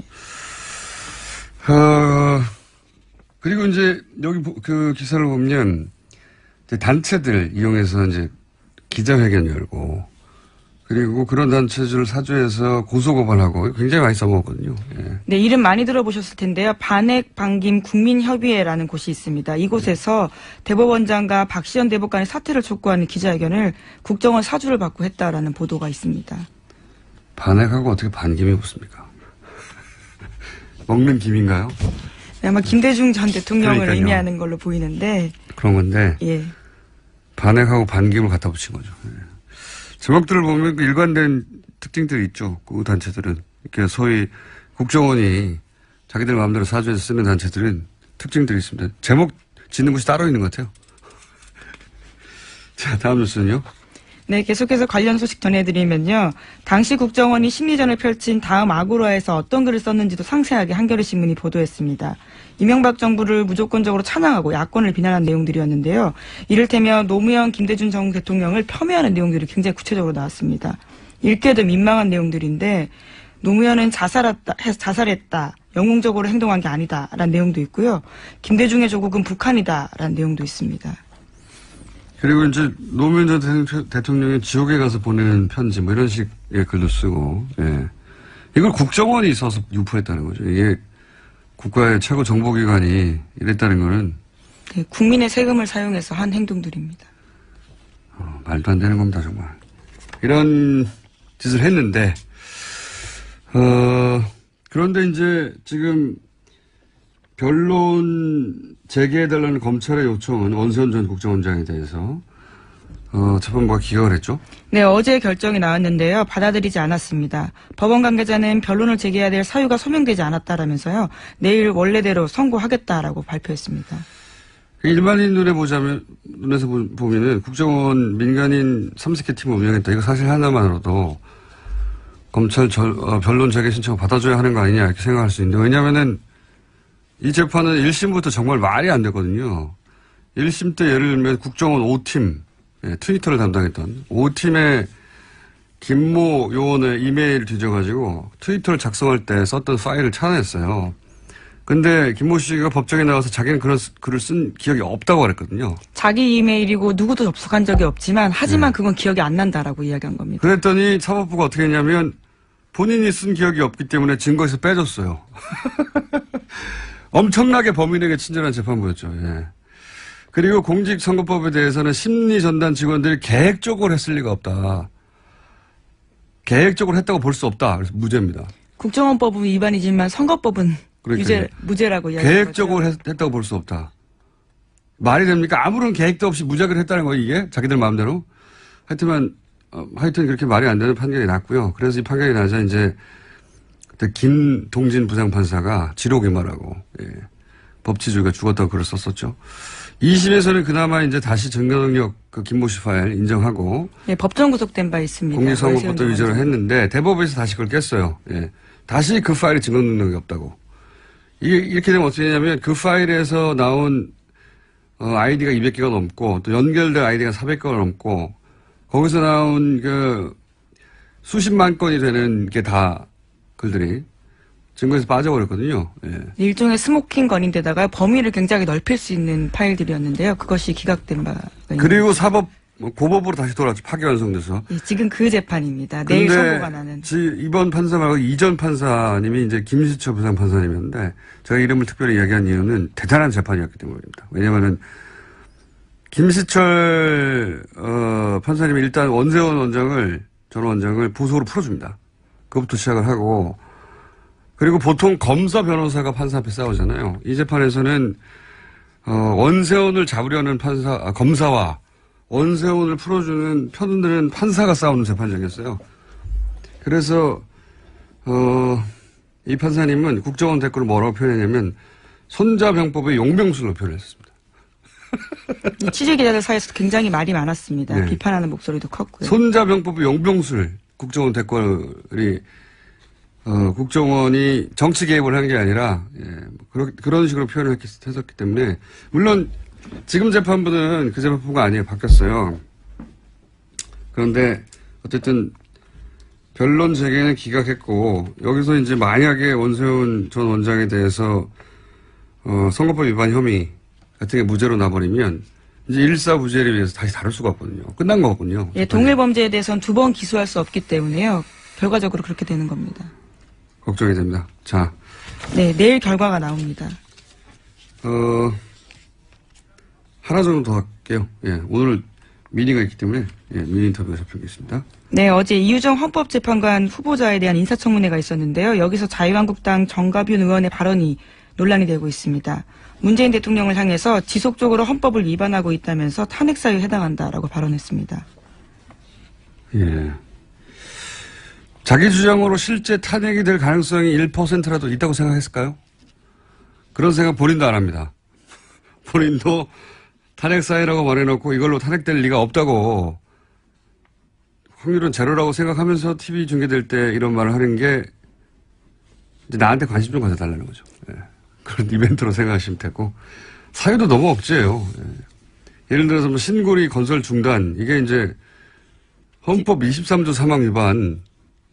그리고 이제 여기 그 기사를 보면 단체들 이용해서 이제 기자회견 열고 그리고 그런 단체들을 사주해서 고소고발하고 굉장히 많이 써먹었거든요. 예. 네, 이름 많이 들어보셨을 텐데요. 반핵 반김 국민협의회라는 곳이 있습니다. 이곳에서 대법원장과 박시연 대법관의 사퇴를 촉구하는 기자회견을 국정원 사주를 받고 했다라는 보도가 있습니다. 반핵하고 어떻게 반김이 붙습니까? 먹는 김인가요? 네, 아마 김대중 전 대통령을 그러니까요. 의미하는 걸로 보이는데. 그런 건데 예. 반핵하고 반김을 갖다 붙인 거죠. 예. 제목들을 보면 그 일관된 특징들이 있죠. 그 단체들은. 이렇게 소위 국정원이 자기들 마음대로 사주해서 쓰는 단체들은 특징들이 있습니다. 제목 짓는 곳이 따로 있는 것 같아요. 자, 다음 뉴스는요. 네, 계속해서 관련 소식 전해드리면요. 당시 국정원이 심리전을 펼친 다음 아고라에서 어떤 글을 썼는지도 상세하게 한겨레 신문이 보도했습니다. 이명박 정부를 무조건적으로 찬양하고 야권을 비난한 내용들이었는데요. 이를테면 노무현, 김대중 전 대통령을 폄훼하는 내용들이 굉장히 구체적으로 나왔습니다. 읽게도 민망한 내용들인데 노무현은 자살했다. 영웅적으로 행동한 게 아니다라는 내용도 있고요. 김대중의 조국은 북한이다라는 내용도 있습니다. 그리고 이제 노무현 전 대통령이 지옥에 가서 보내는 편지 뭐 이런 식의 글도 쓰고, 예. 이걸 국정원이 써서 유포했다는 거죠. 이게 국가의 최고 정보기관이 이랬다는 거는. 네, 국민의 세금을 사용해서 한 행동들입니다. 말도 안 되는 겁니다, 정말. 이런 짓을 했는데, 그런데 이제 지금 변론 재개해달라는 검찰의 요청은 원세훈 전 국정원장에 대해서 재판부가 기각을 했죠? 네, 어제 결정이 나왔는데요. 받아들이지 않았습니다. 법원 관계자는 변론을 재개해야 될 사유가 소명되지 않았다라면서요. 내일 원래대로 선고하겠다라고 발표했습니다. 일반인 눈에서 보면은 국정원 민간인 30개 팀을 운영했다. 이거 사실 하나만으로도 검찰 변론 재개 신청을 받아줘야 하는 거 아니냐 이렇게 생각할 수 있는데 왜냐면은 이 재판은 1심부터 정말 말이 안 됐거든요. 1심 때 예를 들면 국정원 5팀, 예, 트위터를 담당했던 5팀의 김모 요원의 이메일 뒤져가지고 트위터를 작성할 때 썼던 파일을 찾아냈어요. 근데 김모 씨가 법정에 나와서 자기는 그런 글을 쓴 기억이 없다고 그랬거든요. 자기 이메일이고 누구도 접속한 적이 없지만 하지만 그건 기억이 안 난다라고 이야기한 겁니다. 그랬더니 사법부가 어떻게 했냐면 본인이 쓴 기억이 없기 때문에 증거에서 빼줬어요. 엄청나게 범인에게 친절한 재판부였죠. 예. 그리고 공직선거법에 대해서는 심리전단 직원들이 계획적으로 했을 리가 없다. 계획적으로 했다고 볼 수 없다. 그래서 무죄입니다. 국정원법은 위반이지만 선거법은 그러니까요. 무죄라고 이야기하는 계획적으로 했다고 볼 수 없다. 말이 됩니까? 아무런 계획도 없이 무작위로 했다는 거예요, 이게? 자기들 마음대로. 하여튼 그렇게 말이 안 되는 판결이 났고요. 그래서 이 판결이 나자 이제 그때 김동진 부장판사가 지록에 말하고, 예. 법치주의가 죽었다고 글을 썼었죠. 2심에서는 그나마 이제 다시 정경력 그 김모 씨 파일 인정하고. 예, 법정 구속된 바 있습니다. 공직선거법도 위조를 했는데 대법원에서 다시 그걸 깼어요. 예. 다시 그 파일에 증거 능력이 없다고. 이렇게 되면 어떻게 되냐면 그 파일에서 나온 아이디가 200개가 넘고 또 연결된 아이디가 400개가 넘고 거기서 나온 그 수십만 건이 되는 게 다 글들이 증거에서 빠져버렸거든요. 예. 일종의 스모킹 건인데다가 범위를 굉장히 넓힐 수 있는 파일들이었는데요. 그것이 기각된 바가 그리고 고법으로 다시 돌아왔죠. 파기 완성돼서. 예, 지금 그 재판입니다. 내일 선고가 나는. 이번 판사 말고 이전 판사님이 이제 김시철 부장판사님이었는데 제가 이름을 특별히 이야기한 이유는 대단한 재판이었기 때문입니다. 왜냐면은 김시철 판사님이 일단 원세훈 전 원장을 보석으로 풀어줍니다. 그것부터 시작을 하고 그리고 보통 검사 변호사가 판사 앞에 싸우잖아요. 이 재판에서는 원세훈을 잡으려는 검사와 원세훈을 풀어주는 편들은 판사가 싸우는 재판장이었어요. 그래서 이 판사님은 국정원 댓글을 뭐라고 표현했냐면 손자병법의 용병술로 표현했습니다. 취재기자들 사이에서 굉장히 말이 많았습니다. 네. 비판하는 목소리도 컸고요. 손자병법의 용병술 국정원 댓글이 국정원이 정치 개입을 한 게 아니라 그런 식으로 표현을 했었기 때문에 물론 지금 재판부는 그 재판부가 아니에요. 바뀌었어요. 그런데 어쨌든 변론 재개는 기각했고 여기서 이제 만약에 원세훈 전 원장에 대해서 선거법 위반 혐의 같은 게 무죄로 나버리면 이제 일사부재를 위해서 다시 다룰 수가 없거든요. 끝난 거거든요. 예, 동일 범죄에 대해서는 2번 기소할 수 없기 때문에요. 결과적으로 그렇게 되는 겁니다. 걱정이 됩니다. 자. 네, 내일 결과가 나옵니다. 하나 정도 더 할게요. 예, 오늘 미니가 있기 때문에 미니 인터뷰가 잡혀있습니다. 네, 어제 이유정 헌법재판관 후보자에 대한 인사청문회가 있었는데요. 여기서 자유한국당 정가균 의원의 발언이 논란이 되고 있습니다. 문재인 대통령을 향해서 지속적으로 헌법을 위반하고 있다면서 탄핵사유에 해당한다라고 발언했습니다. 예. 자기 주장으로 실제 탄핵이 될 가능성이 1%라도 있다고 생각했을까요? 그런 생각 본인도 안 합니다. 본인도 탄핵사유라고 말해놓고 이걸로 탄핵될 리가 없다고 확률은 제로라고 생각하면서 TV 중계될 때 이런 말을 하는 게 이제 나한테 관심 좀 가져달라는 거죠. 예. 그런 이벤트로 생각하시면 되고 사유도 너무 억지예요. 예. 예를 들어서 뭐 신고리 건설 중단 이게 이제 헌법 23조 3항 위반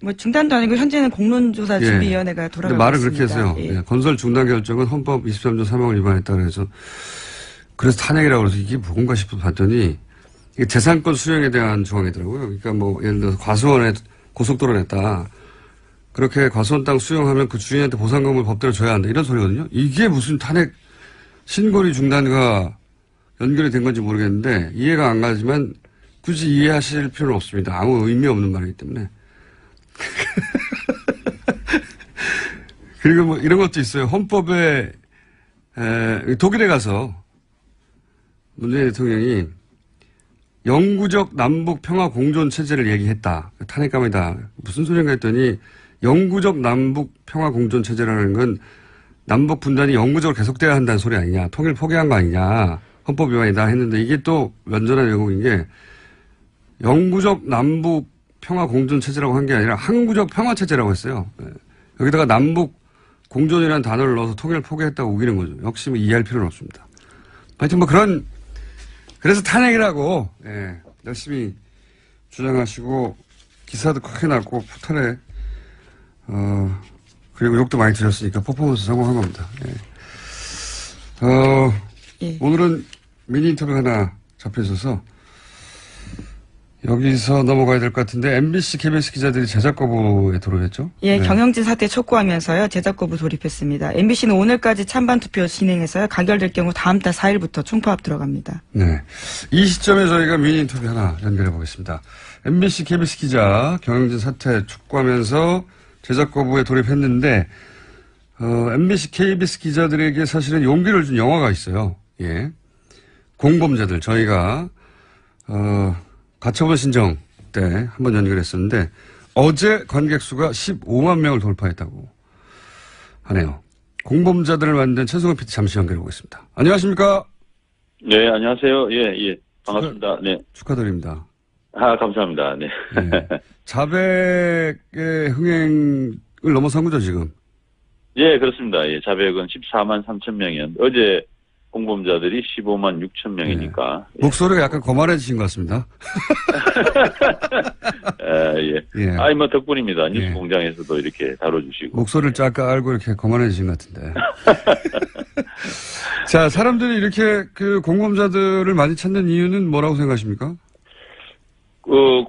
뭐 중단도 아니고 현재는 공론조사 준비위원회가 돌아가고 말을 있습니다. 그렇게 해서요. 예. 예. 건설 중단 결정은 헌법 23조 3항을 위반했다 그래서 탄핵이라고 해서 이게 뭔가 싶어 봤더니 이게 재산권 수용에 대한 조항이더라고요. 그러니까 뭐 예를 들어서 과수원에 고속도로 냈다. 그렇게 과수원 땅 수용하면 그 주인한테 보상금을 법대로 줘야 한다. 이런 소리거든요. 이게 무슨 탄핵 신고리 중단과 연결이 된 건지 모르겠는데 이해가 안 가지만 굳이 이해하실 필요는 없습니다. 아무 의미 없는 말이기 때문에. 그리고 뭐 이런 것도 있어요. 헌법에 독일에 가서 문재인 대통령이 영구적 남북 평화 공존 체제를 얘기했다. 탄핵감이다. 무슨 소리인가 했더니 영구적 남북 평화 공존 체제라는 건 남북 분단이 영구적으로 계속돼야 한다는 소리 아니냐. 통일 포기한 거 아니냐. 헌법 위반이다 했는데 이게 또 완전한 왜곡인 게 영구적 남북 평화 공존 체제라고 한 게 아니라 항구적 평화 체제라고 했어요. 여기다가 남북 공존이라는 단어를 넣어서 통일을 포기했다고 우기는 거죠. 역시 뭐 이해할 필요는 없습니다. 하여튼 뭐 그래서 탄핵이라고 열심히 주장하시고 기사도 크게 났고 포탈에 그리고 욕도 많이 드셨으니까 퍼포먼스 성공한 겁니다. 예. 오늘은 미니 인터뷰 하나 잡혀 있어서 여기서 넘어가야 될 것 같은데 MBC, KBS 기자들이 제작 거부에 돌입했죠? 예, 네. 경영진 사태 촉구하면서요. 제작 거부 돌입했습니다. MBC는 오늘까지 찬반 투표 진행해서요. 가결될 경우 다음 달 4일부터 총파업 들어갑니다. 네. 이 시점에 저희가 미니 인터뷰 하나 연결해 보겠습니다. MBC, KBS 기자 경영진 사태 촉구하면서 제작 거부에 돌입했는데 MBC, KBS 기자들에게 사실은 용기를 준 영화가 있어요. 예. 공범자들 저희가 가처분 신청 때 한번 연결했었는데 어제 관객 수가 15만 명을 돌파했다고 하네요. 공범자들을 만든 최승호 PD 잠시 연결해 보겠습니다. 안녕하십니까? 네, 안녕하세요. 예. 반갑습니다. 네. 축하드립니다. 감사합니다. 네. 네. 자백의 흥행을 넘어선 거죠, 지금? 예, 그렇습니다. 예, 자백은 14만 3천 명이었는데 어제 공범자들이 15만 6천 명이니까. 네. 목소리가 약간 거만해지신 것 같습니다. 예. 뭐 덕분입니다. 뉴스 예. 공장에서도 이렇게 다뤄주시고. 목소리를 쫙 알고 이렇게 거만해지신 것 같은데. 자, 사람들이 이렇게 그 공범자들을 많이 찾는 이유는 뭐라고 생각하십니까?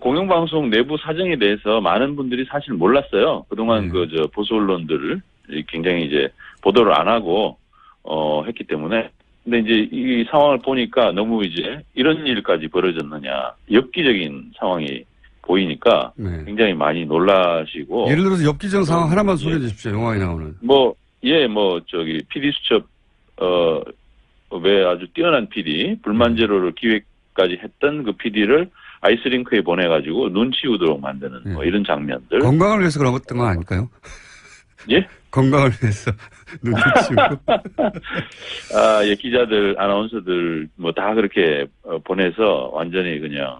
공영방송 내부 사정에 대해서 많은 분들이 사실 몰랐어요. 그동안 보수 언론들을 굉장히 이제 보도를 안 하고, 했기 때문에. 근데 이제 이 상황을 보니까 너무 이제 이런 일까지 벌어졌느냐. 엽기적인 상황이 보이니까 네. 굉장히 많이 놀라시고. 예를 들어서 엽기적 상황 하나만 소개해 주십시오. 영화에 나오는. PD 수첩, 왜 아주 뛰어난 PD, 불만 제로를 기획까지 했던 그 PD를 아이스링크에 보내가지고 눈 치우도록 만드는 뭐 이런 장면들. 건강을 위해서 그런 거 아닐까요? 예? 건강을 위해서 눈을 치우고. 예, 기자들, 아나운서들 뭐 다 그렇게 보내서 완전히 그냥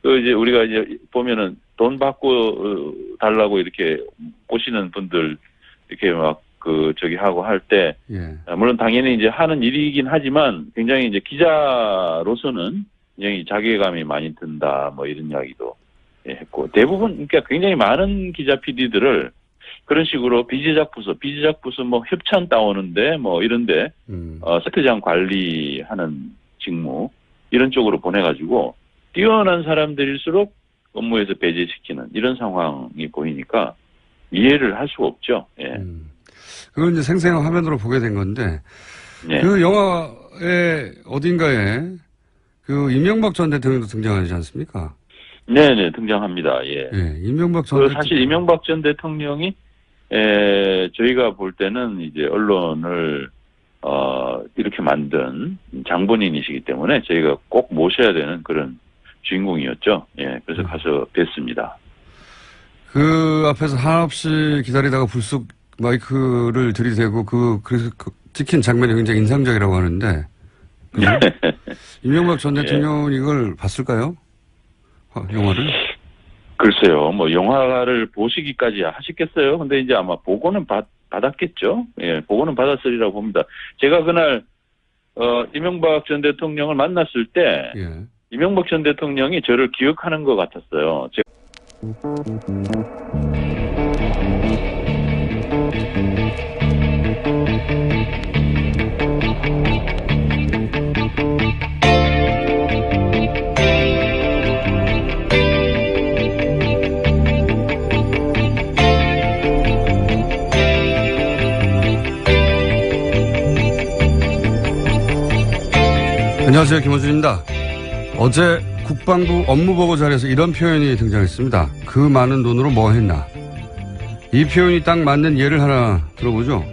이제 우리가 이제 보면은 돈 받고 달라고 이렇게 오시는 분들 이렇게 하고 할 때, 예. 물론 당연히 이제 하는 일이긴 하지만 굉장히 이제 기자로서는 굉장히 자괴감이 많이 든다, 뭐 이런 이야기도 했고, 대부분, 그러니까 굉장히 많은 기자 PD들을 그런 식으로 비제작 부서 뭐 협찬 따오는데 뭐 이런데, 세트장 관리하는 직무, 이런 쪽으로 보내가지고, 뛰어난 사람들일수록 업무에서 배제시키는 이런 상황이 보이니까 이해를 할 수가 없죠. 예. 그걸 이제 생생한 화면으로 보게 된 건데, 네. 그 영화의 어딘가에 그 이명박 전 대통령도 등장하지 않습니까? 네네, 등장합니다. 예. 이명박 전 대통령. 사실 이명박 전 대통령이, 저희가 볼 때는 이제 언론을, 이렇게 만든 장본인이시기 때문에 저희가 꼭 모셔야 되는 그런 주인공이었죠. 예. 그래서 가서 뵀습니다. 그 앞에서 한없이 기다리다가 불쑥 마이크를 들이대고 그래서 찍힌 장면이 굉장히 인상적이라고 하는데 이명박 전 대통령은 이걸 봤을까요? 영화를? 글쎄요, 뭐 영화를 보시기까지 하셨겠어요. 근데 이제 아마 보고는 받았겠죠. 예, 보고는 받았으리라고 봅니다. 제가 그날 이명박 전 대통령을 만났을 때 이명박 전 대통령이 저를 기억하는 것 같았어요. 안녕하세요. 김호준입니다. 어제 국방부 업무보고 자리에서 이런 표현이 등장했습니다. 그 많은 돈으로 뭐 했나. 이 표현이 딱 맞는 예를 하나 들어보죠.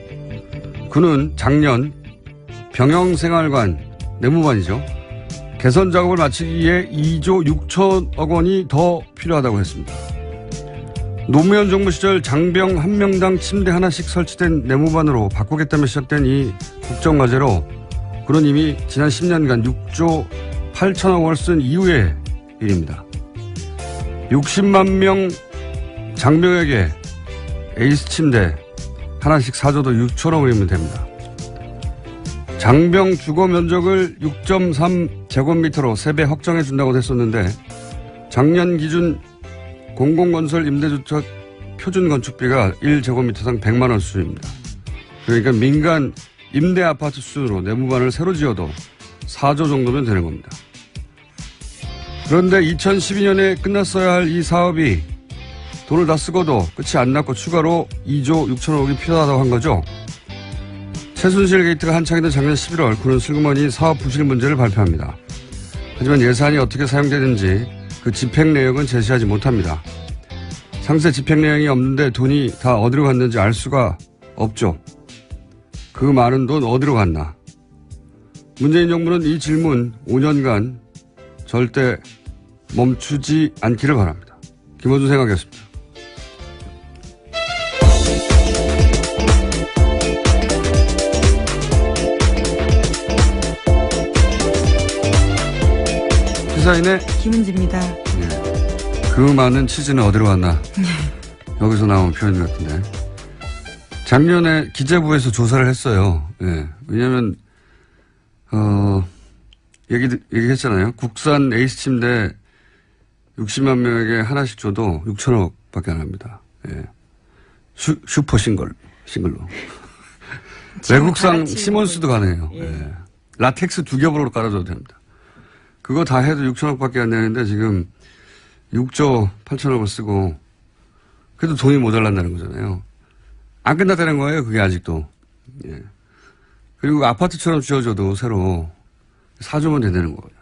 그는 작년 병영생활관 내무반이죠. 개선 작업을 마치기 위해 2조 6천억 원이 더 필요하다고 했습니다. 노무현 정부 시절 장병 한 명당 침대 하나씩 설치된 내무반으로 바꾸겠다며 시작된 이 국정과제로 그는 이미 지난 10년간 6조 8천억 원을 쓴 이후의 일입니다. 60만 명 장병에게 에이스 침대 하나씩 사줘도 6천억 원이면 됩니다. 장병 주거 면적을 6.3 제곱미터로 3배 확정해 준다고 했었는데 작년 기준 공공건설 임대주택 표준 건축비가 1제곱미터당 100만 원 수준입니다. 그러니까 민간 임대 아파트 수준으로 내무반을 새로 지어도 4조 정도면 되는 겁니다. 그런데 2012년에 끝났어야 할 이 사업이 돈을 다 쓰고도 끝이 안 났고 추가로 2조 6천억이 필요하다고 한 거죠. 최순실 게이트가 한창이던 작년 11월 그는 슬그머니 사업 부실 문제를 발표합니다. 하지만 예산이 어떻게 사용되는지 그 집행 내역은 제시하지 못합니다. 상세 집행 내용이 없는데 돈이 다 어디로 갔는지 알 수가 없죠. 그 많은 돈 어디로 갔나. 문재인 정부는 이 질문 5년간 절대 멈추지 않기를 바랍니다. 김원준 생각이었습니다. 시사인의 김은지입니다. 그 많은 치즈는 어디로 갔나. 여기서 나온 표현 같은데. 작년에 기재부에서 조사를 했어요. 예. 왜냐면, 얘기했잖아요. 국산 에이스 침대 60만 명에게 하나씩 줘도 6천억 밖에 안 합니다. 예. 슈퍼 싱글로. 외국산 시몬스도 가능해요. 예. 라텍스 2겹으로 깔아줘도 됩니다. 그거 다 해도 6천억 밖에 안 되는데 지금 6조 8천억을 쓰고 그래도 돈이 모자란다는 거잖아요. 안 끝났다는 거예요. 그게 아직도. 예. 그리고 아파트처럼 지어줘도 새로 4조면 된다는 거예요.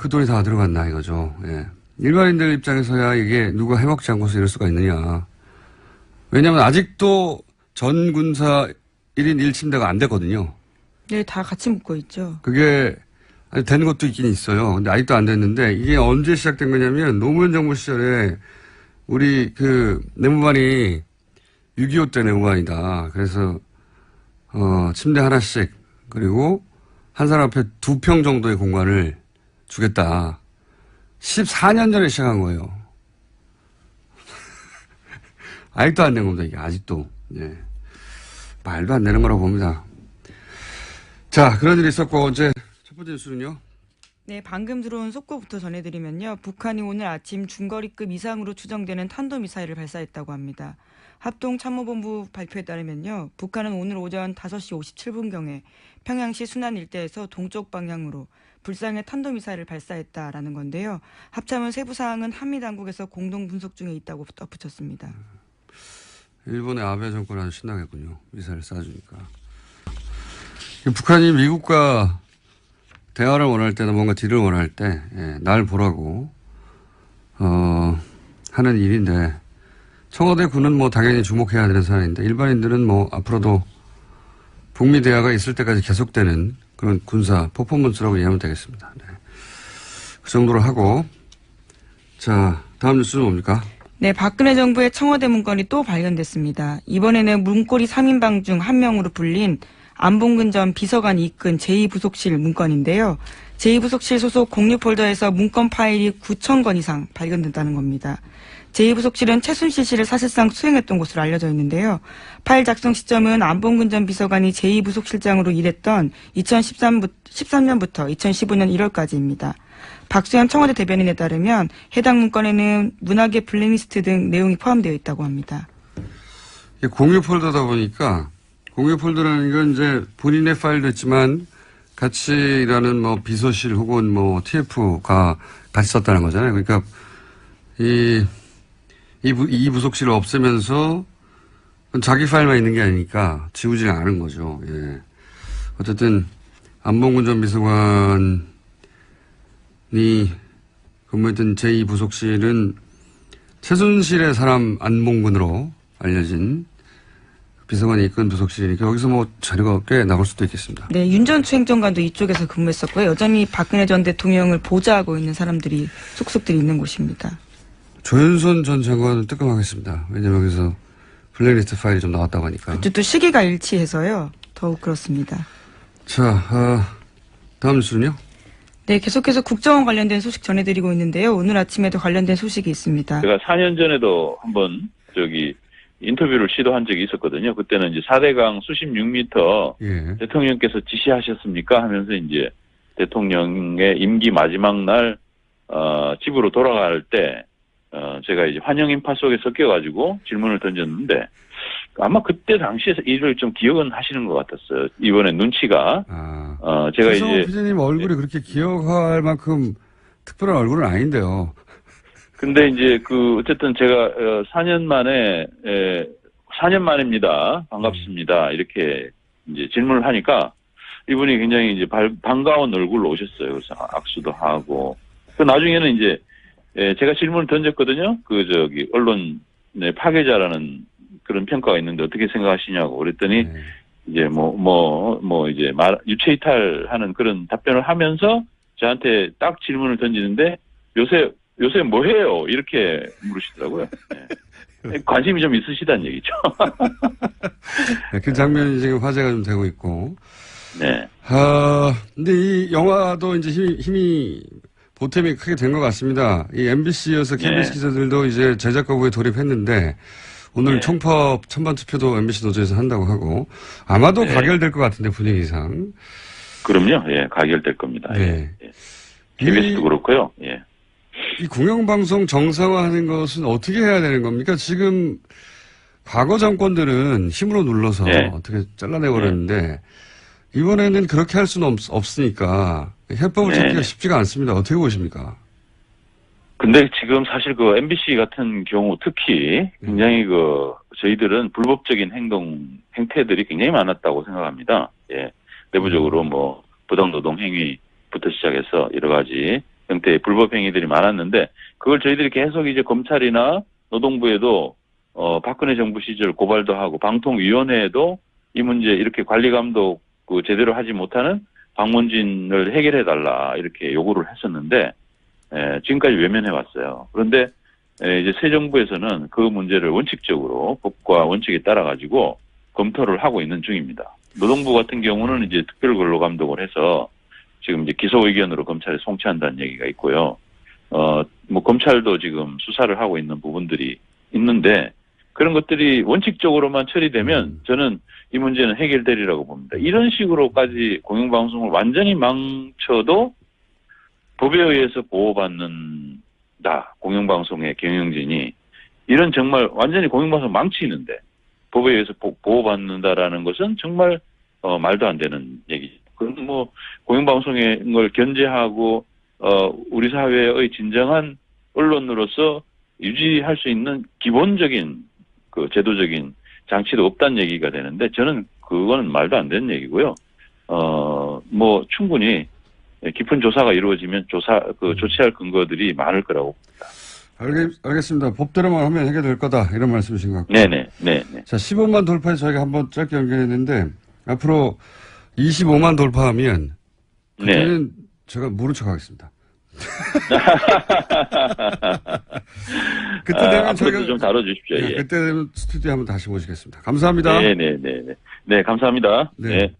그 돈이 다 들어갔나 이거죠. 예. 일반인들 입장에서야 이게 누가 해먹지 않고서 이럴 수가 있느냐. 왜냐하면 아직도 전 군사 1인 1침대가 안 됐거든요. 네, 다 같이 묶어 있죠. 그게 된 것도 있긴 있어요. 근데 아직도 안 됐는데 이게 언제 시작된 거냐면 노무현 정부 시절에 우리 그 내무반이 6.25 때 내무반이다. 그래서 침대 하나씩 그리고 한 사람 앞에 2평 정도의 공간을 주겠다. 14년 전에 시작한 거예요. 아직도 안 된 겁니다. 이게 아직도. 예. 말도 안 되는 거라고 봅니다. 자, 그런 일이 있었고 어제 첫 번째 뉴스는요. 네, 방금 들어온 속보부터 전해드리면요. 북한이 오늘 아침 중거리급 이상으로 추정되는 탄도미사일을 발사했다고 합니다. 합동참모본부 발표에 따르면요. 북한은 오늘 오전 5시 57분경에 평양시 순안 일대에서 동쪽 방향으로 불상의 탄도미사일을 발사했다라는 건데요. 합참은 세부 사항은 한미당국에서 공동 분석 중에 있다고 덧붙였습니다. 일본의 아베 정권 아주 신나겠군요. 미사일 쏴주니까. 북한이 미국과 대화를 원할 때나 뭔가 딜을 원할 때, 날 보라고, 하는 일인데, 청와대 군은 뭐 당연히 주목해야 되는 사안인데, 일반인들은 뭐 앞으로도 북미 대화가 있을 때까지 계속되는 그런 군사 퍼포먼스라고 이해하면 되겠습니다. 네. 그 정도로 하고, 자, 다음 뉴스는 뭡니까? 네, 박근혜 정부의 청와대 문건이 또 발견됐습니다. 이번에는 문고리 3인방 중 한 명으로 불린 안봉근 전 비서관이 이끈 제2부속실 문건인데요. 제2부속실 소속 공유 폴더에서 문건 파일이 9,000건 이상 발견됐다는 겁니다. 제2부속실은 최순실 씨를 사실상 수행했던 곳으로 알려져 있는데요. 파일 작성 시점은 안봉근 전 비서관이 제2부속실장으로 일했던 2013년부터 2015년 1월까지입니다. 박수현 청와대 대변인에 따르면 해당 문건에는 문학의 블랙리스트 등 내용이 포함되어 있다고 합니다. 공유 폴더다 보니까 공유 폴더라는 건 이제 본인의 파일도 있지만 같이 일하는 뭐 비서실 혹은 뭐 TF가 같이 썼다는 거잖아요. 그러니까 이 부속실을 없애면서 자기 파일만 있는 게 아니니까 지우지 않은 거죠. 예. 어쨌든 안봉근 전 비서관이 근무했던 제2부속실은 최순실의 사람 안봉근으로 알려진 비서관이 이끈 부속실이니까 여기서 뭐 자료가 꽤 나올 수도 있겠습니다. 네, 윤전추 행정관도 이쪽에서 근무했었고요. 여전히 박근혜 전 대통령을 보좌하고 있는 사람들이 속속들이 있는 곳입니다. 조윤선 전 장관은 뜨끔하겠습니다. 왜냐면 여기서 블랙리스트 파일이 좀 나왔다고 하니까. 또 시기가 일치해서요. 더욱 그렇습니다. 자, 다음 뉴스는요? 네, 계속해서 국정원 관련된 소식 전해드리고 있는데요. 오늘 아침에도 관련된 소식이 있습니다. 제가 4년 전에도 한번 인터뷰를 시도한 적이 있었거든요. 그때는 이제 4대강 수십 6m 대통령께서 지시하셨습니까? 하면서 이제 대통령의 임기 마지막 날, 집으로 돌아갈 때, 제가 이제 환영인파 속에 섞여가지고 질문을 던졌는데, 아마 그때 당시에 일을 좀 기억은 하시는 것 같았어요. 이번에 눈치가. 제가 최성호 이제. PD님 얼굴이 그렇게 기억할 만큼 특별한 얼굴은 아닌데요. 근데 이제 어쨌든 제가 4년 만에, 4년 만입니다. 반갑습니다. 이렇게 이제 질문을 하니까 이분이 굉장히 이제 반가운 얼굴로 오셨어요. 그래서 악수도 하고. 그 나중에는 이제 제가 질문을 던졌거든요. 언론 파괴자라는 그런 평가가 있는데 어떻게 생각하시냐고 그랬더니 이제 이제 유체이탈하는 그런 답변을 하면서 저한테 딱 질문을 던지는데 요새 뭐 해요? 이렇게 물으시더라고요. 네. 관심이 좀 있으시다는 얘기죠. 그 장면이 지금 화제가 좀 되고 있고. 네. 근데 이 영화도 이제 힘이 보탬이 크게 된 것 같습니다. 이 MBC여서 KBS 기자들도 이제 제작 거부에 돌입했는데 오늘 총법 찬반 투표도 MBC 노조에서 한다고 하고 아마도 가결될 것 같은데 분위기상. 그럼요. 예, 가결될 겁니다. 예. KBS도 그렇고요. 예. 이 공영방송 정상화하는 것은 어떻게 해야 되는 겁니까? 지금 과거 정권들은 힘으로 눌러서 어떻게 잘라내버렸는데 이번에는 그렇게 할 수는 없으니까 해법을 찾기가 쉽지가 않습니다. 어떻게 보십니까? 근데 지금 사실 MBC 같은 경우 특히 굉장히 저희들은 불법적인 행태들이 굉장히 많았다고 생각합니다. 예. 내부적으로 부당노동 행위부터 시작해서 여러 가지 형태의 불법 행위들이 많았는데 그걸 저희들이 계속 이제 검찰이나 노동부에도 박근혜 정부 시절 고발도 하고 방통위원회에도 이 문제 이렇게 관리 감독 제대로 하지 못하는 방문진을 해결해달라 이렇게 요구를 했었는데 지금까지 외면해 왔어요. 그런데 이제 새 정부에서는 그 문제를 원칙적으로 법과 원칙에 따라 가지고 검토를 하고 있는 중입니다. 노동부 같은 경우는 이제 특별 근로 감독을 해서 지금 이제 기소 의견으로 검찰에 송치한다는 얘기가 있고요. 검찰도 지금 수사를 하고 있는 부분들이 있는데 그런 것들이 원칙적으로만 처리되면 저는 이 문제는 해결되리라고 봅니다. 이런 식으로까지 공영방송을 완전히 망쳐도 법에 의해서 보호받는다. 공영방송의 경영진이. 이런 정말 완전히 공영방송 망치는데 법에 의해서 보호받는다라는 것은 정말 말도 안 되는 얘기죠. 그건 공영방송의 걸 견제하고 우리 사회의 진정한 언론으로서 유지할 수 있는 기본적인 제도적인 장치도 없다는 얘기가 되는데 저는 그거는 말도 안 되는 얘기고요. 충분히 깊은 조사가 이루어지면 조치할 근거들이 많을 거라고 봅니다. 알겠습니다. 법대로만 하면 해결될 거다 이런 말씀이신 것 같고. 네네. 자, 15만 돌파에 저희가 한번 짧게 연결했는데 앞으로 25만 돌파하면 그때는 제가 모른 척하겠습니다. 그때 되면 저희가 좀 다뤄주십시오. 예. 그때 되면 스튜디오 한번 다시 모시겠습니다. 감사합니다. 네, 감사합니다. 네.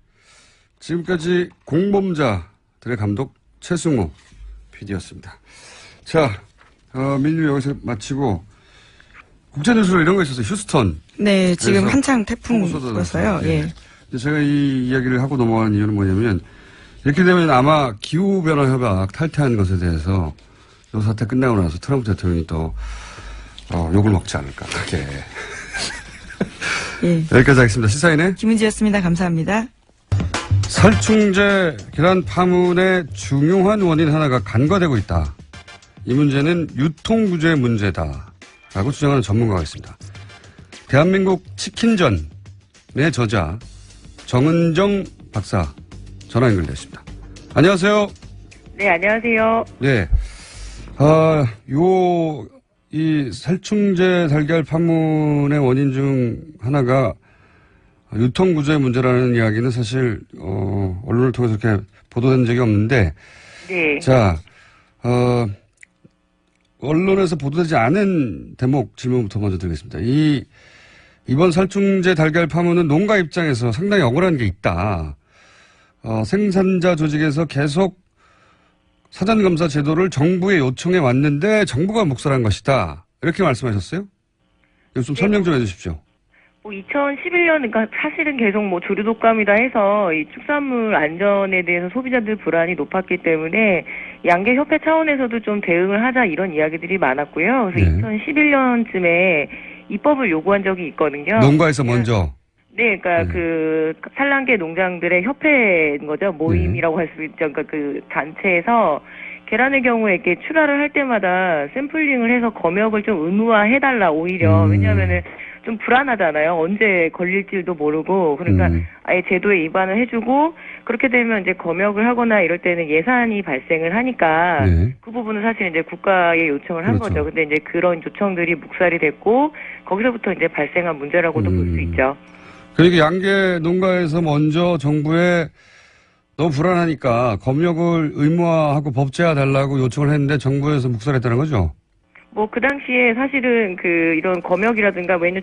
지금까지 공범자들의 감독 최승호 PD였습니다. 자, 민주 여기서 마치고 국제뉴스로 이런 거 있었어요. 휴스턴. 네, 지금 한창 태풍이 불었어요. 예. 제가 이 이야기를 하고 넘어가는 이유는 뭐냐면 이렇게 되면 아마 기후변화 협약 탈퇴한 것에 대해서 이 사태 끝나고 나서 트럼프 대통령이 또 욕을 먹지 않을까. 그게. 예. 여기까지 하겠습니다. 시사인의 김은지였습니다. 감사합니다. 살충제 계란 파문의 중요한 원인 하나가 간과되고 있다. 이 문제는 유통구조의 문제다라고 주장하는 전문가가 있습니다. 대한민국 치킨전의 저자 정은정 박사 전화 연결됐습니다. 안녕하세요. 네, 안녕하세요. 네. 이 살충제 달걀 파문의 원인 중 하나가 유통구조의 문제라는 이야기는 사실, 언론을 통해서 이렇게 보도된 적이 없는데. 네. 자, 언론에서 보도되지 않은 대목 질문부터 먼저 드리겠습니다. 이번 살충제 달걀 파문은 농가 입장에서 상당히 억울한 게 있다. 생산자 조직에서 계속 사전검사 제도를 정부에 요청해 왔는데 정부가 묵살한 것이다. 이렇게 말씀하셨어요? 이거 좀 설명 좀 해주십시오. 2011년, 그러니까 사실은 계속 조류 독감이다 해서 이 축산물 안전에 대해서 소비자들 불안이 높았기 때문에 양계협회 차원에서도 좀 대응을 하자 이런 이야기들이 많았고요. 그래서 2011년쯤에 입법을 요구한 적이 있거든요. 농가에서 먼저. 네, 그러니까 그 산란계 농장들의 협회인 거죠. 모임이라고 할 수 있죠. 그러니까 그 단체에서 계란의 경우에 이렇게 출하를 할 때마다 샘플링을 해서 검역을 좀 의무화해달라 오히려. 왜냐하면은 좀 불안하잖아요. 언제 걸릴지도 모르고. 그러니까 아예 제도에 위반을 해주고 그렇게 되면 이제 검역을 하거나 이럴 때는 예산이 발생을 하니까 그 부분은 사실 이제 국가에 요청을 한 거죠. 근데 이제 그런 요청들이 묵살이 됐고 거기서부터 이제 발생한 문제라고도 볼 수 있죠. 그러니까 양계 농가에서 먼저 정부에 너무 불안하니까 검역을 의무화하고 법제화 달라고 요청을 했는데 정부에서 묵살했다는 거죠? 뭐 그 당시에 사실은 그 이런 검역이라든가 왜냐